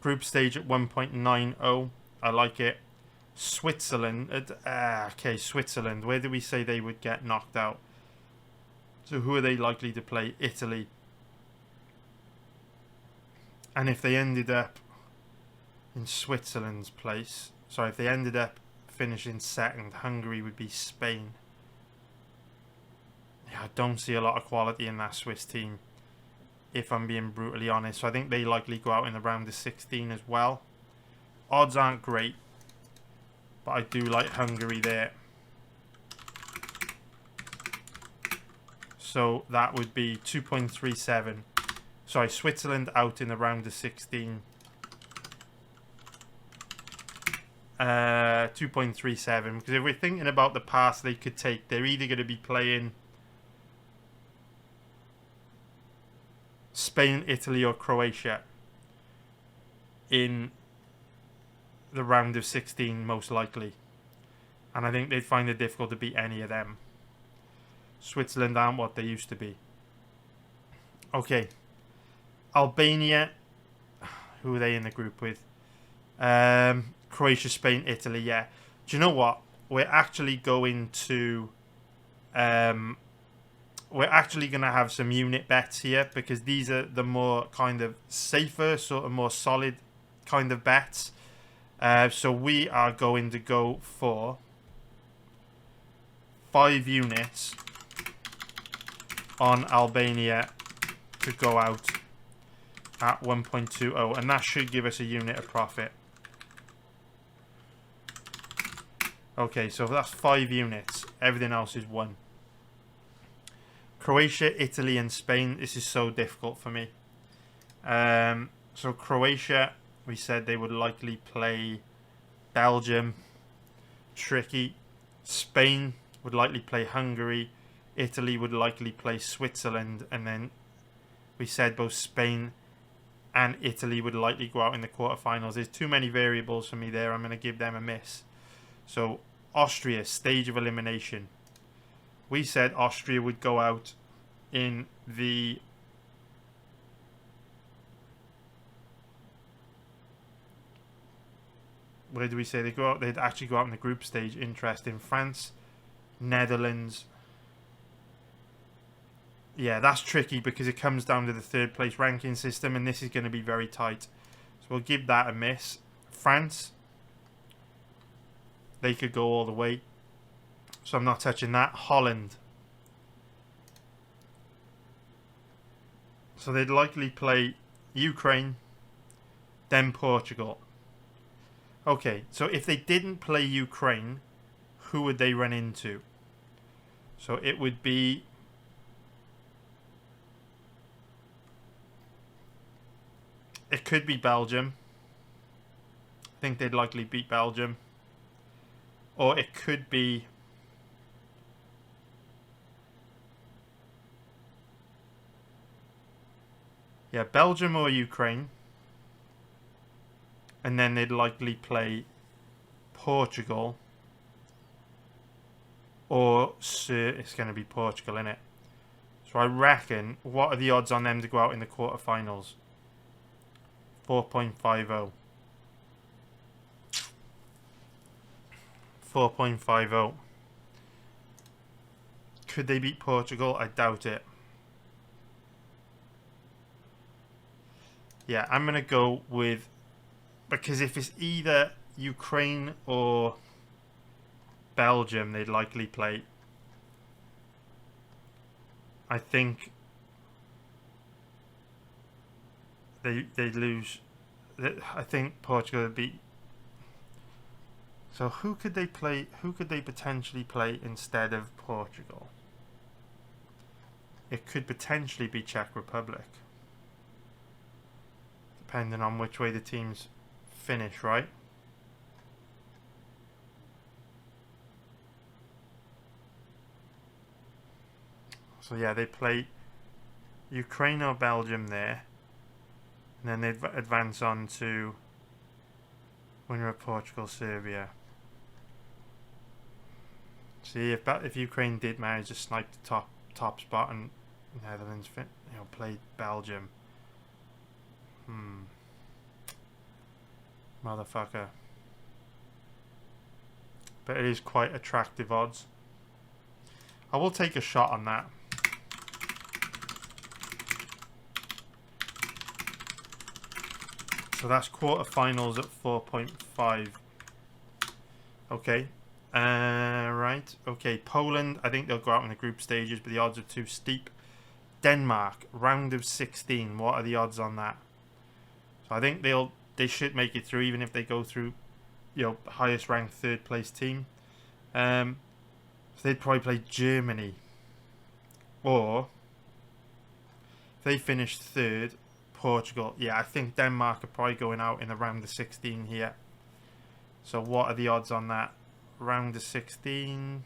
Group stage at 1.90, I like it. Switzerland, Switzerland, where did we say they would get knocked out? So who are they likely to play? Italy. And if they ended up in Switzerland's place, if they ended up finishing second, Hungary would be Spain. Yeah, I don't see a lot of quality in that Swiss team, if I'm being brutally honest. So I think they likely go out in the round of 16 as well. Odds aren't great, but I do like Hungary there. So that would be 2.37. Sorry, Switzerland out in the round of 16. 2.37. Because if we're thinking about the path they could take, they're either going to be playing Spain, Italy, or Croatia in the round of 16, most likely. And I think they'd find it difficult to beat any of them. Switzerland aren't what they used to be. Okay. Albania. Who are they in the group with? Croatia, Spain, Italy, yeah. Do you know what? We're actually going to... we're actually going to have some unit bets here, because these are the more kind of safer, sort of more solid kind of bets. So we are going to go for 5 units on Albania to go out at 1.20, and that should give us a unit of profit. Okay, so that's 5 units. Everything else is 1. Croatia, Italy, and Spain. This is so difficult for me. So Croatia, we said they would likely play Belgium. Tricky. Spain would likely play Hungary. Italy would likely play Switzerland. And then we said both Spain and Italy would likely go out in the quarterfinals. There's too many variables for me there. I'm going to give them a miss. So Austria, stage of elimination. We said Austria would go out in the... Where do we say they go out? They'd actually go out in the group stage. Interesting. France, Netherlands. Yeah, that's tricky because it comes down to the third place ranking system, and this is going to be very tight. So we'll give that a miss. France, they could go all the way. So I'm not touching that. Holland. So they'd likely play Ukraine, then Portugal. Okay, so if they didn't play Ukraine, who would they run into? So it would be... It could be Belgium. I think they'd likely beat Belgium. Or it could be... Yeah, Belgium or Ukraine. And then they'd likely play Portugal. or it's going to be Portugal, innit? So I reckon, what are the odds on them to go out in the quarterfinals? 4.50. 4.50. Could they beat Portugal? I doubt it. Yeah, I'm going to go with... Because if it's either Ukraine or Belgium, they'd likely play. I think they'd lose. I think Portugal would beat. So who could they play? Who could they potentially play instead of Portugal? It could potentially be Czech Republic, depending on which way the teams finish, right? So yeah, they play Ukraine or Belgium there, and then they advance on to winner of Portugal, Serbia. See, if Ukraine did manage to snipe the top spot and Netherlands played Belgium, motherfucker. But it is quite attractive odds. I will take a shot on that. So that's quarterfinals at 4.5. Okay. Right. Okay. Poland, I think they'll go out in the group stages, but the odds are too steep. Denmark, round of 16. What are the odds on that? So I think they should make it through, even if they go through, highest ranked third place team. So they'd probably play Germany, or if they finish third, Portugal. Yeah, I think Denmark are probably going out in the round of 16 here. So what are the odds on that? Round of 16.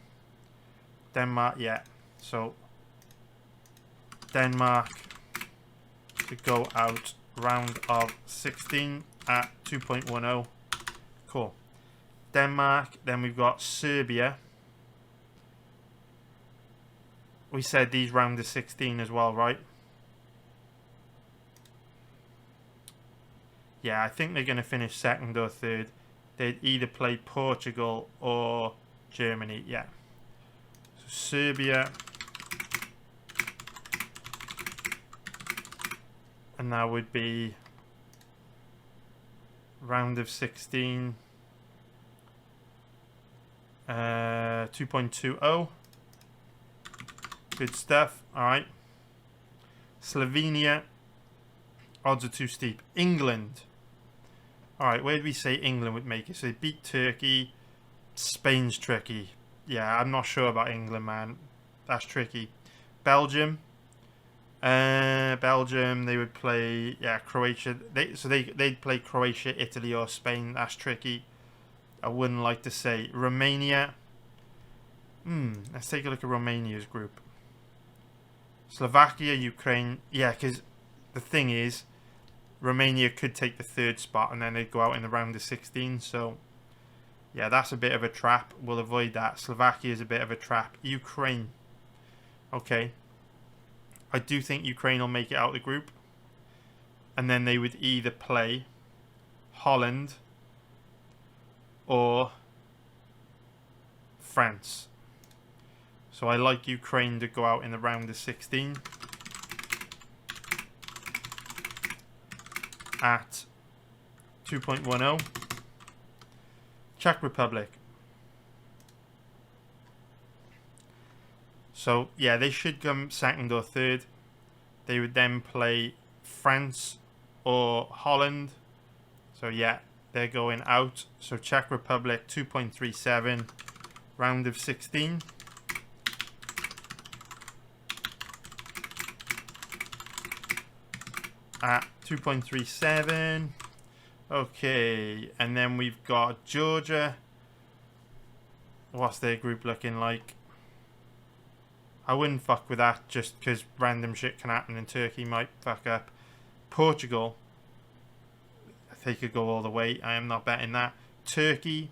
Denmark, yeah. So Denmark to go out round of 16 at 2.10. Cool. Denmark. Then we've got Serbia. We said these round of 16 as well, right? Yeah, I think they're going to finish second or third. They'd either play Portugal or Germany. Yeah. So Serbia. And that would be round of 16. 2.20. Good stuff. All right. Slovenia. Odds are too steep. England. All right, where did we say England would make it? So they beat Turkey. Spain's tricky. Yeah, I'm not sure about England, man. That's tricky. Belgium. Belgium, they would play, Croatia. They'd play Croatia, Italy, or Spain. That's tricky. I wouldn't like to say. Romania. Let's take a look at Romania's group. Slovakia, Ukraine. Yeah, because the thing is, Romania could take the third spot and then they'd go out in the round of 16. So, yeah, that's a bit of a trap. We'll avoid that. Slovakia is a bit of a trap. Ukraine. Okay. I do think Ukraine will make it out of the group. And then they would either play Holland or France. So I like Ukraine to go out in the round of 16. At 2.10. Czech Republic. So, yeah, they should come second or third. They would then play France or Holland. So, yeah, they're going out. So, Czech Republic, 2.37. Round of 16. At 2.37. Okay, and then we've got Georgia. What's their group looking like? I wouldn't fuck with that just because random shit can happen and Turkey might fuck up. Portugal. They could go all the way. I am not betting that. Turkey.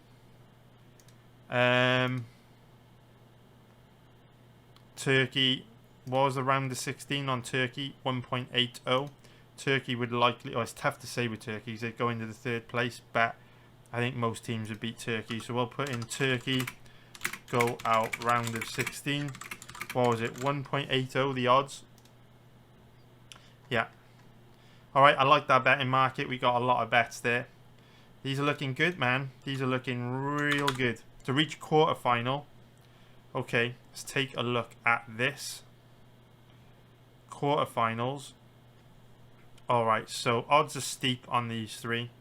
Turkey was around the 16 on Turkey, 1.80. Turkey would likely, it's tough to say with Turkey, they'd go into the third place, but I think most teams would beat Turkey. So we'll put in Turkey, go out round of 16. What was it? 1.80 the odds. Yeah. Alright, I like that betting market. We got a lot of bets there. These are looking good, man. These are looking real good. To reach quarterfinal. Okay, let's take a look at this. Quarterfinals. Alright, so odds are steep on these three.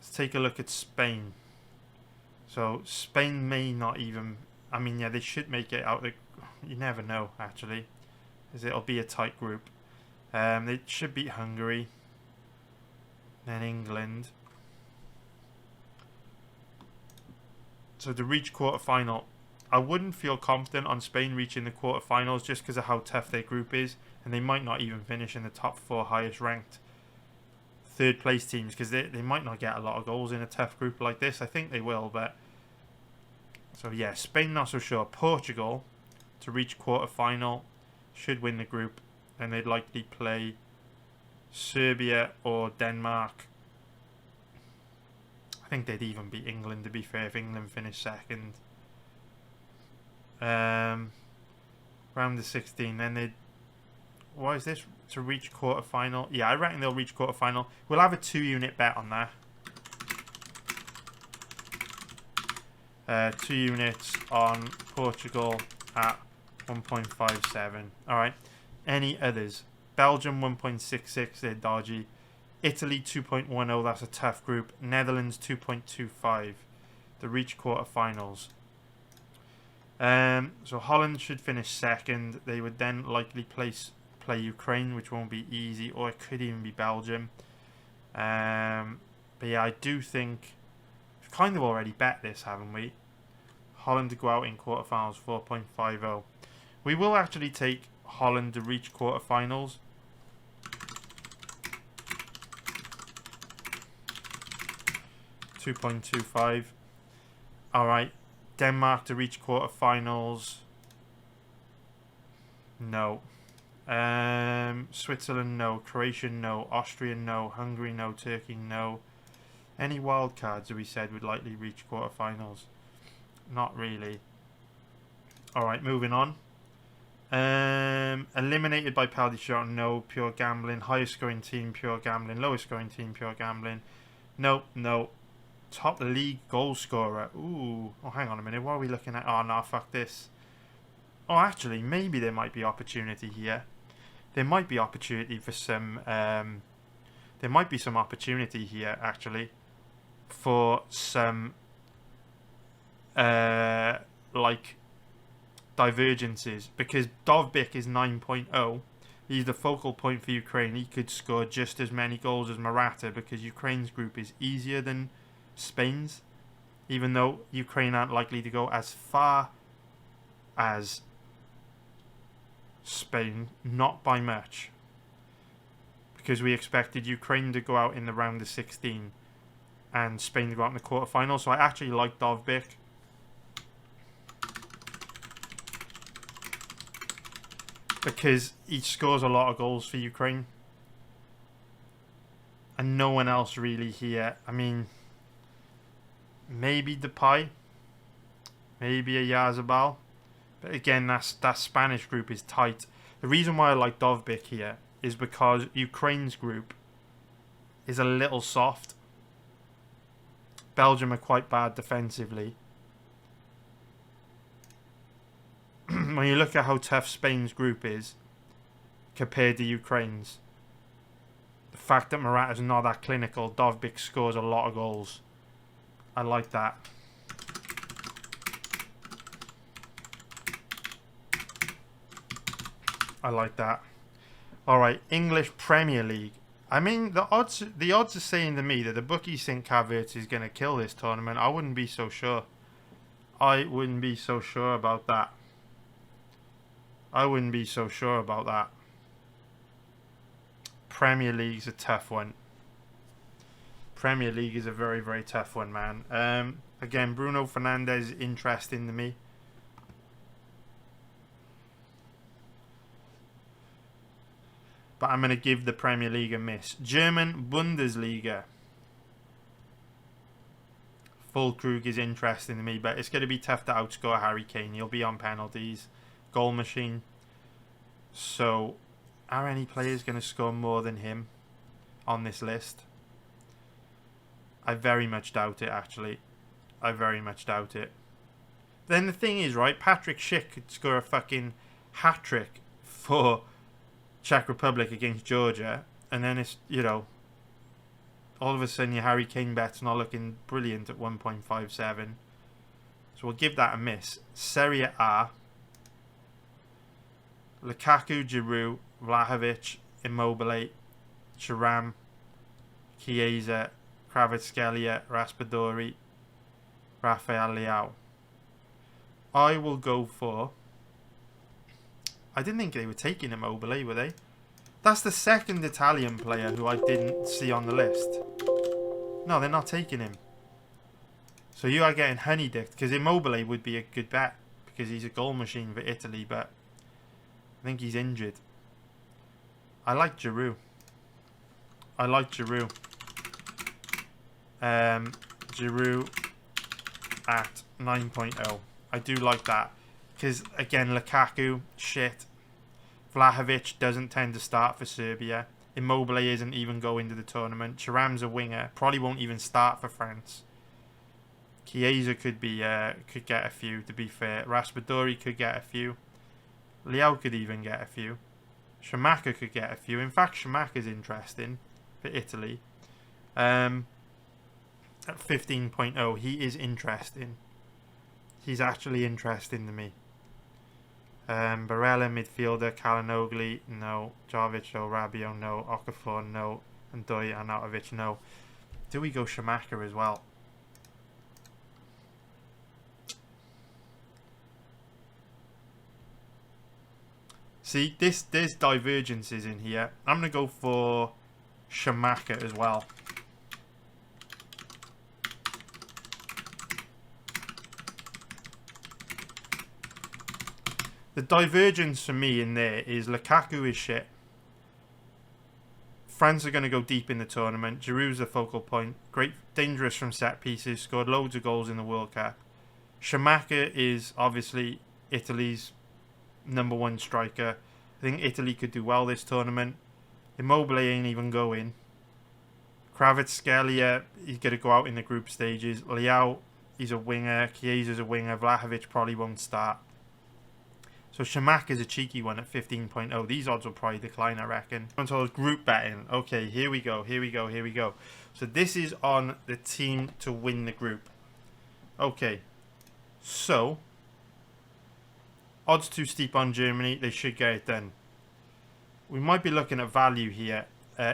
Let's take a look at Spain. So Spain may not even... I mean, yeah, they should make it out. You never know, actually. Because it'll be a tight group. They should beat Hungary. Then England. So to reach quarterfinal, I wouldn't feel confident on Spain reaching the quarterfinals just because of how tough their group is. And they might not even finish in the top 4 highest ranked third place teams, because they might not get a lot of goals in a tough group like this. I think they will, but... So yeah, Spain not so sure. Portugal, to reach quarterfinal, should win the group. And they'd likely play Serbia or Denmark. I think they'd even beat England, to be fair, if England finished second. Round the 16, then they'd... What is this? To reach quarterfinal? Yeah, I reckon they'll reach quarterfinal. We'll have a 2-unit bet on that. 2 units on Portugal at 1.57. Alright. Any others? Belgium 1.66, they're dodgy. Italy 2.10, that's a tough group. Netherlands 2.25 to reach quarterfinals. So Holland should finish second. They would then likely play Ukraine, which won't be easy, or it could even be Belgium. But yeah, I do think we've kind of already bet this, haven't we? Holland to go out in quarterfinals, 4.50. We will actually take Holland to reach quarterfinals. $2.25. Alright. Denmark to reach quarterfinals. No. Switzerland, no. Croatia, no. Austria, no. Hungary, no. Turkey, no. Any wildcards that we said would likely reach quarterfinals? Not really. Alright, moving on. Eliminated by penalty shot, no. Pure gambling. Highest scoring team, pure gambling. Lowest scoring team, pure gambling. Nope, no. Top league goal scorer. Ooh. Oh, hang on a minute. What are we looking at? Oh, no, fuck this. Oh, actually, maybe there might be opportunity here. There might be opportunity for some... there might be some opportunity here, actually, for some, like, divergences. Because Dovbyk is 9.0. He's the focal point for Ukraine. He could score just as many goals as Morata, because Ukraine's group is easier than Spain's, even though Ukraine aren't likely to go as far as Spain, not by much, because we expected Ukraine to go out in the round of 16 and Spain to go out in the quarterfinals. So I actually like Dovbyk. Because he scores a lot of goals for Ukraine. And no one else really here. I mean, maybe Depay, maybe a Yazabal, but again, that Spanish group is tight. The reason why I like Dovbyk here is because Ukraine's group is a little soft. Belgium are quite bad defensively. When you look at how tough Spain's group is compared to Ukraine's, the fact that Morata's not that clinical, Dovbyk scores a lot of goals. I like that. I like that. Alright, English Premier League. I mean, the odds are saying to me that the bookies think Havertz is going to kill this tournament. I wouldn't be so sure. I wouldn't be so sure about that. I wouldn't be so sure about that. Premier League's a tough one. Premier League is a very, very tough one, man. Again, Bruno Fernandes is interesting to me. but I'm going to give the Premier League a miss. German Bundesliga. Füllkrug is interesting to me, but it's going to be tough to outscore Harry Kane. He'll be on penalties. Goal machine. So, are any players going to score more than him on this list? I very much doubt it, actually. I very much doubt it. Then the thing is, right, Patrick Schick could score a fucking hat-trick for Czech Republic against Georgia, and then it's, you know, all of a sudden your Harry Kane bet's not looking brilliant at 1.57. So we'll give that a miss. Serie A. Lukaku, Giroud, Vlahovic, Immobile, Thuram, Chiesa, Kvaratskhelia, Raspadori, Rafael Leao. I will go for... I didn't think they were taking Immobile, were they? That's the second Italian player who I didn't see on the list. No, they're not taking him. So you are getting honey-dicked, because Immobile would be a good bet, because he's a goal machine for Italy, but I think he's injured. I like Giroud. I like Giroud. Giroud at 9.0. I do like that. Because, again, Lukaku, shit. Vlahovic doesn't tend to start for Serbia. Immobile isn't even going to the tournament. Thuram's a winger. Probably won't even start for France. Chiesa could get a few, to be fair. Raspadori could get a few. Leao could even get a few. Schumacher could get a few. In fact, Schumacher's interesting for Italy. At 15.0, he is interesting. He's actually interesting to me. Barella, midfielder. Kalinoglu, no. Jovic, no. Rabiot, no. Okafor, no. And Doy Arnautovic, no. Do we go Schumacher as well? See, there's divergences in here. I'm going to go for Schumacher as well. The divergence for me in there is Lukaku is shit. France are going to go deep in the tournament. Giroud's the focal point. Great, dangerous from set pieces. Scored loads of goals in the World Cup. Schumacher is obviously Italy's #1 striker. I think Italy could do well this tournament. Immobile ain't even going. Kvaratskhelia, he's going to go out in the group stages. Leao, he's a winger. Chiesa's a winger. Vlahovic probably won't start. So Schumacher's a cheeky one at 15.0. These odds will probably decline, I reckon. Until group betting. Okay, here we go. So this is on the team to win the group. Okay. So, odds too steep on Germany. They should get it done. We might be looking at value here.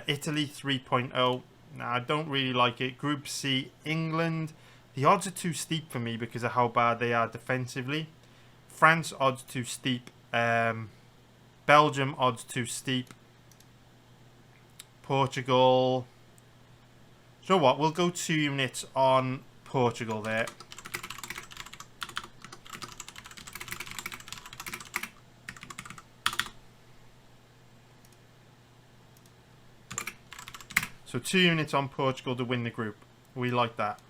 Italy 3.0. Nah, I don't really like it. Group C, England. The odds are too steep for me because of how bad they are defensively. France, odds too steep. Belgium, odds too steep. Portugal. You know what? We'll go 2 units on Portugal there. So 2 units on Portugal to win the group. We like that.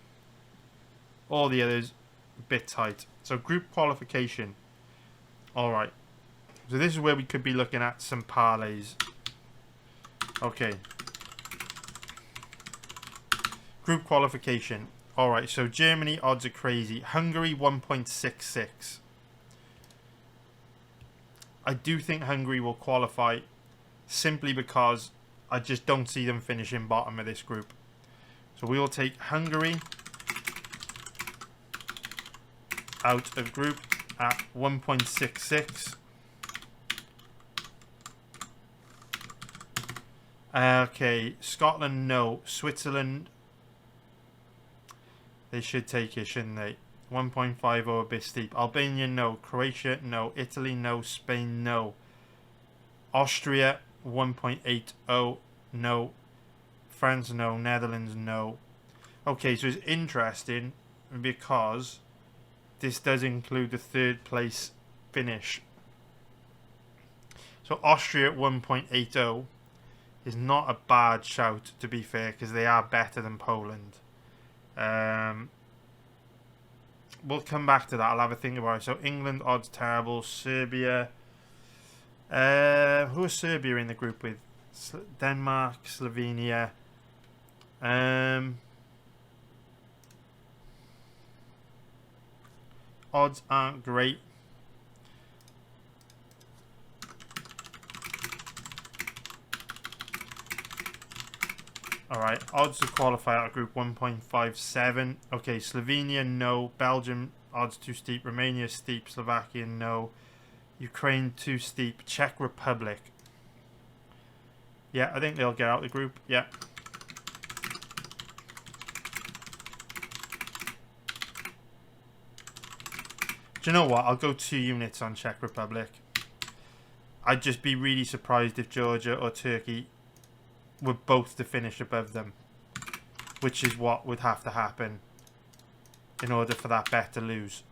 All the others, a bit tight. So group qualification. Alright. So this is where we could be looking at some parlays. Okay. Group qualification. Alright, so Germany odds are crazy. Hungary 1.66. I do think Hungary will qualify simply because I just don't see them finishing bottom of this group. So we will take Hungary out of group at 1.66. Okay, Scotland, no. Switzerland, they should take it, shouldn't they? 1.50 a bit steep. Albania, no. Croatia, no. Italy, no. Spain, no. Austria, 1.80, no. France, no. Netherlands, no. Okay, so it's interesting because this does include the 3rd place finish. So Austria at 1.80. is not a bad shout, to be fair, because they are better than Poland. We'll come back to that. I'll have a think about it. So England, odds terrible. Serbia. Who is Serbia in the group with? Denmark, Slovenia. Odds aren't great. Alright, odds to qualify out of group 1.57. Okay, Slovenia, no. Belgium, odds too steep. Romania, steep. Slovakia, no. Ukraine, too steep. Czech Republic. Yeah, I think they'll get out of the group. Yeah. Do you know what? I'll go 2 units on Czech Republic. I'd just be really surprised if Georgia or Turkey were both to finish above them, which is what would have to happen in order for that bet to lose.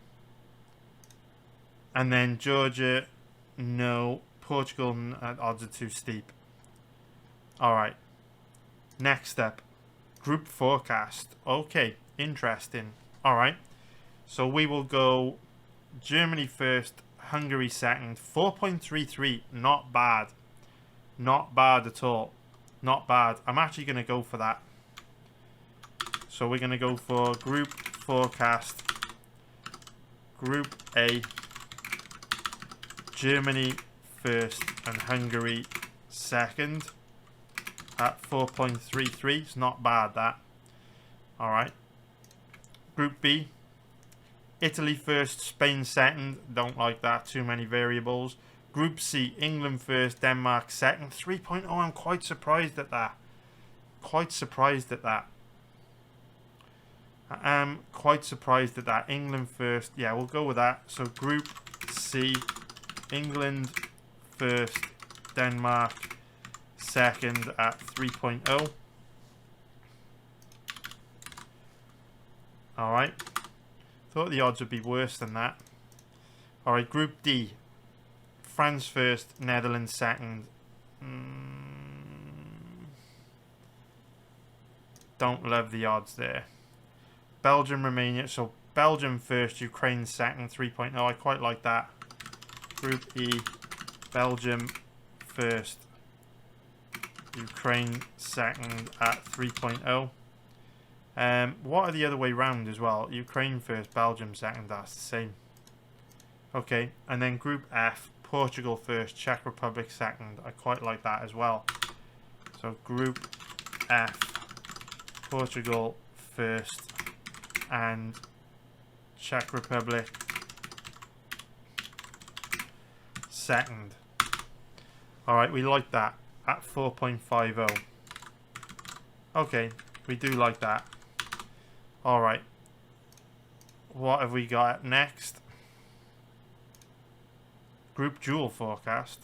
And then Georgia, no. Portugal, odds are too steep. Alright. Next up, group forecast. Okay, interesting. Alright, so we will go Germany first, Hungary second. 4.33, not bad. Not bad at all. Not bad. I'm actually going to go for that. So we're going to go for group forecast. Group A. Germany first and Hungary second. At 4.33. It's not bad, that. Alright. Group B. Italy first, Spain second. Don't like that. Too many variables. Group C, England first, Denmark second. 3.0, I'm quite surprised at that. Quite surprised at that. I am quite surprised at that. England first. Yeah, we'll go with that. So Group C, England first, Denmark second at 3.0. Alright. Thought the odds would be worse than that. Alright, Group D. France first, Netherlands second. Don't love the odds there. Belgium, Romania. So Belgium first, Ukraine second, 3.0. I quite like that. Group E. Belgium first, Ukraine second at 3.0. What are the other way round as well? Ukraine first, Belgium second. That's the same. Okay, and then Group F, Portugal first, Czech Republic second. I quite like that as well. So Group F, Portugal first, and Czech Republic second. Alright, we like that at 4.50. Okay, we do like that. Alright. What have we got next? Group dual forecast.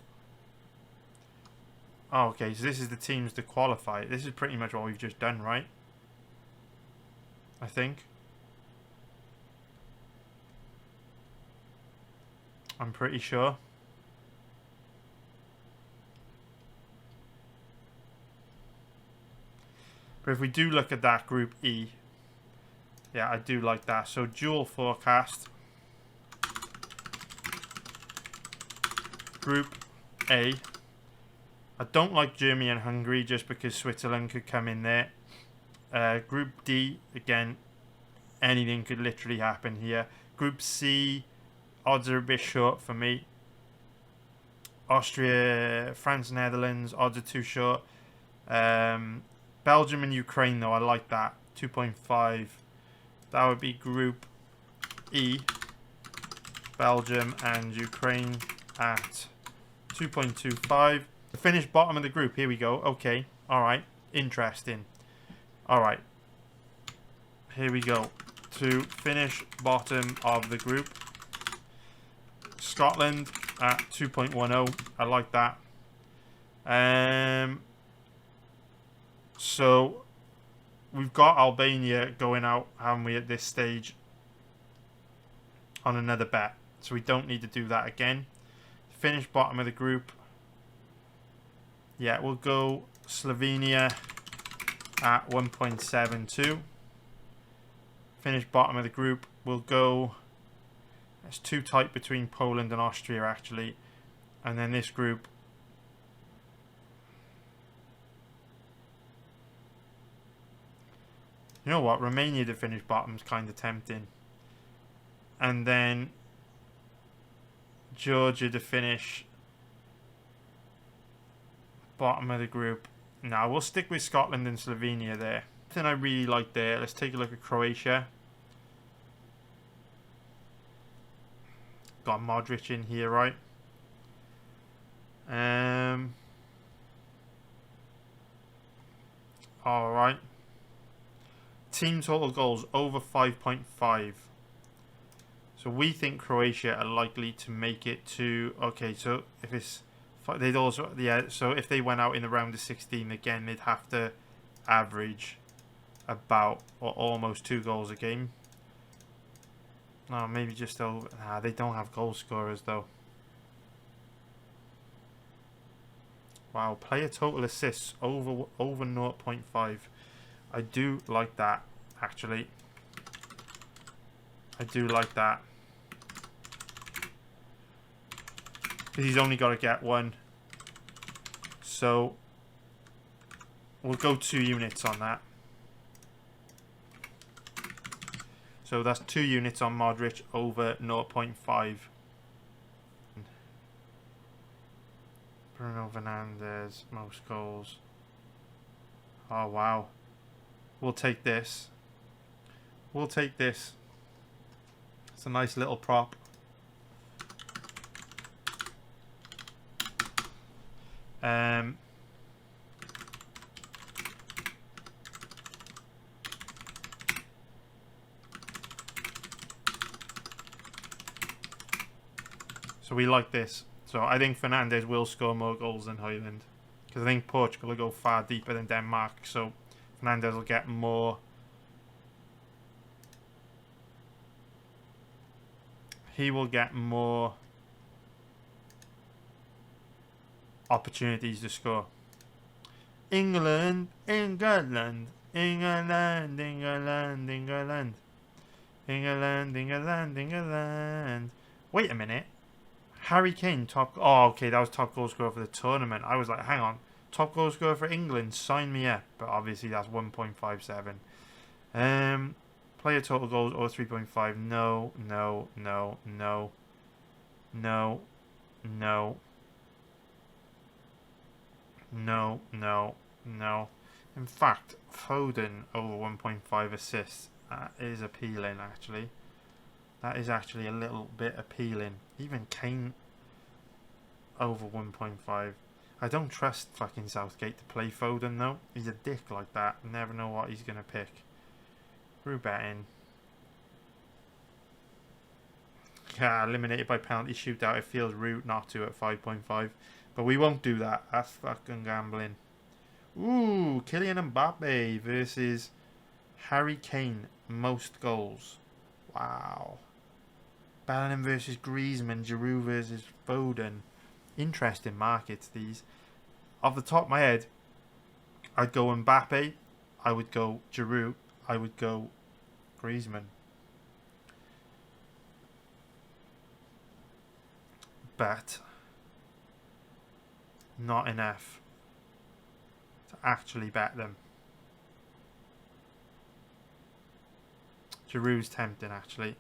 Oh, okay, so this is the teams to qualify. This is pretty much what we've just done, right? I think. I'm pretty sure. But if we do look at that Group E, yeah, I do like that. So dual forecast. Group A. I don't like Germany and Hungary just because Switzerland could come in there. Group D, again, anything could literally happen here. Group C, odds are a bit short for me. Austria, France, Netherlands, odds are too short. Belgium and Ukraine, though, I like that. 2.5. That would be Group E. Belgium and Ukraine at 2.25. The finished bottom of the group. Here we go. Okay. Alright. Interesting. Alright. Here we go. To finish bottom of the group. Scotland at 2.10. I like that. So we've got Albania going out, haven't we, at this stage on another bet. So we don't need to do that again. Finish bottom of the group. Yeah, we'll go Slovenia at 1.72. Finish bottom of the group. We'll go... It's too tight between Poland and Austria, actually. And then this group... You know what? Romania to finish bottom is kind of tempting. And then Georgia to finish bottom of the group. Now we'll stick with Scotland and Slovenia there. Thing I really like there. Let's take a look at Croatia. Got Modric in here, right? All right. Team total goals over 5.5. So we think Croatia are likely to make it to... Okay, so if it's... They'd also... Yeah, so if they went out in the round of 16 again, they'd have to average about or almost 2 goals a game. No, maybe just over... Nah, they don't have goal scorers, though. Wow, player total assists over 0.5. I do like that, actually. I do like that. Because he's only got to get 1. So, we'll go 2 units on that. So that's 2 units on Modric over 0.5. Bruno Fernandes, most goals. Oh, wow. We'll take this. We'll take this. It's a nice little prop. So we like this. So I think Fernandes will score more goals than Highland. Because I think Portugal will go far deeper than Denmark. So Fernandes will get more. He will get more opportunities to score. England, England, England, England, England, England, England, England. Wait a minute. Harry Kane, top... Oh, okay, that was top goal scorer for the tournament. I was like, hang on. Top goal scorer for England, sign me up. But obviously that's 1.57. Player total goals or 3.5. No, no, no, no. No, no. No, no, no. In fact, Foden over 1.5 assists. That is appealing, actually. That is actually a little bit appealing. Even Kane over 1.5. I don't trust fucking Southgate to play Foden, though. He's a dick like that. Never know what he's going to pick. Betting. Yeah, eliminated by penalty shootout. It feels rude not to at 5.5. But we won't do that. That's fucking gambling. Ooh, Kylian Mbappe versus Harry Kane. Most goals. Wow. Bellingham versus Griezmann. Giroud versus Foden. Interesting markets, these. Off the top of my head, I'd go Mbappe. I would go Giroud. I would go Griezmann. But not enough to actually bet them. Giroud's tempting, actually.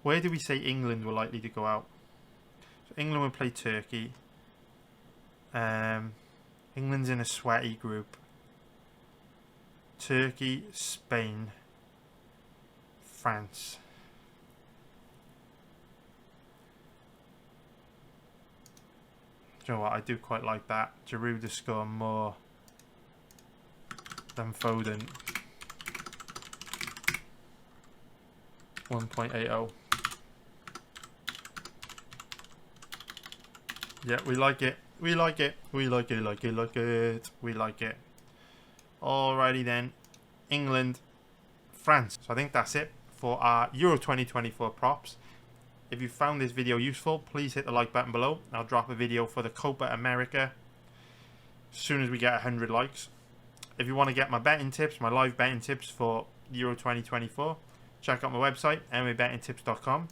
Where do we say England were likely to go out? So England will play Turkey. England's in a sweaty group. Turkey, Spain, France. Do you know what? I do quite like that. Giroud to score more than Foden. 1.80. Yeah, we like it. We like it. We like it. Like it. Like it. We like it. Alrighty then. England, France. So I think that's it for our Euro 2024 props. if you found this video useful, please hit the like button below. I'll drop a video for the Copa America as soon as we get 100 likes. If you want to get my betting tips, my live betting tips for Euro 2024, check out my website, mwbettingtips.com.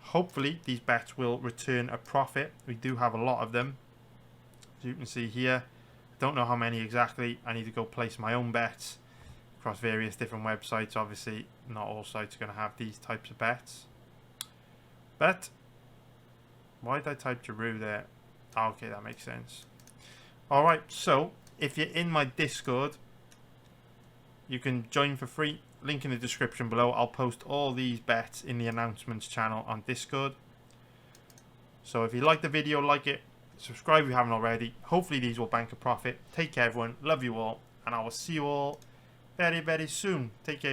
Hopefully these bets will return a profit. We do have a lot of them, as you can see here. Don't know how many exactly. I need to go place my own bets across various different websites. Obviously not all sites are going to have these types of bets, but why did I type Giroud there? Oh, okay, that makes sense. Alright, so if you're in my Discord, you can join for free. Link in the description below. I'll post all these bets in the announcements channel on Discord. So if you like the video, like it, subscribe if you haven't already. Hopefully these will bank a profit. Take care everyone, love you all, and I will see you all very, very soon. Take care, guys.